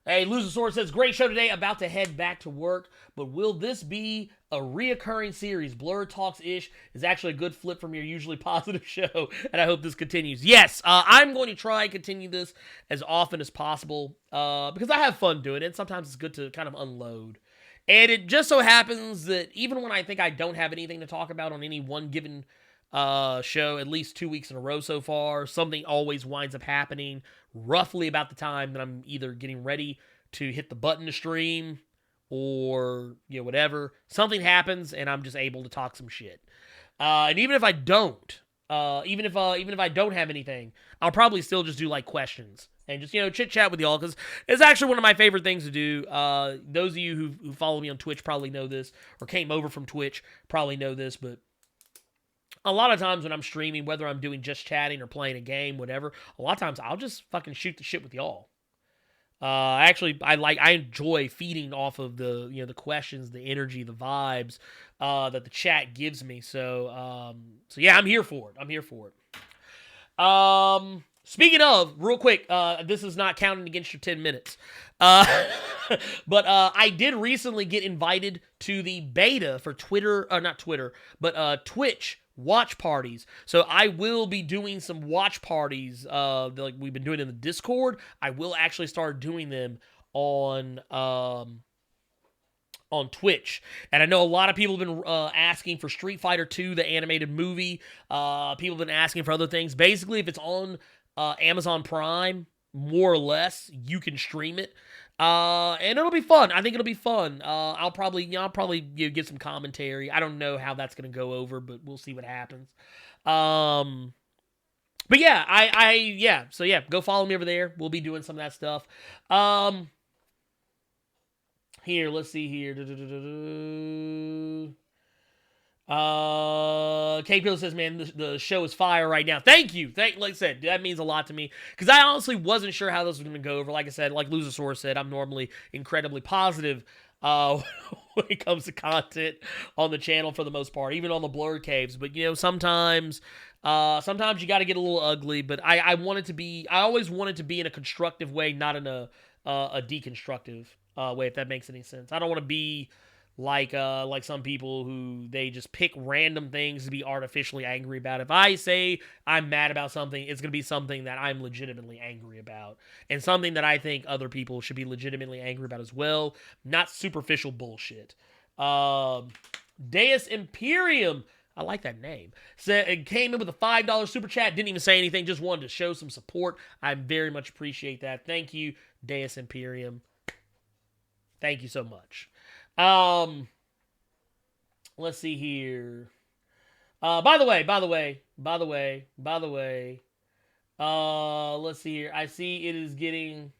Hey, Luzosaurus says, great show today. About to head back to work. But will this be a reoccurring series? Blerd Talks-ish is actually a good flip from your usually positive show. And I hope this continues. Yes, I'm going to try and continue this as often as possible. Because I have fun doing it. Sometimes it's good to kind of unload. And it just so happens that even when I think I don't have anything to talk about on any one given show, at least 2 weeks in a row so far, something always winds up happening roughly about the time that I'm either getting ready to hit the button to stream or whatever. Something happens and I'm just able to talk some shit. And even if I don't, even if I don't have anything, I'll probably still just do like questions and just chit chat with y'all, because it's actually one of my favorite things to do. Those of you who follow me on Twitch probably know this, or came over from Twitch probably know this, but a lot of times when I'm streaming, whether I'm doing just chatting or playing a game, whatever, a lot of times I'll just fucking shoot the shit with y'all. I enjoy feeding off of the the questions, the energy, the vibes that the chat gives me. So yeah, I'm here for it. Speaking of, real quick, this is not counting against your 10 minutes. But I did recently get invited to the beta for Twitch watch parties. So I will be doing some watch parties, like we've been doing in the Discord. I will actually start doing them on Twitch. And I know a lot of people have been asking for Street Fighter 2, the animated movie. People have been asking for other things. Basically, if it's on Amazon Prime, more or less, you can stream it. And it'll be fun. I think it'll be fun. I'll probably give some commentary. I don't know how that's going to go over, but we'll see what happens. But yeah, So yeah, go follow me over there. We'll be doing some of that stuff. Here, let's see here. K-Pill says, man, the show is fire right now. Thank you. Like I said, that means a lot to me. Because I honestly wasn't sure how this was going to go over. Like I said, like Luzosaurus said, I'm normally incredibly positive when it comes to content on the channel for the most part, even on the Blerd caves. But, sometimes you got to get a little ugly. But I always want it to be in a constructive way, not in a deconstructive way, if that makes any sense. I don't want to be like some people who they just pick random things to be artificially angry about. If I say I'm mad about something, it's going to be something that I'm legitimately angry about, and something that I think other people should be legitimately angry about as well, not superficial bullshit. Deus Imperium, I like that name, said it came in with a $5 super chat, didn't even say anything, just wanted to show some support. I very much appreciate that. Thank you, Deus Imperium. Thank you so much. Let's see here. By the way, let's see here. I see it is getting,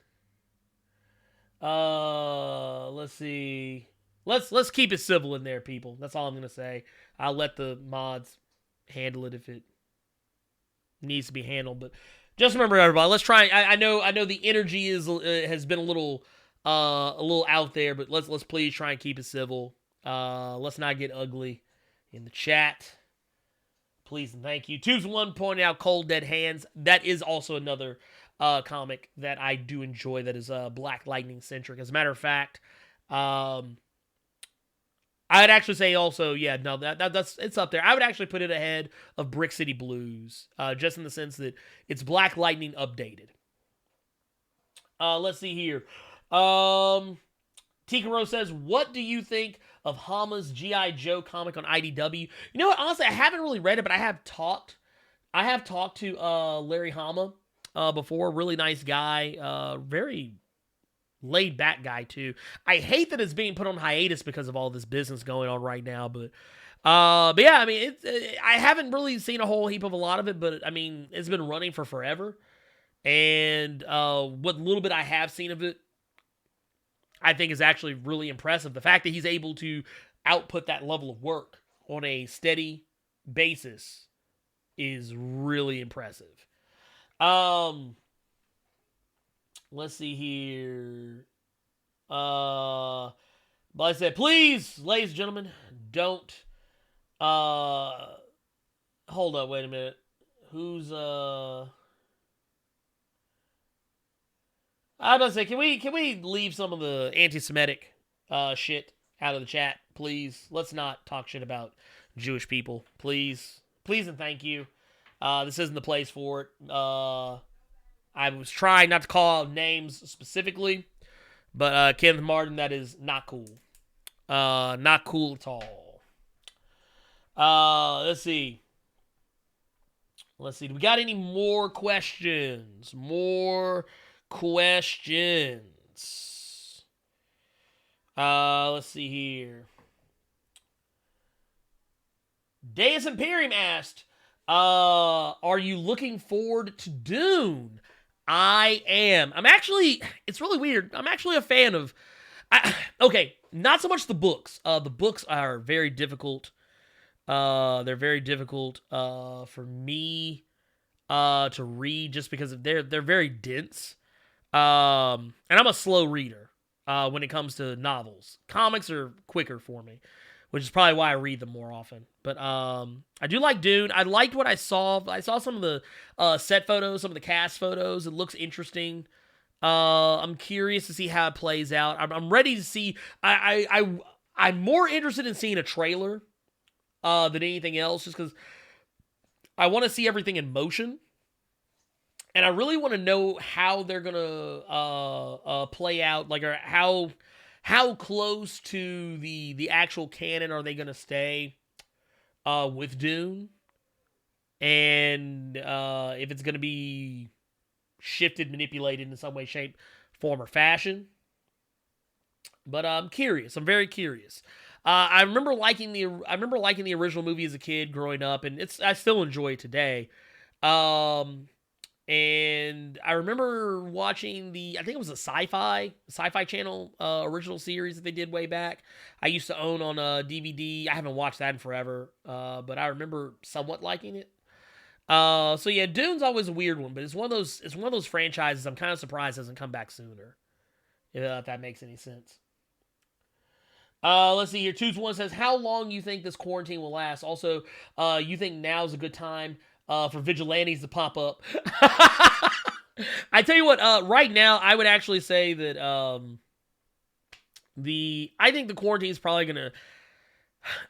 let's see. Let's keep it civil in there, people. That's all I'm going to say. I'll let the mods handle it if it needs to be handled, but just remember, everybody, let's try. I know the energy has been a little out there, but let's please try and keep it civil. Let's not get ugly in the chat. Please and thank you. Tubes1 pointed out Cold Dead Hands. That is also another comic that I do enjoy that is Black Lightning centric. As a matter of fact, I'd actually say also, yeah, no, that's it's up there. I would actually put it ahead of Brick City Blues, just in the sense that it's Black Lightning updated. Let's see here. Tikaro says, what do you think of Hama's G.I. Joe comic on IDW? You know what? Honestly, I haven't really read it, but I have talked to Larry Hama before. Really nice guy. Very laid back guy too. I hate that it's being put on hiatus because of all this business going on right now, but yeah, I mean, I haven't really seen a whole heap of a lot of it, but I mean, it's been running for forever. And what little bit I have seen of it, I think is actually really impressive. The fact that he's able to output that level of work on a steady basis is really impressive. Let's see here. But I said, please, ladies and gentlemen, don't. Hold up, wait a minute. Who's I was about to say, can we leave some of the anti-Semitic shit out of the chat, please? Let's not talk shit about Jewish people, please, and thank you. This isn't the place for it. I was trying not to call out names specifically, but Kenneth Martin, that is not cool. Not cool at all. Let's see. Do we got any more questions? Let's see here. Deus Imperium asked, are you looking forward to Dune? I am. It's really weird. I'm actually a fan of, okay, not so much the books. The books are very difficult. They're very difficult for me to read just because they're very dense. And I'm a slow reader when it comes to novels. Comics are quicker for me, which is probably why I read them more often. But I do like Dune. I liked what I saw. I saw some of the set photos, some of the cast photos. It looks interesting. I'm curious to see how it plays out. I'm ready to see. I'm more interested in seeing a trailer than anything else, just because I want to see everything in motion. And I really want to know how they're going to play out, like, or how close to the actual canon are they going to stay with Dune? And if it's going to be shifted, manipulated in some way, shape, form, or fashion. But I'm curious. I'm very curious. I remember liking the original movie as a kid growing up, and I still enjoy it today. And I remember watching I think it was a Sci-Fi Channel original series that they did way back. I used to own on a DVD. I haven't watched that in forever, but I remember somewhat liking it. So yeah, Dune's always a weird one, but it's one of those franchises I'm kind of surprised hasn't come back sooner. If that makes any sense. Let's see here. Toots One says, how long you think this quarantine will last? Also, you think now's a good time for vigilantes to pop up? I tell you what, right now, I would actually say that I think the quarantine is probably going to...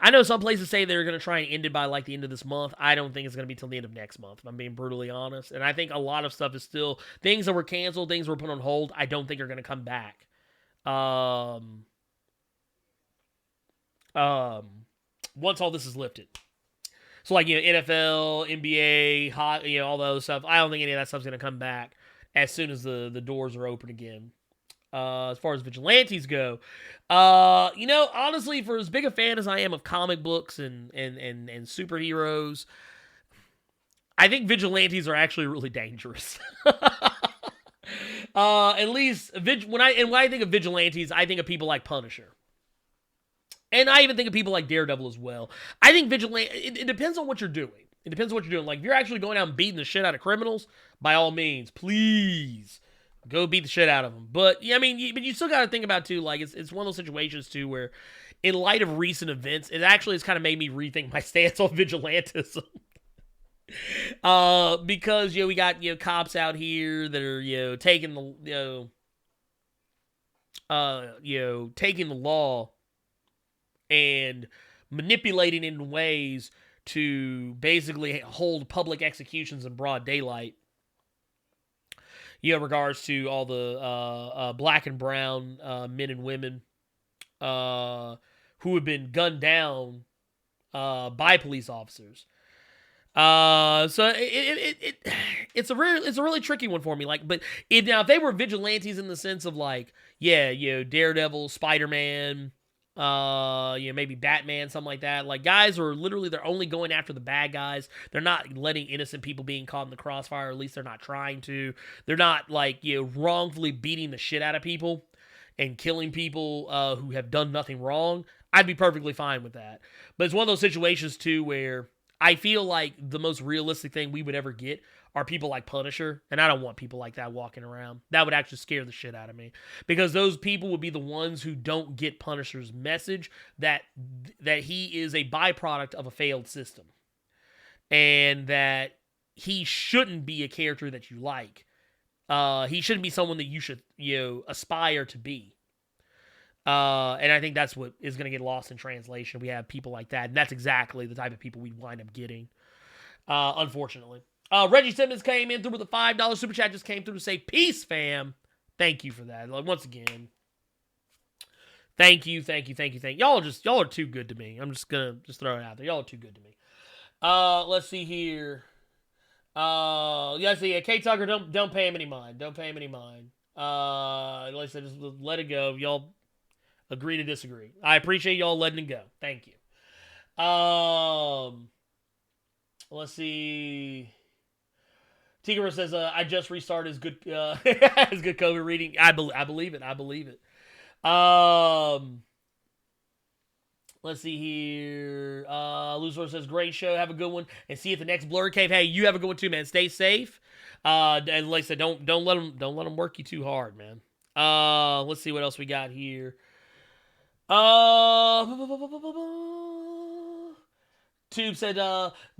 I know some places say they're going to try and end it by like the end of this month. I don't think it's going to be till the end of next month, if I'm being brutally honest. And I think a lot of stuff is still... Things that were canceled, things that were put on hold, I don't think are going to come back. Once all this is lifted. So like, NFL, NBA, all those stuff, I don't think any of that stuff's going to come back as soon as the doors are open again. As far as vigilantes go, honestly, for as big a fan as I am of comic books and superheroes, I think vigilantes are actually really dangerous. At least when I think of vigilantes, I think of people like Punisher. And I even think of people like Daredevil as well. I think vigilante, it depends on what you're doing. It depends on what you're doing. Like, if you're actually going out and beating the shit out of criminals, by all means, please go beat the shit out of them. But, yeah, I mean, but you still got to think about, too, like, it's one of those situations, too, where in light of recent events, it actually has kind of made me rethink my stance on vigilantism. Because, we got, cops out here that are, taking the law and manipulating it in ways to basically hold public executions in broad daylight. In regards to all the black and brown men and women who have been gunned down by police officers. So it's a really tricky one for me. Like, but now if they were vigilantes in the sense of like, Daredevil, Spider-Man, maybe Batman, something like that. Like, guys are literally, they're only going after the bad guys. They're not letting innocent people being caught in the crossfire, or at least they're not trying to. They're not, like, wrongfully beating the shit out of people and killing people who have done nothing wrong. I'd be perfectly fine with that. But it's one of those situations, too, where I feel like the most realistic thing we would ever get are people like Punisher, and I don't want people like that walking around. That would actually scare the shit out of me, because those people would be the ones who don't get Punisher's message that he is a byproduct of a failed system, and that he shouldn't be a character that you like. He shouldn't be someone that you should aspire to be. And I think that's what is going to get lost in translation. We have people like that, and that's exactly the type of people we wind up getting, unfortunately. Reggie Simmons came in through with a $5 super chat, just came through to say, peace, fam. Thank you for that. Like, once again, thank you. Y'all are too good to me. I'm just going to throw it out there. Y'all are too good to me. Let's see here. Kate Tucker, don't pay him any mind. Like I said, just let it go. Y'all agree to disagree. I appreciate y'all letting it go. Thank you. Let's see. Tigger says, I just restarted his good his good COVID reading. I believe it. Let's see here. Luzor says, great show. Have a good one. And see you at the next Blerd Cave. Hey, you have a good one too, man. Stay safe. And like I said, don't let them work you too hard, man. Let's see what else we got here. Tube said,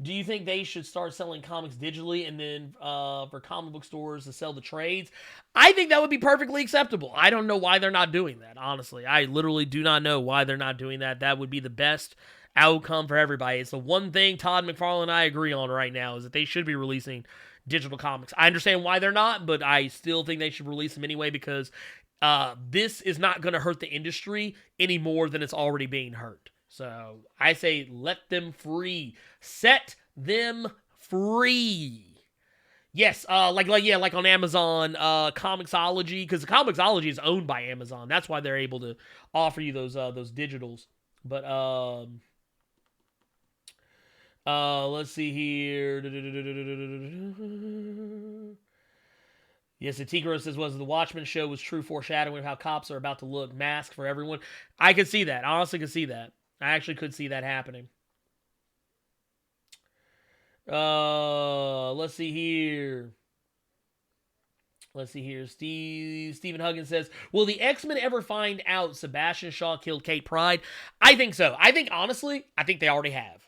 do you think they should start selling comics digitally and then for comic book stores to sell the trades? I think that would be perfectly acceptable. I don't know why they're not doing that, honestly. I literally do not know why they're not doing that. That would be the best outcome for everybody. It's the one thing Todd McFarlane and I agree on right now is that they should be releasing digital comics. I understand why they're not, but I still think they should release them anyway because this is not going to hurt the industry any more than it's already being hurt. So I say let them free. Set them free. Yes, like on Amazon, Comixology, because Comixology is owned by Amazon. That's why they're able to offer you those digitals. But let's see here. Yes, Atikro says, the Watchmen show was true foreshadowing of how cops are about to look. Mask for everyone. I could see that. I honestly could see that. I actually could see that happening. Let's see here. Stephen Huggins says, will the X-Men ever find out Sebastian Shaw killed Kate Pryde? I think so. I think they already have.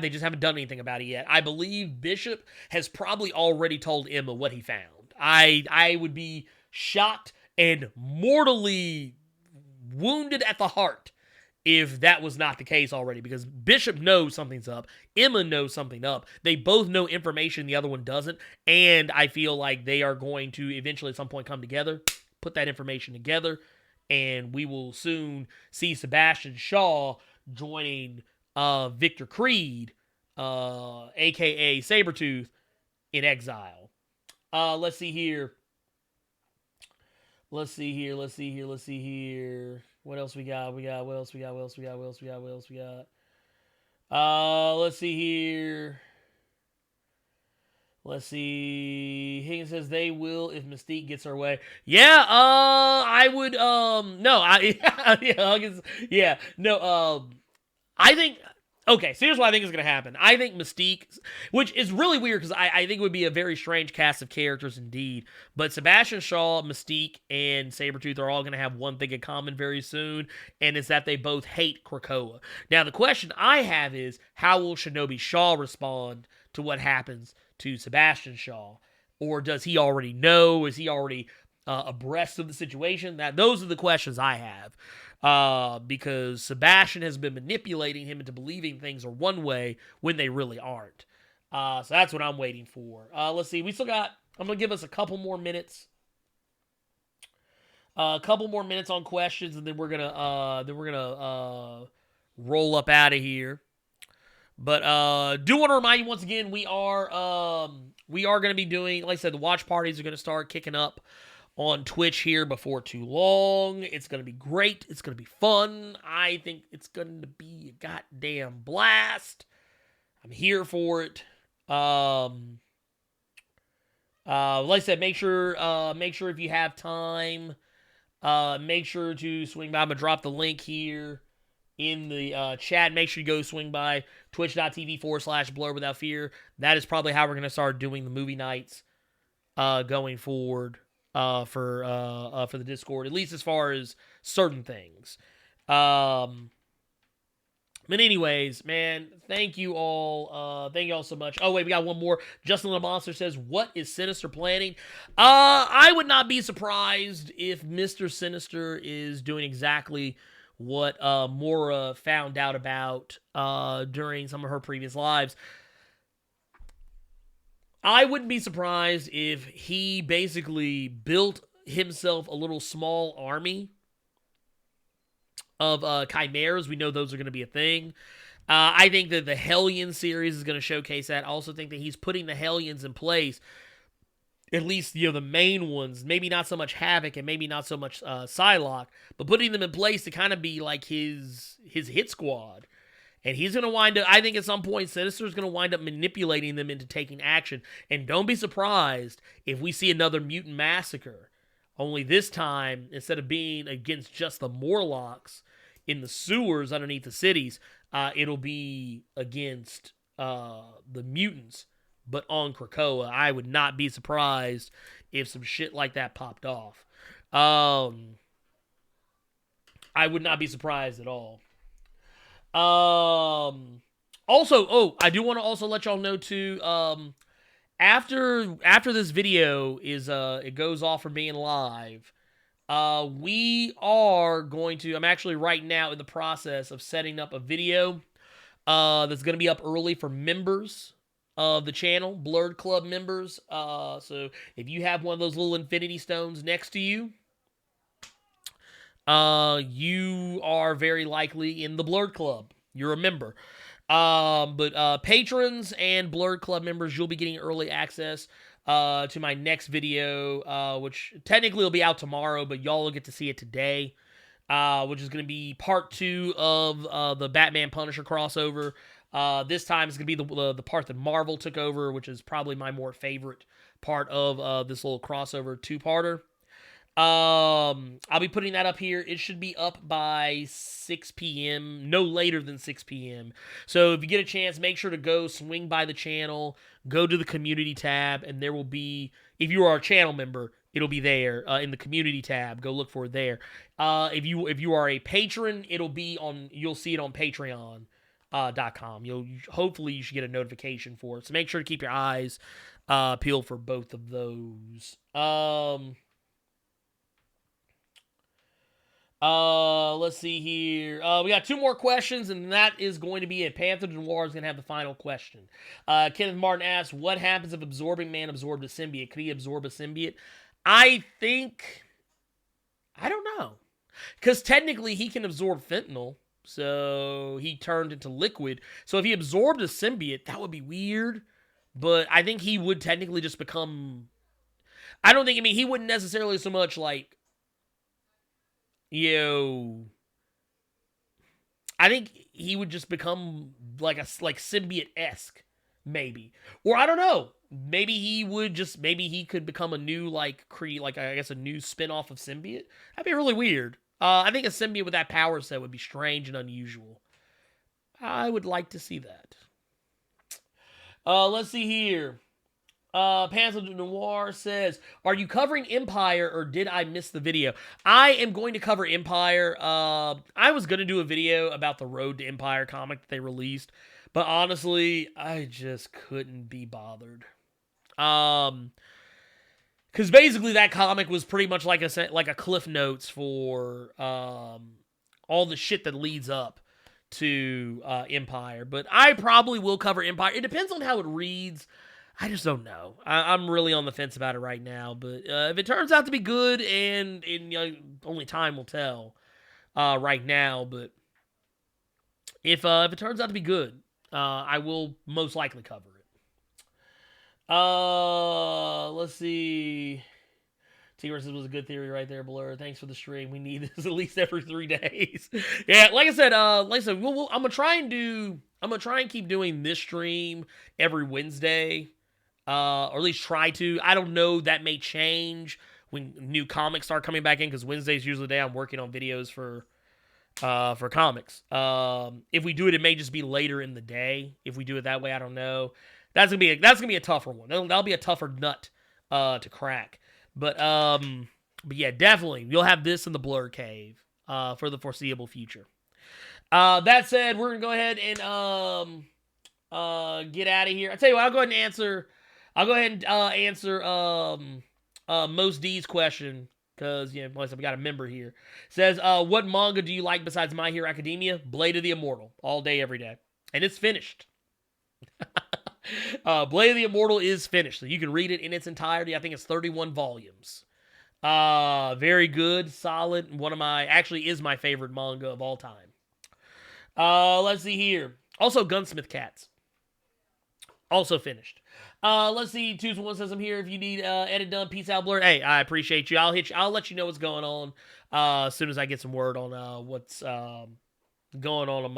They just haven't done anything about it yet. I believe Bishop has probably already told Emma what he found. I would be shocked and mortally wounded at the heart if that was not the case already, because Bishop knows something's up. Emma knows something up. They both know information the other one doesn't, and I feel like they are going to eventually at some point come together, put that information together, and we will soon see Sebastian Shaw joining Victor Creed, a.k.a. Sabretooth, in exile. Let's see here. What else we got? Let's see here. Let's see. Higgins says they will if Mystique gets her way. Yeah, I would, no, I think, okay, so here's what I think is going to happen. I think Mystique, which is really weird because I think it would be a very strange cast of characters indeed, but Sebastian Shaw, Mystique, and Sabretooth are all going to have one thing in common very soon, and it's that they both hate Krakoa. Now, the question I have is, how will Shinobi Shaw respond to what happens to Sebastian Shaw? Or does he already know? Is he already abreast of the situation? Those are the questions I have. Because Sebastian has been manipulating him into believing things are one way when they really aren't. So that's what I'm waiting for. Let's see. I'm going to give us a couple more minutes. A couple more minutes on questions, and then we're gonna roll up out of here. But do want to remind you once again, we are going to be doing, like I said, the watch parties are going to start kicking up on Twitch here before too long. It's going to be great. It's going to be fun. I think it's going to be a goddamn blast. I'm here for it. Like I said, make sure if you have time, make sure to swing by. I'm going to drop the link here in the chat. Make sure you go swing by twitch.tv/Blerd Without Fear. That is probably how we're going to start doing the movie nights going forward. For the Discord, at least as far as certain things. But anyways, man, thank you all. Thank you all so much. Oh wait, we got one more. Justin the Monster says, "What is Sinister planning?" I would not be surprised if Mr. Sinister is doing exactly what Mora found out about during some of her previous lives. I wouldn't be surprised if he basically built himself a little small army of chimeras. We know those are going to be a thing. I think that the Hellion series is going to showcase that. I also think that he's putting the Hellions in place, at least, the main ones, maybe not so much Havoc and maybe not so much Psylocke, but putting them in place to kind of be like his hit squad. And he's going to wind up, I think at some point, Sinister's going to wind up manipulating them into taking action. And don't be surprised if we see another mutant massacre. Only this time, instead of being against just the Morlocks in the sewers underneath the cities, it'll be against the mutants, but on Krakoa. I would not be surprised if some shit like that popped off. I would not be surprised at all. Also, I do want to also let y'all know too, after this video is, it goes off from being live, We are going to, I'm actually right now in the process of setting up a video that's going to be up early for members of the channel, Blerd Club members. So if you have one of those little infinity stones next to you, you are very likely in the Blerd Club. You're a member. But patrons and Blerd Club members, you'll be getting early access to my next video, which technically will be out tomorrow, but y'all will get to see it today, which is going to be part 2 of the Batman Punisher crossover. This time it's going to be the part that Marvel took over, which is probably my more favorite part of this little crossover 2-parter. I'll be putting that up here. It should be up by 6 p.m., no later than 6 p.m. So if you get a chance, make sure to go swing by the channel, go to the community tab, and there will be, if you are a channel member, it'll be there in the community tab. Go look for it there. If you are a patron, it'll be on, you'll see it on patreon.com. Hopefully you should get a notification for it. So make sure to keep your eyes peeled for both of those. Let's see here. We got 2 more questions, and that is going to be it. Panther Noir is going to have the final question. Kenneth Martin asks, what happens if Absorbing Man absorbed a symbiote? Could he absorb a symbiote? I don't know. Because technically he can absorb fentanyl, so he turned into liquid. So if he absorbed a symbiote, that would be weird. But I think he would technically just become... he wouldn't necessarily so much like... I think he would just become like symbiote-esque, maybe. Or I don't know. Maybe he could become a new I guess a new spin-off of symbiote. That'd be really weird. I think a symbiote with that power set would be strange and unusual. I would like to see that. Let's see here. Panther Noir says, are you covering Empire or did I miss the video? I am going to cover Empire. I was going to do a video about the Road to Empire comic that they released, but honestly, I just couldn't be bothered. Because basically that comic was pretty much like a Cliff Notes for all the shit that leads up to Empire. But I probably will cover Empire. It depends on how it reads. I just don't know. I'm really on the fence about it right now. But if it turns out to be good, and only time will tell right now. But if it turns out to be good, I will most likely cover it. Let's see. T-Rex was a good theory right there, Blur. Thanks for the stream. We need this at least every 3 days. Yeah, like I said, I'm gonna try and keep doing this stream every Wednesday. Or at least try to. I don't know, that may change when new comics start coming back in, because Wednesday's usually the day I'm working on videos for comics. If we do it, it may just be later in the day. If we do it that way, I don't know. That's gonna be a tougher one. That'll be a tougher nut to crack. But yeah, definitely you'll have this in the Blur Cave for the foreseeable future. That said, we're gonna go ahead and get out of here. I tell you what, I'll go ahead and answer Most D's question, because like I said, we got a member here. Says, what manga do you like besides My Hero Academia? Blade of the Immortal, all day, every day, and it's finished. Blade of the Immortal is finished, so you can read it in its entirety. I think it's 31 volumes. Very good, solid. Actually is my favorite manga of all time. Let's see here. Also, Gunsmith Cats. Also finished. Let's see. 2-1 says I'm here. If you need edit done, peace out, Blur. Hey, I appreciate you. I'll let you know what's going on as soon as I get some word on what's going on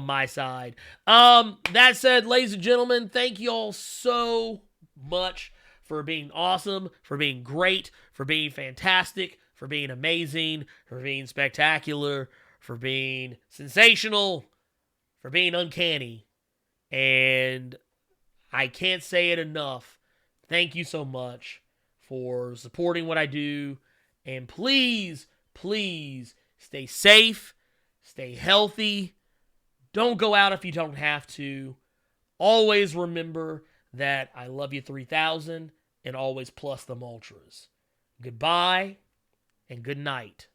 my side. That said, ladies and gentlemen, thank you all so much for being awesome, for being great, for being fantastic, for being amazing, for being spectacular, for being sensational, for being uncanny. And I can't say it enough. Thank you so much for supporting what I do. And please, please stay safe, stay healthy. Don't go out if you don't have to. Always remember that I love you 3000 and always plus them ultras. Goodbye and good night.